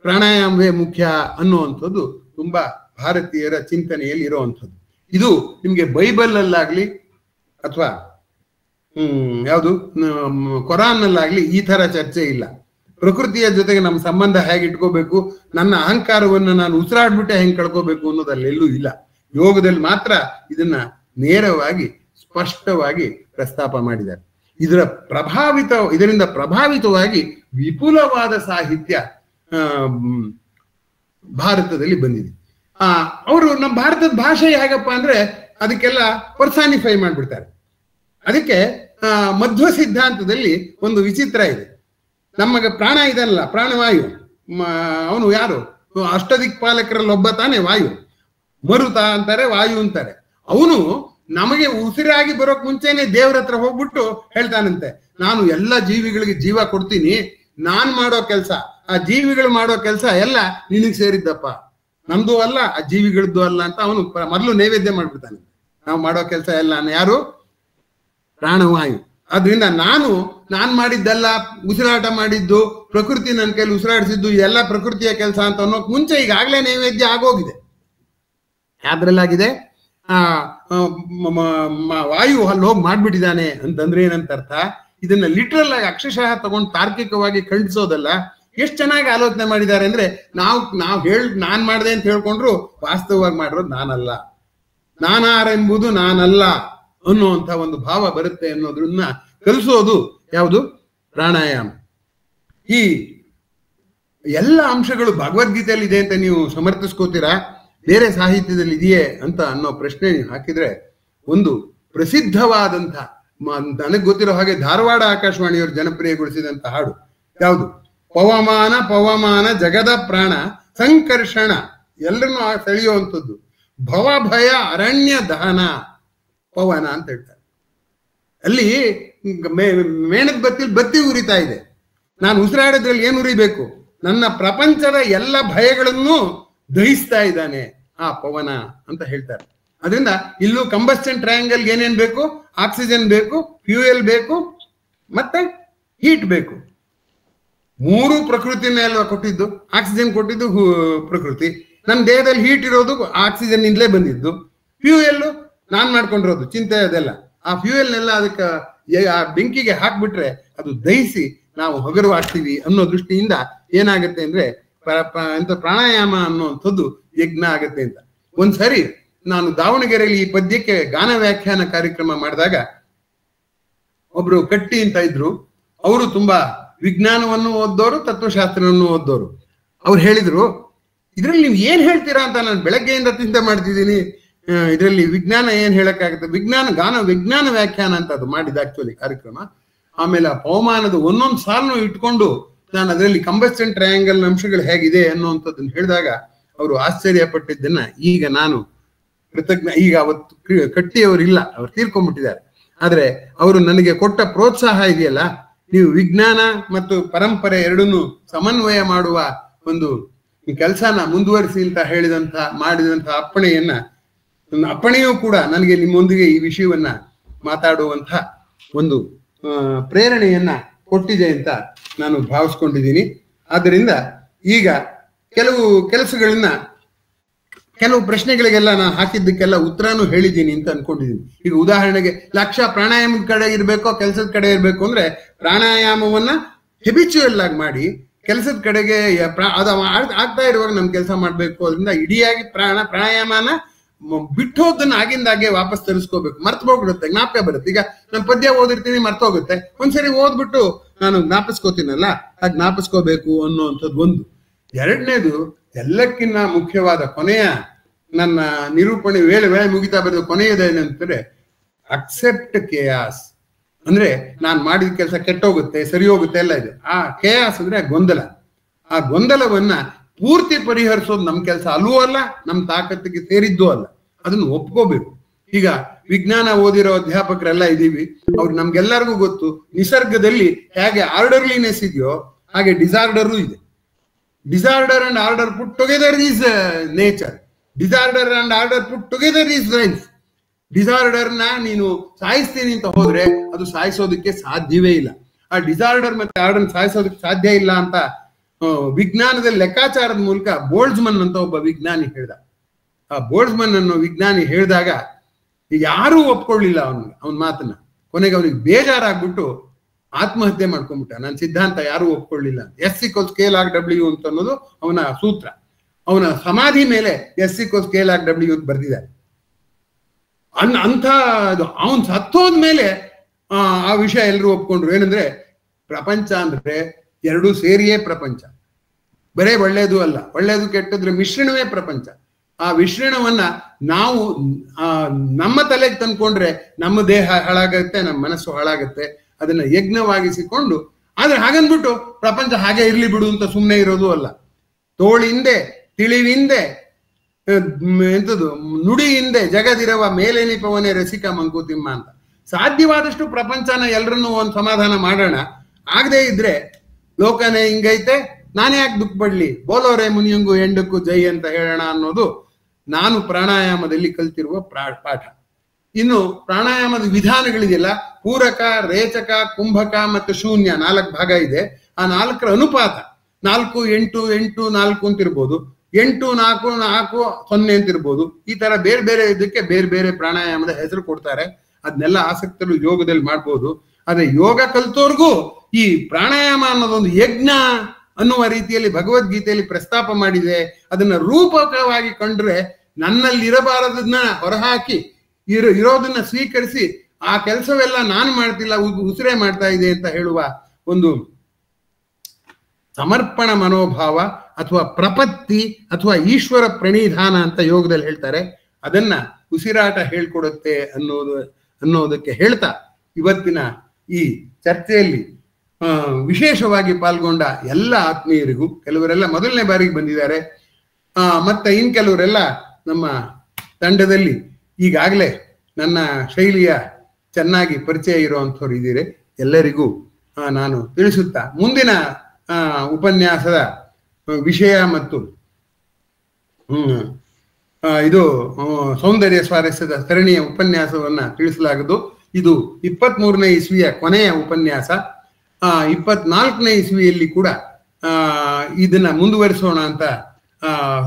ಪ್ರಾಣಾಯಾಮವೇ ಮುಖ್ಯ ಅನ್ನುವಂಥದ್ದು ತುಂಬಾ ಭಾರತೀಯರ ಚಿಂತನೆಯಲ್ಲಿ ಇರುವಂಥದ್ದು. ಇದು ನಿಮ್ಗೆ ಬೈಬಲ್ ಅಲ್ಲಾಗ್ಲಿ ಅಥವಾ ಯಾವುದು ಕುರಾನ್ ಅಲ್ಲಾಗ್ಲಿ ಈ ತರ ಚರ್ಚೆ ಇಲ್ಲ. ಪ್ರಕೃತಿಯ ಜೊತೆಗೆ ನಮ್ಮ ಸಂಬಂಧ ಹೇಗೆ ಇಟ್ಕೋಬೇಕು, ನನ್ನ ಅಹಂಕಾರವನ್ನು ನಾನು ಉಸಿರಾಡ್ಬಿಟ್ಟೆ ಹೆಂಗೆ ಕಳ್ಕೋಬೇಕು ಅನ್ನೋದಲ್ಲೆಲ್ಲೂ ಇಲ್ಲ. ಯೋಗದಲ್ಲಿ ಮಾತ್ರ ಇದನ್ನ ನೇರವಾಗಿ ಸ್ಪಷ್ಟವಾಗಿ ಪ್ರಸ್ತಾಪ ಮಾಡಿದ್ದಾರೆ. ಇದರಿಂದ ಪ್ರಭಾವಿತವಾಗಿ ವಿಪುಲವಾದ ಸಾಹಿತ್ಯ ಭಾರತದಲ್ಲಿ ಬಂದಿದೆ. ಅವರು ನಮ್ಮ ಭಾರತದ ಭಾಷೆ ಹೇಗಪ್ಪ ಅಂದ್ರೆ ಅದಕ್ಕೆಲ್ಲ ಪರ್ಸಾನಿಫೈ ಮಾಡ್ಬಿಡ್ತಾರೆ. ಅದಕ್ಕೆ ಮಧ್ವ ಸಿದ್ಧಾಂತದಲ್ಲಿ ಒಂದು ವಿಚಿತ್ರ ಇದೆ. ನಮಗೆ ಪ್ರಾಣ ಇದನ್ನಲ್ಲ, ಪ್ರಾಣವಾಯು, ಅವನು ಯಾರು, ಅಷ್ಟದಿಕ್ಪಾಲಕರಲ್ಲಿ ಒಬ್ಬ ತಾನೇ ವಾಯು, ಮರುತ ಅಂತಾರೆ, ವಾಯು ಅಂತಾರೆ. ಅವನು ನಮಗೆ ಉಸಿರಾಗಿ ಬರೋಕ್ ಮುಂಚೆನೆ ದೇವ್ರ ಹತ್ರ ಹೋಗ್ಬಿಟ್ಟು ಹೇಳ್ತಾನಂತೆ, ನಾನು ಎಲ್ಲ ಜೀವಿಗಳಿಗೆ ಜೀವ ಕೊಡ್ತೀನಿ, ನಾನ್ ಮಾಡೋ ಕೆಲಸ, ಆ ಜೀವಿಗಳು ಮಾಡೋ ಕೆಲಸ ಎಲ್ಲ ನಿನಗ್ ಸೇರಿದ್ದಪ್ಪ, ನಮ್ದು ಅಲ್ಲ, ಆ ಜೀವಿಗಳದ್ದು ಅಲ್ಲ ಅಂತ ಅವನು ಮೊದಲು ನೈವೇದ್ಯ ಮಾಡ್ಬಿಡ್ತಾನೆ. ನಾವು ಮಾಡೋ ಕೆಲಸ ಎಲ್ಲ ಯಾರು, ಪ್ರಾಣವಾಯು. ಆದ್ರಿಂದ ನಾನ್ ಮಾಡಿದ್ದೆಲ್ಲ, ಉಸಿರಾಟ ಮಾಡಿದ್ದು, ಪ್ರಕೃತಿ ನನ್ನ ಕೈಲಿ ಉಸಿರಾಡಿಸಿದ್ದು ಎಲ್ಲ ಪ್ರಕೃತಿಯ ಕೆಲಸ ಅಂತ ಅನ್ನೋಕ್ ಮುಂಚೆ ಈಗಾಗಲೇ ನೈವೇದ್ಯ ಆಗೋಗಿದೆ. ಯಾವ್ದ್ರಲ್ಲಾಗಿದೆ, ವಾಯು ಅಲ್ಲಿ ಹೋಗಿ ಮಾಡ್ಬಿಟ್ಟಿದ್ದಾನೆ ಅಂತಂದ್ರೆ ಏನಂತ ಅರ್ಥ? ಇದನ್ನ ಲಿಟ್ರಲ್ ಆಗಿ ಅಕ್ಷರಶಃ ತಗೊಂಡು ತಾರ್ಕಿಕವಾಗಿ ಖಂಡಿಸೋದಲ್ಲ. ಎಷ್ಟು ಚೆನ್ನಾಗಿ ಆಲೋಚನೆ ಮಾಡಿದ್ದಾರೆ ಅಂದ್ರೆ ನಾನ್ ಮಾಡಿದೆ ಅಂತ ಹೇಳ್ಕೊಂಡ್ರು ವಾಸ್ತವವಾಗಿ ಮಾಡಿರೋದು ನಾನಲ್ಲ, ನಾನಾರೆಂಬುದು ನಾನಲ್ಲ ಅನ್ನುವಂಥ ಒಂದು ಭಾವ ಬರುತ್ತೆ ಅನ್ನೋದ್ರನ್ನ ಕಲಿಸೋದು ಯಾವುದು? ಪ್ರಾಣಾಯಾಮ. ಈ ಎಲ್ಲ ಅಂಶಗಳು ಭಗವದ್ಗೀತೆಯಲ್ಲಿ ಇದೆ ಅಂತ ನೀವು ಸಮರ್ಥಿಸ್ಕೋತೀರಾ, ಬೇರೆ ಸಾಹಿತ್ಯದಲ್ಲಿ ಇದೆಯೇ ಅಂತ ಅನ್ನೋ ಪ್ರಶ್ನೆ ನೀವು ಹಾಕಿದ್ರೆ, ಒಂದು ಪ್ರಸಿದ್ಧವಾದಂಥ ನನಗೆ ಗೊತ್ತಿರೋ ಹಾಗೆ ಧಾರವಾಡ ಆಕಾಶವಾಣಿಯವರು ಜನಪ್ರಿಯಗೊಳಿಸಿದಂತ ಹಾಡು ಯಾವುದು? ಪವಮಾನ ಪವಮಾನ ಜಗದ ಪ್ರಾಣ ಸಂಕರ್ಷಣ, ಎಲ್ಲರನ್ನೂ ಸೆಳೆಯುವಂಥದ್ದು. ಭವ ಭಯ ಅರಣ್ಯ ದಹನ ಪವನ ಅಂತ ಹೇಳ್ತಾರೆ. ಅಲ್ಲಿ ಮೇಣದ ಬತ್ತಿ ಉರಿತಾ ಇದೆ, ನಾನು ಉಸಿರಾಡೋದ್ರಲ್ಲಿ ಏನು ಉರಿಬೇಕು? ನನ್ನ ಪ್ರಪಂಚದ ಎಲ್ಲ ಭಯಗಳನ್ನು ದಹಿಸ್ತಾ ಇದ್ದಾನೆ ಆ ಪವನ ಅಂತ ಹೇಳ್ತಾರೆ. ಅದರಿಂದ ಇಲ್ಲೂ ಕಂಬಸ್ಟನ್ ಟ್ರಯಾಂಗಲ್ ಏನೇನ್ ಬೇಕು? ಆಕ್ಸಿಜನ್ ಬೇಕು, ಫ್ಯೂಯಲ್ ಬೇಕು, ಮತ್ತೆ ಹೀಟ್ ಬೇಕು. ಮೂರು ಪ್ರಕೃತಿನೇ ಅಲ್ವಾ ಕೊಟ್ಟಿದ್ದು. ಆಕ್ಸಿಜನ್ ಕೊಟ್ಟಿದ್ದು ಪ್ರಕೃತಿ, ನನ್ನ ದೇಹದಲ್ಲಿ ಹೀಟ್ ಇರೋದು ಆಕ್ಸಿಜನ್ ನಿಂದಲೇ ಬಂದಿದ್ದು, ಫ್ಯೂಯಲ್ ನಾನ್ ಮಾಡ್ಕೊಂಡಿರೋದು ಚಿಂತೆ ಅದೆಲ್ಲ. ಆ ಫ್ಯೂಯಲ್ನೆಲ್ಲ ಅದಕ್ಕೆ ಆ ಬೆಂಕಿಗೆ ಹಾಕ್ಬಿಟ್ರೆ ಅದು ದಹಿಸಿ ನಾವು ಹಗುರವಾಗ್ತೀವಿ ಅನ್ನೋ ದೃಷ್ಟಿಯಿಂದ ಏನಾಗುತ್ತೆ ಅಂದ್ರೆ ಪ್ರಾಣಾಯಾಮ ಅನ್ನುವಂಥದ್ದು ಯಜ್ಞ ಆಗತ್ತೆ ಅಂತ. ಒಂದ್ಸರಿ ನಾನು ದಾವಣಗೆರೆಯಲ್ಲಿ ಈ ಪದ್ಯಕ್ಕೆ ಗಾನ ವ್ಯಾಖ್ಯಾನ ಕಾರ್ಯಕ್ರಮ ಮಾಡಿದಾಗ ಒಬ್ರು ಕಟ್ಟಿ ಅಂತ ಇದ್ರು. ಅವರು ತುಂಬಾ ವಿಜ್ಞಾನವನ್ನು ಓದ್ದೋರು, ತತ್ವಶಾಸ್ತ್ರವನ್ನು ಓದ್ದೋರು. ಅವ್ರು ಹೇಳಿದ್ರು, ಇದ್ರಲ್ಲಿ ನೀವು ಏನ್ ಹೇಳ್ತೀರಾ ಅಂತ ನಾನು ಬೆಳಗ್ಗೆಯಿಂದ ಚಿಂತೆ ಮಾಡ್ತಿದ್ದೀನಿ, ಇದರಲ್ಲಿ ವಿಜ್ಞಾನ ಏನ್ ಹೇಳಕ್ಕಾಗುತ್ತೆ? ವಿಜ್ಞಾನ ವ್ಯಾಖ್ಯಾನ ಅಂತ ಅದು ಮಾಡಿದ ಆಕ್ಚುಲಿ ಕಾರ್ಯಕ್ರಮ. ಆಮೇಲೆ ಆ ಪವಮಾನದ ಒಂದೊಂದು ಸಾಲನ್ನು ಇಟ್ಕೊಂಡು ನಾನು ಅದರಲ್ಲಿ ಕಂಬಸ್ಟನ್ ಟ್ರಯಾಂಗಲ್ ಅಂಶಗಳು ಹೇಗಿದೆ ಅನ್ನುವಂಥದ್ದನ್ನು ಹೇಳಿದಾಗ ಅವರು ಆಶ್ಚರ್ಯ ಪಟ್ಟಿದ್ದನ್ನ ಈಗ ನಾನು ಕೃತಜ್ಞ. ಈಗ ಅವತ್ತು ಕಟ್ಟಿಯವರಿಲ್ಲ, ಅವ್ರು ತೀರ್ಕೊಂಡ್ಬಿಟ್ಟಿದ್ದಾರೆ. ಆದ್ರೆ ಅವರು ನನಗೆ ಕೊಟ್ಟ ಪ್ರೋತ್ಸಾಹ ಇದೆಯಲ್ಲ, ನೀವು ವಿಜ್ಞಾನ ಮತ್ತು ಪರಂಪರೆ ಎರಡನ್ನೂ ಸಮನ್ವಯ ಮಾಡುವ ಒಂದು ಕೆಲಸನ ಮುಂದುವರಿಸಿ ಅಂತ ಮಾಡಿದಂತ ಅಪ್ಪಣೆಯೂ ಕೂಡ ನನಗೆ ನಿಮ್ಮೊಂದಿಗೆ ಈ ವಿಷಯವನ್ನ ಮಾತಾಡುವಂತ ಒಂದು ಪ್ರೇರಣೆಯನ್ನ ಕೊಟ್ಟಿದೆ ಅಂತ ನಾನು ಭಾವಿಸ್ಕೊಂಡಿದ್ದೀನಿ. ಆದ್ದರಿಂದ ಈಗ ಕೆಲವು ಪ್ರಶ್ನೆಗಳಿಗೆಲ್ಲ ನಾನು ಹಾಕಿದ್ದಕ್ಕೆಲ್ಲ ಉತ್ತರನೂ ಹೇಳಿದ್ದೀನಿ ಅಂತ ಅನ್ಕೊಂಡಿದ್ದೀನಿ. ಈಗ ಉದಾಹರಣೆಗೆ ಲಕ್ಷ್ಯ ಪ್ರಾಣಾಯಾಮದ ಕಡೆ ಇರ್ಬೇಕೋ ಕೆಲಸದ ಕಡೆ ಇರ್ಬೇಕು ಅಂದ್ರೆ ಪ್ರಾಣಾಯಾಮವನ್ನ ಹೆಬಿಚುವಲ್ ಆಗಿ ಮಾಡಿ ಕೆಲಸದ ಕಡೆಗೆ ಅದು ಆಗ್ತಾ ಇರುವಾಗ ನಮ್ ಕೆಲಸ ಮಾಡ್ಬೇಕು. ಅದರಿಂದ ಇಡಿಯಾಗಿ ಪ್ರಾಣಾಯಾಮನ ಬಿಟ್ಟೋದನ್ನ ಆಗಿಂದಾಗೆ ವಾಪಸ್ ತರಿಸ್ಕೋಬೇಕು. ಮರ್ತೋಗ್ಬಿಡುತ್ತೆ, ಜ್ಞಾಪಕ ಬರುತ್ತೆ. ಈಗ ನಾನು ಪದ್ಯ ಓದಿರ್ತೀನಿ, ಮರ್ತೋಗುತ್ತೆ. ಒಂದ್ಸರಿ ಓದ್ಬಿಟ್ಟು ನಾನು ಜ್ಞಾಪಿಸ್ಕೋತೀನಲ್ಲ, ಆ ಜ್ಞಾಪಿಸ್ಕೋಬೇಕು ಅನ್ನುವಂಥದ್ದು ಒಂದು. ಎರಡನೇದು, ಎಲ್ಲಕ್ಕಿನ್ನ ಮುಖ್ಯವಾದ ಕೊನೆಯ ನನ್ನ ನಿರೂಪಣೆ ವೇಳೆ ಮುಗಿತಾ ಬರೋದು ಕೊನೆಯದೇನಂತಾರೆ ಅಕ್ಸೆಪ್ಟ್ ಕೇಯಾಸ್. ಅಂದ್ರೆ ನಾನು ಮಾಡಿದ ಕೆಲಸ ಕೆಟ್ಟೋಗುತ್ತೆ, ಸರಿ ಹೋಗುತ್ತೆ ಎಲ್ಲ ಇದೆ. ಆ ಕೇಯಾಸ್ ಅಂದ್ರೆ ಗೊಂದಲ. ಆ ಗೊಂದಲವನ್ನ ಪೂರ್ತಿ ಪರಿಹರಿಸೋದು ನಮ್ ಕೆಲಸ ಅಲ್ಲೂ ಅಲ್ಲ, ನಮ್ ತಾಕತ್ತಿಗೆ ಸೇರಿದ್ದು ಅಲ್ಲ. ಅದನ್ನು ಒಪ್ಕೋಬೇಕು. ಈಗ ವಿಜ್ಞಾನ ಓದಿರೋ ಅಧ್ಯಾಪಕರೆಲ್ಲ ಇದೀವಿ, ಅವ್ರು ನಮ್ಗೆಲ್ಲರಿಗೂ ಗೊತ್ತು ನಿಸರ್ಗದಲ್ಲಿ ಹೇಗೆ ಆರ್ಡರ್ಲಿನೆಸ್ ಇದೆಯೋ ಹಾಗೆ ಡಿಸಾರ್ಡರು ಇದೆ. Disorder and order put together is nature. Disorder and order put together is life. Disorder ನ ನೀನು ಸಾಯಿಸ್ತೀನಿ ಅಂತ ಹೋದ್ರೆ ಅದು ಸಾಯಿಸೋದಕ್ಕೆ ಸಾಧ್ಯವೇ ಇಲ್ಲ. ಆ ಡಿಸಾರ್ಡರ್ ಮತ್ತೆ ಆರ್ಡರ್ ಸಾಯಿಸೋದಕ್ಕೆ ಸಾಧ್ಯ ಇಲ್ಲ ಅಂತ ವಿಜ್ಞಾನದಲ್ಲಿ ಲೆಕ್ಕಾಚಾರದ ಮೂಲಕ ಬೋಲ್ಟ್ಜ್ಮನ್ ಅಂತ ಒಬ್ಬ ವಿಜ್ಞಾನಿ ಹೇಳ್ದ. ಆ ಬೋಲ್ಟ್ಜ್ಮನ್ ಅನ್ನೋ ವಿಜ್ಞಾನಿ ಹೇಳಿದಾಗ ಯಾರೂ ಒಪ್ಕೊಳ್ಳಿಲ್ಲ ಅವನ ಮಾತನ್ನ. ಕೊನೆಗೆ ಅವನಿಗೆ ಬೇಜಾರಾಗ್ಬಿಟ್ಟು ಆತ್ಮಹತ್ಯೆ ಮಾಡ್ಕೊಂಡ್ಬಿಟ್ಟ. ನನ್ನ ಸಿದ್ಧಾಂತ ಯಾರೂ ಒಪ್ಕೊಳ್ಳಿಲ್ಲ. S=KLOGW ಅಂತ ಅನ್ನೋದು ಅವನ ಸೂತ್ರ. ಅವನ ಸಮಾಧಿ ಮೇಲೆ S=KLOGW ಅಂತ ಬರ್ದಿದ್ದಾರೆ. ಅವನ್ ಸತ್ತೋದ್ಮೇಲೆ ಆ ವಿಷಯ ಎಲ್ಲರೂ ಒಪ್ಕೊಂಡ್ರು. ಏನಂದ್ರೆ ಪ್ರಪಂಚ ಅಂದ್ರೆ ಎರಡೂ ಸೇರಿಯೇ ಪ್ರಪಂಚ, ಬರೇ ಒಳ್ಳೇದು ಅಲ್ಲ, ಒಳ್ಳೇದು ಕೆಟ್ಟದ್ರ ಮಿಶ್ರಣವೇ ಪ್ರಪಂಚ. ಆ ಮಿಶ್ರಣವನ್ನ ನಾವು ನಮ್ಮ ತಲೆಗೆ ತಂದ್ಕೊಂಡ್ರೆ ನಮ್ಮ ದೇಹ ಹಾಳಾಗತ್ತೆ, ನಮ್ಮ ಮನಸ್ಸು ಹಾಳಾಗತ್ತೆ. ಅದನ್ನ ಯಜ್ಞವಾಗಿಸಿಕೊಂಡು, ಆದ್ರೆ ಹಾಗನ್ಬಿಟ್ಟು ಪ್ರಪಂಚ ಹಾಗೆ ಇರ್ಲಿ ಬಿಡು ಅಂತ ಸುಮ್ಮನೆ ಇರೋದು ಅಲ್ಲ. ತೋಳಿಂದೆ ತಿಳಿವಿಂದೆ ಎಂತದು ನುಡಿಯಿಂದೆ ಜಗದಿರವ ಮೇಲೆನಿಪವನೇ ರಸಿಕ ಮಂಕುತಿಮ್ಮ ಅಂತ. ಸಾಧ್ಯವಾದಷ್ಟು ಪ್ರಪಂಚನ ಎಲ್ರನ್ನೂ ಒಂದು ಸಮಾಧಾನ ಮಾಡೋಣ. ಆಗದೆ ಇದ್ರೆ ಲೋಕನೇ ಹಿಂಗೈತೆ, ನಾನೇ ಯಾಕೆ ದುಃಖ ಪಡ್ಲಿ, ಬೋಲೋರೆ ಮುನಿಯಂಗು ಎಂಡಕ್ಕೂ ಜೈ ಅಂತ ಹೇಳೋಣ ಅನ್ನೋದು ನಾನು ಪ್ರಾಣಾಯಾಮದಲ್ಲಿ ಕಲ್ತಿರುವ ಪಾಠ. ಇನ್ನು ಪ್ರಾಣಾಯಾಮದ ವಿಧಾನಗಳಿದೆಯಲ್ಲ, ಪೂರಕ, ರೇಚಕ, ಕುಂಭಕ ಮತ್ತು ಶೂನ್ಯ 4 ಭಾಗ ಇದೆ. ಆ 4ರ ಅನುಪಾತ 4, 8, 8, 4 ಅಂತಿರ್ಬೋದು, 8, 4, 4, 0 ಅಂತಿರ್ಬೋದು. ಈ ತರ ಬೇರೆ ಬೇರೆ ಇದಕ್ಕೆ ಬೇರೆ ಬೇರೆ ಪ್ರಾಣಾಯಾಮದ ಹೆಸರು ಕೊಡ್ತಾರೆ. ಅದನ್ನೆಲ್ಲ ಆಸಕ್ತರು ಯೋಗದಲ್ಲಿ ಮಾಡ್ಬೋದು. ಆದ್ರೆ ಯೋಗ ಕಲ್ತೋರ್ಗೂ ಈ ಪ್ರಾಣಾಯಾಮ ಅನ್ನೋದೊಂದು ಯಜ್ಞ ಅನ್ನುವ ರೀತಿಯಲ್ಲಿ ಭಗವದ್ಗೀತೆಯಲ್ಲಿ ಪ್ರಸ್ತಾಪ ಮಾಡಿದೆ. ಅದನ್ನ ರೂಪಕವಾಗಿ ಕಂಡ್ರೆ ನನ್ನಲ್ಲಿ ಇರಬಾರದನ್ನ ಹೊರಹಾಕಿ ಇರೋದನ್ನ ಸ್ವೀಕರಿಸಿ ಆ ಕೆಲಸವೆಲ್ಲ ನಾನು ಮಾಡ್ತಿಲ್ಲ, ಉಸಿರೇ ಮಾಡ್ತಾ ಇದೆ ಅಂತ ಹೇಳುವ ಒಂದು ಸಮರ್ಪಣ ಮನೋಭಾವ ಅಥವಾ ಪ್ರಪತ್ತಿ ಅಥವಾ ಈಶ್ವರ ಪ್ರಣಿಧಾನ ಅಂತ ಯೋಗದಲ್ಲಿ ಹೇಳ್ತಾರೆ. ಅದನ್ನ ಉಸಿರಾಟ ಹೇಳ್ಕೊಡುತ್ತೆ ಅನ್ನೋದಕ್ಕೆ ಹೇಳ್ತಾ ಇವತ್ತಿನ ಈ ಚರ್ಚೆಯಲ್ಲಿ ವಿಶೇಷವಾಗಿ ಪಾಲ್ಗೊಂಡ ಎಲ್ಲ ಆತ್ಮೀಯರಿಗೂ, ಕೆಲವರೆಲ್ಲ ಮೊದಲನೇ ಬಾರಿಗೆ ಬಂದಿದ್ದಾರೆ, ಮತ್ತೆ ಇನ್ ಕೆಲವರೆಲ್ಲ ನಮ್ಮ ತಂಡದಲ್ಲಿ ಈಗಾಗಲೇ ನನ್ನ ಶೈಲಿಯ ಚೆನ್ನಾಗಿ ಪರಿಚಯ ಇರುವಂಥವ್ರು ಇದ್ದೀರಿ. ಎಲ್ಲರಿಗೂ ನಾನು ತಿಳಿಸುತ್ತಾ ಮುಂದಿನ ಉಪನ್ಯಾಸದ ವಿಷಯ ಮತ್ತು ಇದು ಸೌಂದರ್ಯ ಸ್ವಾರಸ್ಯದ ಸರಣಿಯ ಉಪನ್ಯಾಸವನ್ನ ತಿಳಿಸಲಾಗದು. ಇದು 23ನೇ ಇಸ್ವಿಯ ಕೊನೆಯ ಉಪನ್ಯಾಸ. 24ನೇ ಇಸ್ವಿಯಲ್ಲಿ ಕೂಡ ಇದನ್ನ ಮುಂದುವರಿಸೋಣ ಅಂತ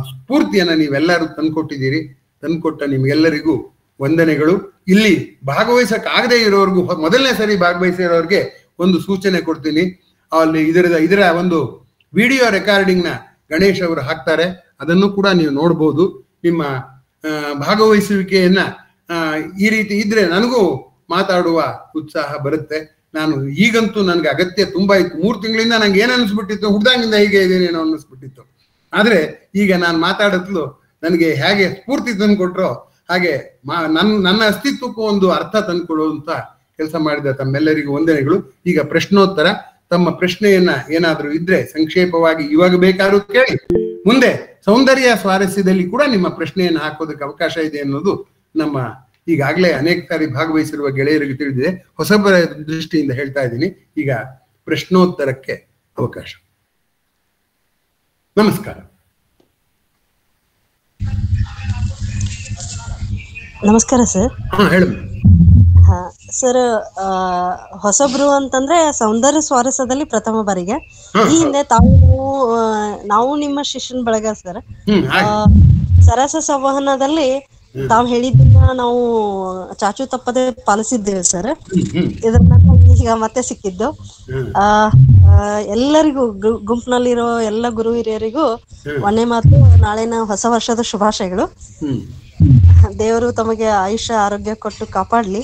ಸ್ಫೂರ್ತಿಯನ್ನ ನೀವೆಲ್ಲರೂ ತಂದ್ಕೊಟ್ಟಿದ್ದೀರಿ. ತಂದ್ಕೊಟ್ಟ ನಿಮ್ಗೆಲ್ಲರಿಗೂ ವಂದನೆಗಳು. ಇಲ್ಲಿ ಭಾಗವಹಿಸಕ್ಕಾಗದೇ ಇರೋರ್ಗೂ, ಮೊದಲನೇ ಸರಿ ಭಾಗವಹಿಸಿರೋರ್ಗೆ ಒಂದು ಸೂಚನೆ ಕೊಡ್ತೀನಿ. ಅಲ್ಲಿ ಇದರ ಒಂದು ವಿಡಿಯೋ ರೆಕಾರ್ಡಿಂಗ್ ನ ಗಣೇಶ್ ಅವರು ಹಾಕ್ತಾರೆ, ಅದನ್ನು ಕೂಡ ನೀವು ನೋಡ್ಬೋದು. ನಿಮ್ಮ ಭಾಗವಹಿಸುವಿಕೆಯನ್ನ ಈ ರೀತಿ ಇದ್ರೆ ನನಗೂ ಮಾತಾಡುವ ಉತ್ಸಾಹ ಬರುತ್ತೆ. ನಾನು ಈಗಂತೂ ನನ್ಗೆ ಅಗತ್ಯ ತುಂಬಾ ಇತ್ತು. 3 ತಿಂಗಳಿಂದ ನಂಗೆ ಏನ್ ಅನಿಸ್ಬಿಟ್ಟಿತ್ತು, ಹುಡ್ದಾಗಿಂದ ಹೀಗೆ ಇದೇನೇನೋ ಅನ್ನಿಸ್ಬಿಟ್ಟಿತ್ತು. ಆದ್ರೆ ಈಗ ನಾನು ಮಾತಾಡತ್ಲು ನನಗೆ ಹೇಗೆ ಸ್ಫೂರ್ತಿ ತಂದು ಕೊಟ್ರೋ ಹಾಗೆ ನನ್ನ ಅಸ್ತಿತ್ವಕ್ಕೂ ಒಂದು ಅರ್ಥ ತಂದುಕೊಡುವಂತ ಕೆಲಸ ಮಾಡಿದ ತಮ್ಮೆಲ್ಲರಿಗೂ ವಂದನೆಗಳು. ಈಗ ಪ್ರಶ್ನೋತ್ತರ. ತಮ್ಮ ಪ್ರಶ್ನೆಯನ್ನ ಏನಾದ್ರೂ ಇದ್ರೆ ಸಂಕ್ಷೇಪವಾಗಿ ಇವಾಗ ಬೇಕಾದ್ರೂ ಕೇಳಿ, ಮುಂದೆ ಸೌಂದರ್ಯ ಸ್ವಾರಸ್ಯದಲ್ಲಿ ಕೂಡ ನಿಮ್ಮ ಪ್ರಶ್ನೆಯನ್ನು ಹಾಕೋದಕ್ಕೆ ಅವಕಾಶ ಇದೆ ಅನ್ನೋದು ನಮ್ಮ ಈಗಾಗಲೇ ಅನೇಕ ಸಾರಿ ಭಾಗವಹಿಸಿರುವ ಗೆಳೆಯರಿಗೆ ತಿಳಿದಿದೆ. ಹೊಸಬರ ದೃಷ್ಟಿಯಿಂದ ಹೇಳ್ತಾ ಇದ್ದೀನಿ. ಈಗ ಪ್ರಶ್ನೋತ್ತರಕ್ಕೆ ಅವಕಾಶ. ನಮಸ್ಕಾರ. ನಮಸ್ಕಾರ ಸರ್. ಹೇಳಿ ಸರ್, ಹೊಸಬ್ರು ಅಂತಂದ್ರೆ ಸೌಂದರ್ಯ ಸ್ವಾರಸ್ಯದಲ್ಲಿ ಪ್ರಥಮ ಬಾರಿಗೆ. ಈ ಹಿಂದೆ ನಾವು ನಿಮ್ಮ ಶಿಷ್ಯನ ಬಳಗ ಸರ್, ಸರಸ ಸಂವಹನದಲ್ಲಿ ತಾವು ಹೇಳಿದ್ದನ್ನ ನಾವು ಚಾಚು ತಪ್ಪದೆ ಪಾಲಿಸಿದ್ದೇವೆ ಸರ್. ಇದನ್ನ ಈಗ ಮತ್ತೆ ಸಿಕ್ಕಿದ್ದು. ಎಲ್ಲರಿಗೂ ಗುಂಪಿನಲ್ಲಿರೋ ಎಲ್ಲ ಗುರು ಹಿರಿಯರಿಗೂ ಒಂದೇ ಮಾತು, ನಾಳಿನ ಹೊಸ ವರ್ಷದ ಶುಭಾಶಯಗಳು. ದೇವರು ತಮಗೆ ಆಯುಷ್ಯ ಆರೋಗ್ಯ ಕೊಟ್ಟು ಕಾಪಾಡ್ಲಿ.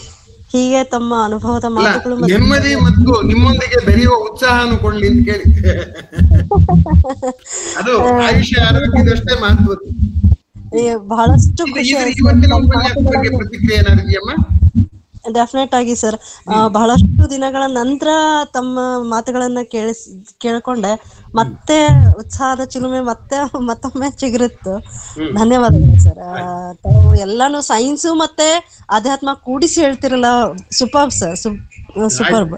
ಹೀಗೆ ತಮ್ಮ ಅನುಭವದ ಮಾತುಗಳು ನೆಮ್ಮದಿ ಮತ್ತು ನಿಮ್ಮೊಂದಿಗೆ ಬೆರೆಯುವ ಉತ್ಸಾಹನು ಕೊಡ್ಲಿ ಅಂತ ಕೇಳಿ. ಅದು ಆಯುಷ್ಯ ಆರೋಗ್ಯದಷ್ಟೇ ಮಹತ್ವ. ಬಹಳಷ್ಟು ಖುಷಿ. ಪ್ರತಿಕ್ರಿಯೆ ಏನಾಗಿದೆಯಮ್ಮ? ಡೆಫಿನೆಟ್ ಆಗಿ ಸರ್, ಬಹಳಷ್ಟು ದಿನಗಳ ನಂತರ ತಮ್ಮ ಮಾತುಗಳನ್ನ ಕೇಳ್ಕೊಂಡೆ ಮತ್ತೆ ಉತ್ಸಾಹದ ಚಿಲುಮೆ ಮತ್ತೊಮ್ಮೆ ಚಿಗುರಿತ್ತು. ಧನ್ಯವಾದಗಳು ಸರ್. ತಾವು ಎಲ್ಲಾನು ಸೈನ್ಸು ಮತ್ತೆ ಅಧ್ಯಾತ್ಮ ಕೂಡಿಸಿ ಹೇಳ್ತಿರಲ್ಲ, ಸೂಪರ್ ಸರ್, ಸೂಪರ್ಬ್.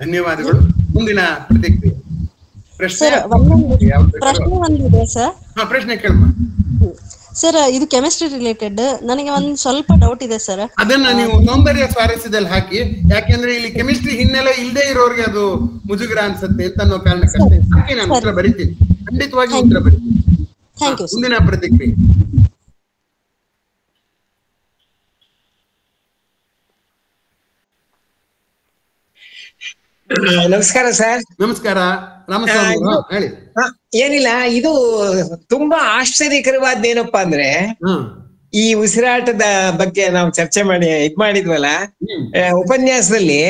ಧನ್ಯವಾದಗಳು. ಮುಂದಿನ ಪ್ರತಿಕ್ರಿಯೆ ಪ್ರಶ್ನೆ ಒಂದಿದೆ ಸರ್. ಪ್ರಶ್ನೆ ಕೇಳಮ್ಮ ಸರ್. ಇದು ಕೆಮಿಸ್ಟ್ರಿ ರಿಲೇಟೆಡ್. ನನಗೆ ಒಂದ್ ಸ್ವಲ್ಪ ಡೌಟ್ ಇದೆ ಸರ್. ಅದನ್ನ ನೀವು ಸೌಂದರ್ಯ ಸ್ವಾರಸ್ಯದಲ್ಲಿ ಹಾಕಿ, ಯಾಕೆಂದ್ರೆ ಇಲ್ಲಿ ಕೆಮಿಸ್ಟ್ರಿ ಹಿನ್ನೆಲೆ ಇಲ್ಲದೆ ಇರೋರಿಗೆ ಅದು ಮುಜುಗರ ಅನ್ಸುತ್ತೆ ಅಂತ ಅನ್ನೋ ಕಾರಣಕ್ಕಷ್ಟೇ ಹಾಕಿ ನಾನು ಉತ್ತರ ಬರೀತೀನಿ. ಖಂಡಿತವಾಗಿ ಉತ್ತರ ಬರೀತೀನಿ. Thank you. ಮುಂದಿನ ಪ್ರತಿಕ್ರಿಯೆ. ನಮಸ್ಕಾರ ಸರ್. ನಮಸ್ಕಾರ ರಾಮಸ್ವಾಮಿ ಹೇಳಿ. ಏನಿಲ್ಲ, ಇದು ತುಂಬಾ ಆಶ್ಚರ್ಯಕರವಾದ್ದೇನಪ್ಪಾ ಅಂದ್ರೆ, ಈ ಉಸಿರಾಟದ ಬಗ್ಗೆ ನಾವು ಚರ್ಚೆ ಮಾಡಿದ್ವಲ್ಲ ಉಪನ್ಯಾಸದಲ್ಲಿ,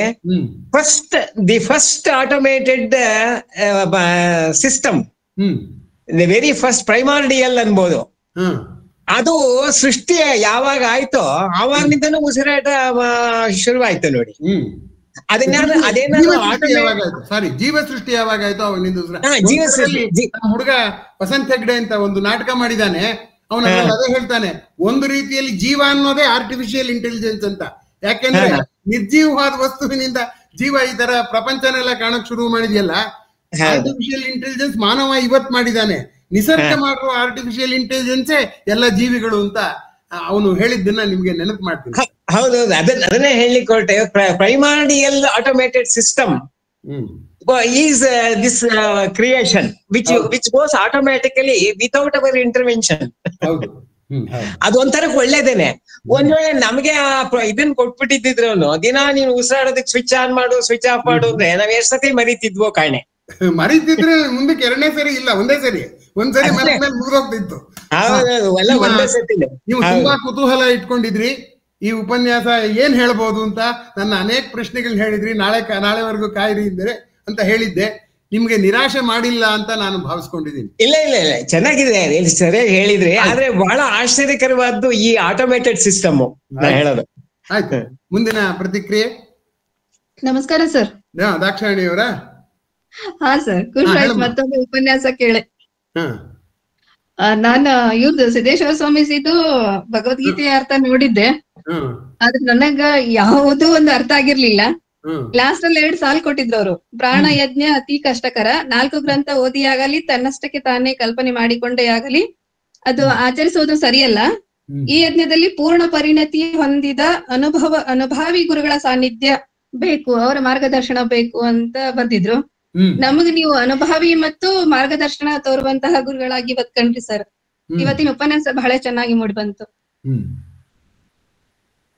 the first automated system, the very first primordial ಅನ್ಬೋದು, ಅದು ಸೃಷ್ಟಿಯ ಯಾವಾಗ ಆಯ್ತೋ ಆವಾಗಿಂದನೂ ಉಸಿರಾಟ ಶುರುವಾಯ್ತು ನೋಡಿ. ಜೀವ ಸೃಷ್ಟಿ ಯಾವಾಗ ಆಯ್ತು ಅವನಿಂದ. ಹುಡುಗ ವಸಂತ ಹೆಗ್ಡೆ ಅಂತ ಒಂದು ನಾಟಕ ಮಾಡಿದಾನೆ, ಅವನ ಅದೇ ಹೇಳ್ತಾನೆ, ಒಂದು ರೀತಿಯಲ್ಲಿ ಜೀವ ಅನ್ನೋದೇ ಆರ್ಟಿಫಿಷಿಯಲ್ ಇಂಟೆಲಿಜೆನ್ಸ್ ಅಂತ. ಯಾಕೆಂದ್ರೆ ನಿರ್ಜೀವವಾದ ವಸ್ತುವಿನಿಂದ ಜೀವ ಈ ತರ ಪ್ರಪಂಚನೆಲ್ಲ ಕಾಣಕ್ ಶುರು ಮಾಡಿದ್ಯಲ್ಲ, ಆರ್ಟಿಫಿಷಿಯಲ್ ಇಂಟೆಲಿಜೆನ್ಸ್ ಮಾನವ ಇವತ್ ಮಾಡಿದಾನೆ. ನಿಸರ್ಗ ಮಾಡುವ ಆರ್ಟಿಫಿಷಿಯಲ್ ಇಂಟೆಲಿಜೆನ್ಸೇ ಎಲ್ಲ ಜೀವಿಗಳು ಅಂತ ಅವನು ಹೇಳಿದ್ದನ್ನ ನಿಮ್ಗೆ ನೆನಪು ಮಾಡ್ತೀನಿ. ಹೌದೌದು, ಅದನ್ನೇ ಹೇಳಲಿಕ್ಕೆ ಹೊರಟೆ. Primordial automated system is this creation which goes automatically without hour intervention. ಅದೊಂಥರ ಒಳ್ಳೇದೇನೆ. ಒಂದ್ ವೇಳೆ ನಮ್ಗೆ ಇದನ್ನ ಕೊಟ್ಬಿಟ್ಟಿದ್ರು ದಿನ ನೀನು ಉಸಿರಾಡೋದಕ್ಕೆ ಸ್ವಿಚ್ ಆನ್ ಮಾಡು ಸ್ವಿಚ್ ಆಫ್ ಮಾಡು ಅಂದ್ರೆ ನಾವ್ ಎಷ್ಟ್ ಸತಿ ಮರಿತಿದ್ವೋ ಕಾಣೆ. ಮರಿತಿದ್ರೆ ಮುಂದಕ್ಕೆ ಎರಡನೇ ಸರಿ ಇಲ್ಲ, ಒಂದೇ ಸರಿ, ಒಂದ್ಸರಿ ಮುಗಿದೋಗ್ತಿತ್ತು. ಒಂದೇ ಸತಿನೇ. ನೀವು ತುಂಬಾ ಕುತೂಹಲ ಇಟ್ಕೊಂಡಿದ್ರಿ ಈ ಉಪನ್ಯಾಸ ಏನ್ ಹೇಳ್ಬೋದು ಅಂತ. ನನ್ನ ಅನೇಕ ಪ್ರಶ್ನೆಗಳು ಹೇಳಿದ್ರಿ. ನಾಳೆವರೆಗೂ ಕಾಯಿರಿ ಇದ್ದರೆ ಅಂತ ಹೇಳಿದ್ದೆ. ನಿಮ್ಗೆ ನಿರಾಶೆ ಮಾಡಿಲ್ಲ ಅಂತ ನಾನು ಭಾವಿಸ್ಕೊಂಡಿದ್ದೀನಿ. ಇಲ್ಲ ಇಲ್ಲ ಇಲ್ಲ, ಚೆನ್ನಾಗಿದೆ, ಸರಿಯಾಗಿ ಹೇಳಿದ್ರಿ. ಆದ್ರೆ ಬಹಳ ಆಶ್ಚರ್ಯಕರವಾದ್ದು ಈ ಆಟೋಮೇಟೆಡ್ ಸಿಸ್ಟಮ್ ಹೇಳೋದು. ಆಯ್ತು, ಮುಂದಿನ ಪ್ರತಿಕ್ರಿಯೆ. ನಮಸ್ಕಾರ ಸರ್. ದಾಕ್ಷಾಯಣಿಯವರ? ಹಾ ಸರ್, ಖುಷಿ ಆಯ್ತು ಮತ್ತೊಂದು ಉಪನ್ಯಾಸ ಕೇಳಿ. ನಾನು ಇವ್ರದ್ದು ಸಿದ್ದೇಶ್ವರ ಸ್ವಾಮೀಜಿದು ಭಗವದ್ಗೀತೆಯ ಅರ್ಥ ನೋಡಿದ್ದೆ. ಆದ್ರೆ ನನಗ ಯಾವುದೂ ಒಂದು ಅರ್ಥ ಆಗಿರ್ಲಿಲ್ಲ. ಲಾಸ್ಟ್ ಅಲ್ಲಿ 2 ಸಾಲ್ ಕೊಟ್ಟಿದ್ರು ಅವರು. ಪ್ರಾಣ ಯಜ್ಞ ಅತಿ ಕಷ್ಟಕರ, 4 ಗ್ರಂಥ ಓದಿಯಾಗಲಿ ತನ್ನಷ್ಟಕ್ಕೆ ತಾನೇ ಕಲ್ಪನೆ ಮಾಡಿಕೊಂಡೇ ಆಗಲಿ ಅದು ಆಚರಿಸುವುದು ಸರಿಯಲ್ಲ. ಈ ಯಜ್ಞದಲ್ಲಿ ಪೂರ್ಣ ಪರಿಣತಿ ಹೊಂದಿದ ಅನುಭಾವಿ ಗುರುಗಳ ಸಾನ್ನಿಧ್ಯ ಬೇಕು, ಅವರ ಮಾರ್ಗದರ್ಶನ ಬೇಕು ಅಂತ ಬರ್ದಿದ್ರು. ನಮಗೆ ನೀವು ಅನುಭಾವಿ ಮತ್ತು ಮಾರ್ಗದರ್ಶನ ತೋರುವಂತಹ ಗುರುಗಳಾಗಿ ಬದ್ಕಂಡ್ರಿ ಸರ್. ಇವತ್ತಿನ ಉಪನ್ಯಾಸ ಬಹಳ ಚೆನ್ನಾಗಿ ಮೂಡಿ ಬಂತು.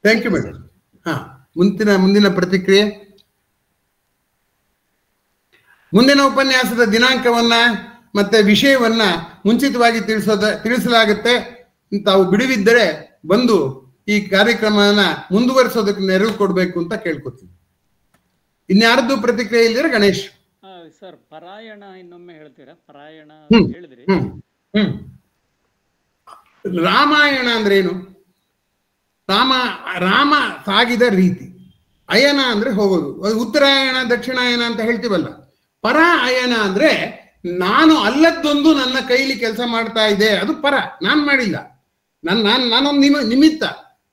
Thank you madam. ಮುಂದಿನ ಪ್ರತಿಕ್ರಿಯೆ. ಮುಂದಿನ ಉಪನ್ಯಾಸದ ದಿನಾಂಕವನ್ನ ಮತ್ತೆ ವಿಷಯವನ್ನ ಮುಂಚಿತವಾಗಿ ತಿಳಿಸಲಾಗುತ್ತೆ. ತಾವು ಬಿಡುವಿದ್ದರೆ ಬಂದು ಈ ಕಾರ್ಯಕ್ರಮನ ಮುಂದುವರಿಸೋದಕ್ಕೆ ನೆರವು ಕೊಡ್ಬೇಕು ಅಂತ ಕೇಳ್ಕೊತೀನಿ. ಇನ್ಯಾರ್ದು ಪ್ರತಿಕ್ರಿಯೆ ಇಲ್ದಿರ ಗಣೇಶ್ ಸರ್, ಪರಾಯಣ ಇನ್ನೊಮ್ಮೆ ಹೇಳ್ತೀರಾ? ಪರಾಯಣ ಹೇಳಿದ್ರಿ. ರಾಮಾಯಣ ಅಂದ್ರೆ ಏನು? ರಾಮ ಸಾಗಿದ ರೀತಿ. ಅಯನ ಅಂದ್ರೆ ಹೋಗೋದು. ಉತ್ತರಾಯಣ ದಕ್ಷಿಣಾಯನ ಅಂತ ಹೇಳ್ತೀವಲ್ಲ. ಪರ ಅಯನ ಅಂದ್ರೆ ನಾನು ಅಲ್ಲದ್ದೊಂದು ನನ್ನ ಕೈಲಿ ಕೆಲಸ ಮಾಡ್ತಾ ಇದೆ, ಅದು ಪರ. ನಾನ್ ಮಾಡಿಲ್ಲ, ನಾನೊಂದು ನಿಮಿತ್ತ.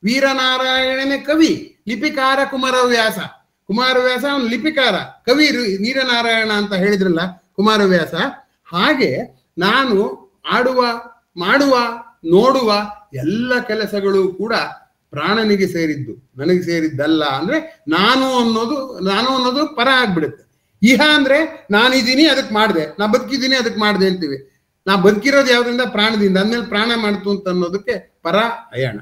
ವೀರನಾರಾಯಣನೇ ಕವಿ, ಲಿಪಿಕಾರ ಕುಮಾರವ್ಯಾಸ. ಕುಮಾರವ್ಯಾಸ ಅವನು ಲಿಪಿಕಾರ, ಕವಿ ವೀರನಾರಾಯಣ ಅಂತ ಹೇಳಿದ್ರಲ್ಲ ಕುಮಾರವ್ಯಾಸ. ಹಾಗೆ ನಾನು ಆಡುವ, ಮಾಡುವ, ನೋಡುವ ಎಲ್ಲ ಕೆಲಸಗಳು ಕೂಡ ಪ್ರಾಣನಿಗೆ ಸೇರಿದ್ದು, ನನಗೆ ಸೇರಿದ್ದಲ್ಲ. ಅಂದ್ರೆ ನಾನು ಅನ್ನೋದು ಪರ ಆಗ್ಬಿಡುತ್ತೆ. ಇಹ ಅಂದ್ರೆ ನಾನಿದ್ದೀನಿ ಅದಕ್ಕೆ ಮಾಡಿದೆ, ನಾ ಬದುಕಿದ್ದೀನಿ ಅದಕ್ಕೆ ಮಾಡಿದೆ ಅಂತೀವಿ. ನಾ ಬದುಕಿರೋದು ಯಾವ್ದ್ರಿಂದ? ಪ್ರಾಣದಿಂದ. ಅಂದ್ಮೇಲೆ ಪ್ರಾಣ ಮಾಡ್ತು ಅಂತ ಅನ್ನೋದಕ್ಕೆ ಪರ ಅಯಣ.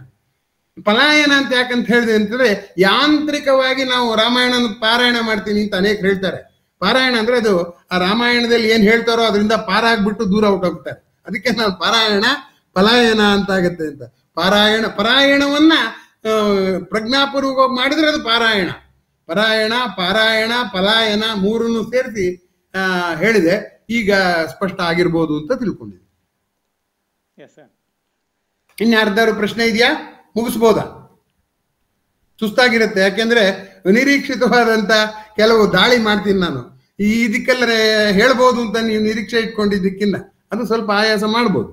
ಪಲಾಯನ ಅಂತ ಯಾಕಂತ ಹೇಳಿದೆ ಅಂತಂದ್ರೆ, ಯಾಂತ್ರಿಕವಾಗಿ ನಾವು ರಾಮಾಯಣನ ಪಾರಾಯಣ ಮಾಡ್ತೀನಿ ಅಂತ ಅನೇಕರು ಹೇಳ್ತಾರೆ. ಪಾರಾಯಣ ಅಂದ್ರೆ ಅದು ಆ ರಾಮಾಯಣದಲ್ಲಿ ಏನ್ ಹೇಳ್ತಾರೋ ಅದರಿಂದ ಪಾರ ಆಗ್ಬಿಟ್ಟು ದೂರ ಹೊರಟೋಗ್ತಾರೆ. ಅದಕ್ಕೆ ನಾವು ಪಾರಾಯಣ ಪಲಾಯನ ಅಂತ ಆಗತ್ತೆ ಅಂತ. ಪಾರಾಯಣವನ್ನ ಪ್ರಜ್ಞಾಪೂರ್ವಕವಾಗಿ ಮಾಡಿದ್ರೆ ಅದು ಪಾರಾಯಣ. ಪಾರಾಯಣ ಪಲಾಯನ ಮೂರನ್ನು ಸೇರಿಸಿ ಹೇಳಿದೆ. ಈಗ ಸ್ಪಷ್ಟ ಆಗಿರ್ಬೋದು ಅಂತ ತಿಳ್ಕೊಂಡಿದ್ದೆ. ಇನ್ಯಾರ್ದಾರು ಪ್ರಶ್ನೆ ಇದೆಯಾ? ಮುಗಿಸ್ಬೋದಾ? ಸುಸ್ತಾಗಿರುತ್ತೆ. ಯಾಕೆಂದ್ರೆ ಅನಿರೀಕ್ಷಿತವಾದಂತ ಕೆಲವು ದಾಳಿ ಮಾಡ್ತೀನಿ ನಾನು. ಈ ಇದಕ್ಕೆಲ್ಲರೆ ಹೇಳ್ಬೋದು ಅಂತ ನೀವು ನಿರೀಕ್ಷೆ ಇಟ್ಕೊಂಡಿದ್ದಕ್ಕಿಂತ ಅದು ಸ್ವಲ್ಪ ಆಯಾಸ ಮಾಡ್ಬೋದು.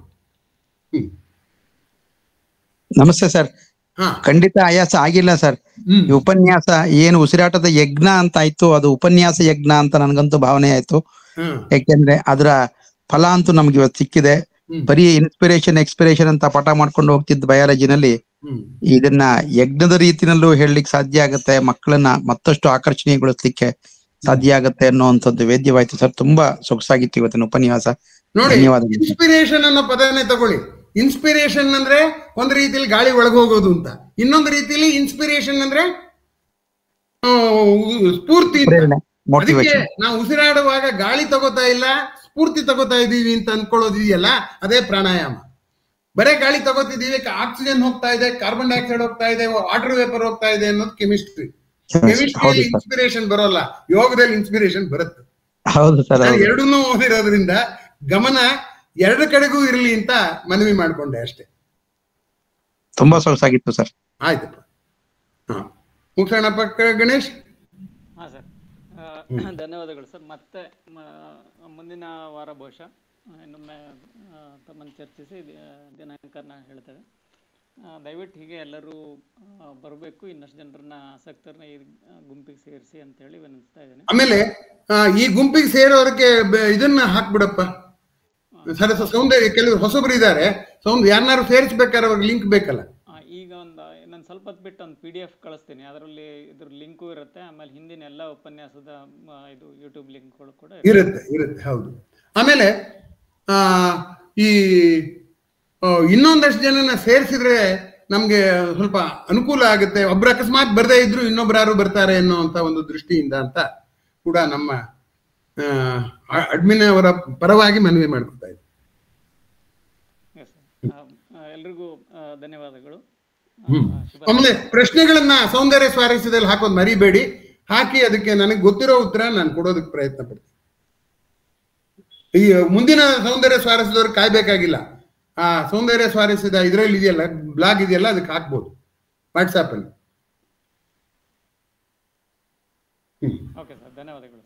ನಮಸ್ತೆ ಸರ್. ಖಂಡಿತ ಆಯಾಸ ಆಗಿಲ್ಲ ಸರ್. ಈ ಉಪನ್ಯಾಸ ಏನು ಉಸಿರಾಟದ ಯಜ್ಞ ಅಂತ ಆಯ್ತು, ಅದು ಉಪನ್ಯಾಸ ಯಜ್ಞ ಅಂತ ನನ್ಗಂತೂ ಭಾವನೆ ಆಯ್ತು. ಯಾಕೆಂದ್ರೆ ಅದರ ಫಲ ಅಂತೂ ನಮ್ಗೆ ಇವತ್ತು ಸಿಕ್ಕಿದೆ. ಬರೀ ಇನ್ಸ್ಪಿರೇಷನ್ ಎಕ್ಸ್ಪಿರೇಷನ್ ಅಂತ ಪಾಠ ಮಾಡ್ಕೊಂಡು ಹೋಗ್ತಿದ್ದ ಬಯಾಲಜಿನಲ್ಲಿ ಇದನ್ನ ಯಜ್ಞದ ರೀತಿನಲ್ಲೂ ಹೇಳಲಿಕ್ಕೆ ಸಾಧ್ಯ ಆಗತ್ತೆ, ಮಕ್ಕಳನ್ನ ಮತ್ತಷ್ಟು ಆಕರ್ಷಣೀಯಗೊಳಿಸ್ಲಿಕ್ಕೆ ಸಾಧ್ಯ ಆಗತ್ತೆ ಅನ್ನುವಂಥದ್ದು ವೇದ್ಯವಾಯ್ತು ಸರ್. ತುಂಬಾ ಸೊಗಸಾಗಿತ್ತು ಇವತ್ತಿನ ಉಪನ್ಯಾಸ. ಧನ್ಯವಾದ. ಇನ್ಸ್ಪಿರೇಷನ್ ಅನ್ನೋ ಪದನೇ ತಗೊಳ್ಳಿ. ಇನ್ಸ್ಪಿರೇಷನ್ ಅಂದ್ರೆ ಒಂದ್ ರೀತಿಯಲ್ಲಿ ಗಾಳಿ ಒಳಗೋಗೋದು ಅಂತ, ಇನ್ನೊಂದು ರೀತಿಯಲ್ಲಿ ಇನ್ಸ್ಪಿರೇಷನ್ ಅಂದ್ರೆ ಸ್ಫೂರ್ತಿ. ಅದಕ್ಕೆ ನಾವು ಉಸಿರಾಡುವಾಗ ಗಾಳಿ ತಗೋತಾ ಇಲ್ಲ, ಸ್ಫೂರ್ತಿ ತಗೋತಾ ಇದೀವಿ ಅಂತ ಅನ್ಕೊಳ್ಳೋದಿದೆಯಲ್ಲ, ಅದೇ ಪ್ರಾಣಾಯಾಮ. ಬರೇ ಗಾಳಿ ತಗೋತಿದೀವಿ, ಆಕ್ಸಿಜನ್ ಹೋಗ್ತಾ ಇದೆ, ಕಾರ್ಬನ್ ಡೈಆಕ್ಸೈಡ್ ಹೋಗ್ತಾ ಇದೆ, ವಾಟರ್ ವೇಪರ್ ಹೋಗ್ತಾ ಇದೆ ಅನ್ನೋದು ಕೆಮಿಸ್ಟ್ರಿ. ಕೆಮಿಸ್ಟ್ರಿಯಲ್ಲಿ ಇನ್ಸ್ಪಿರೇಷನ್ ಬರೋಲ್ಲ, ಯೋಗದಲ್ಲಿ ಇನ್ಸ್ಪಿರೇಷನ್ ಬರುತ್ತೆ. ಎರಡನ್ನೂ ಓದಿರೋದ್ರಿಂದ ಗಮನ ಎರಡು ಕಡೆಗೂ ಇರಲಿ ಅಂತ ಮನವಿ ಮಾಡ್ಕೊಂಡೆ ಅಷ್ಟೇ. ತುಂಬಾ ಸೊಗಸಾಗಿತ್ತು ಸರ್. ಆಯ್ತಪ್ಪ, ಮುಗಿಸೋಣಪ್ಪ ಗಣೇಶ್. ಹಾ ಸರ್, ಧನ್ಯವಾದಗಳು ಸರ್. ಮತ್ತೆ ಮುಂದಿನ ವಾರ ಬಹುಶಃ ಇನ್ನೊಮ್ಮೆ ತಮ್ಮನ್ನು ಚರ್ಚಿಸಿ ದಿನಾಂಕನ ಹೇಳ್ತೇವೆ. ದಯವಿಟ್ಟು ಹೀಗೆ ಎಲ್ಲರೂ ಬರಬೇಕು, ಇನ್ನಷ್ಟು ಜನರನ್ನ ಆಸಕ್ತರನ್ನ ಈ ಗುಂಪಿಗೆ ಸೇರಿಸಿ ಅಂತೇಳಿ ವಿನಂತಿಸ್ತಾ ಇದ್ದೇನೆ. ಆಮೇಲೆ ಈ ಗುಂಪಿಗೆ ಸೇರೋರಿಗೆ ಇದನ್ನ ಹಾಕ್ಬಿಡಪ್ಪ, ಸೌಂದರ್ಯ. ಕೆಲವರು ಹೊಸಬರು ಇದ್ದಾರೆ, ಯಾರನ್ನಾರು ಸೇರಿಸ್ಬೇಕಾದ್ರೆ ಅವ್ರಿಗೆ ಲಿಂಕ್ ಬೇಕಲ್ಲ. ಈಗ ನಾನು ಸ್ವಲ್ಪ ಹೊತ್ತು ಬಿಟ್ಟು ಒಂದು PDF ಕಳಿಸ್ತೀನಿ, ಅದರಲ್ಲಿ ಇದ್ರ ಲಿಂಕು ಇರುತ್ತೆ. ಆಮೇಲೆ ಹಿಂದಿನ ಎಲ್ಲ ಉಪನ್ಯಾಸದ ಇದು ಯೂಟ್ಯೂಬ್ ಲಿಂಕ್ಗಳು ಕೂಡ ಇರುತ್ತೆ. ಹೌದು. ಆಮೇಲೆ ಈ ಇನ್ನೊಂದಷ್ಟು ಜನನ ಸೇರಿಸಿದ್ರೆ ನಮ್ಗೆ ಸ್ವಲ್ಪ ಅನುಕೂಲ ಆಗುತ್ತೆ. ಒಬ್ರು ಅಕಸ್ಮಾತ್ ಬರದೇ ಇದ್ರು ಇನ್ನೊಬ್ರು ಯಾರು ಬರ್ತಾರೆ ಅನ್ನುವಂತ ಒಂದು ದೃಷ್ಟಿಯಿಂದ ಅಂತ ಕೂಡ ನಮ್ಮ ಅಡ್ಮಿನ್ ಅವರ ಪರವಾಗಿ ಮನವಿ ಮಾಡ್ಕೊತಾ ಇದ್ದೀನಿ. ಎಲ್ರಿಗೂ ಧನ್ಯವಾದಗಳು. ಆಮೇಲೆ ಪ್ರಶ್ನೆಗಳನ್ನ ಸೌಂದರ್ಯ ಸ್ವಾರಸ್ಯದಲ್ಲಿ ಹಾಕೋದು ಮರಿಬೇಡಿ. ಹಾಕಿ ಅದಕ್ಕೆ ನನಗೆ ಗೊತ್ತಿರೋ ಉತ್ತರ ನಾನು ಕೊಡೋದಕ್ಕೆ ಪ್ರಯತ್ನ ಪಡ್ತೀನಿ. ಈ ಮುಂದಿನ ಸೌಂದರ್ಯ ಸ್ವಾರಸ್ಯದವ್ರಿಗೆ ಕಾಯ್ಬೇಕಾಗಿಲ್ಲ. ಆ ಸೌಂದರ್ಯ ಸ್ವಾರಸ್ಯದ ಇದ್ರಲ್ಲಿ ಇದೆಯಲ್ಲ, ಬ್ಲಾಗ್ ಇದೆಯಲ್ಲ, ಅದಕ್ಕೆ ಹಾಕ್ಬೋದು ವಾಟ್ಸಾಪ್ ಅಲ್ಲಿ. ಓಕೆ ಸರ್, ಧನ್ಯವಾದಗಳು.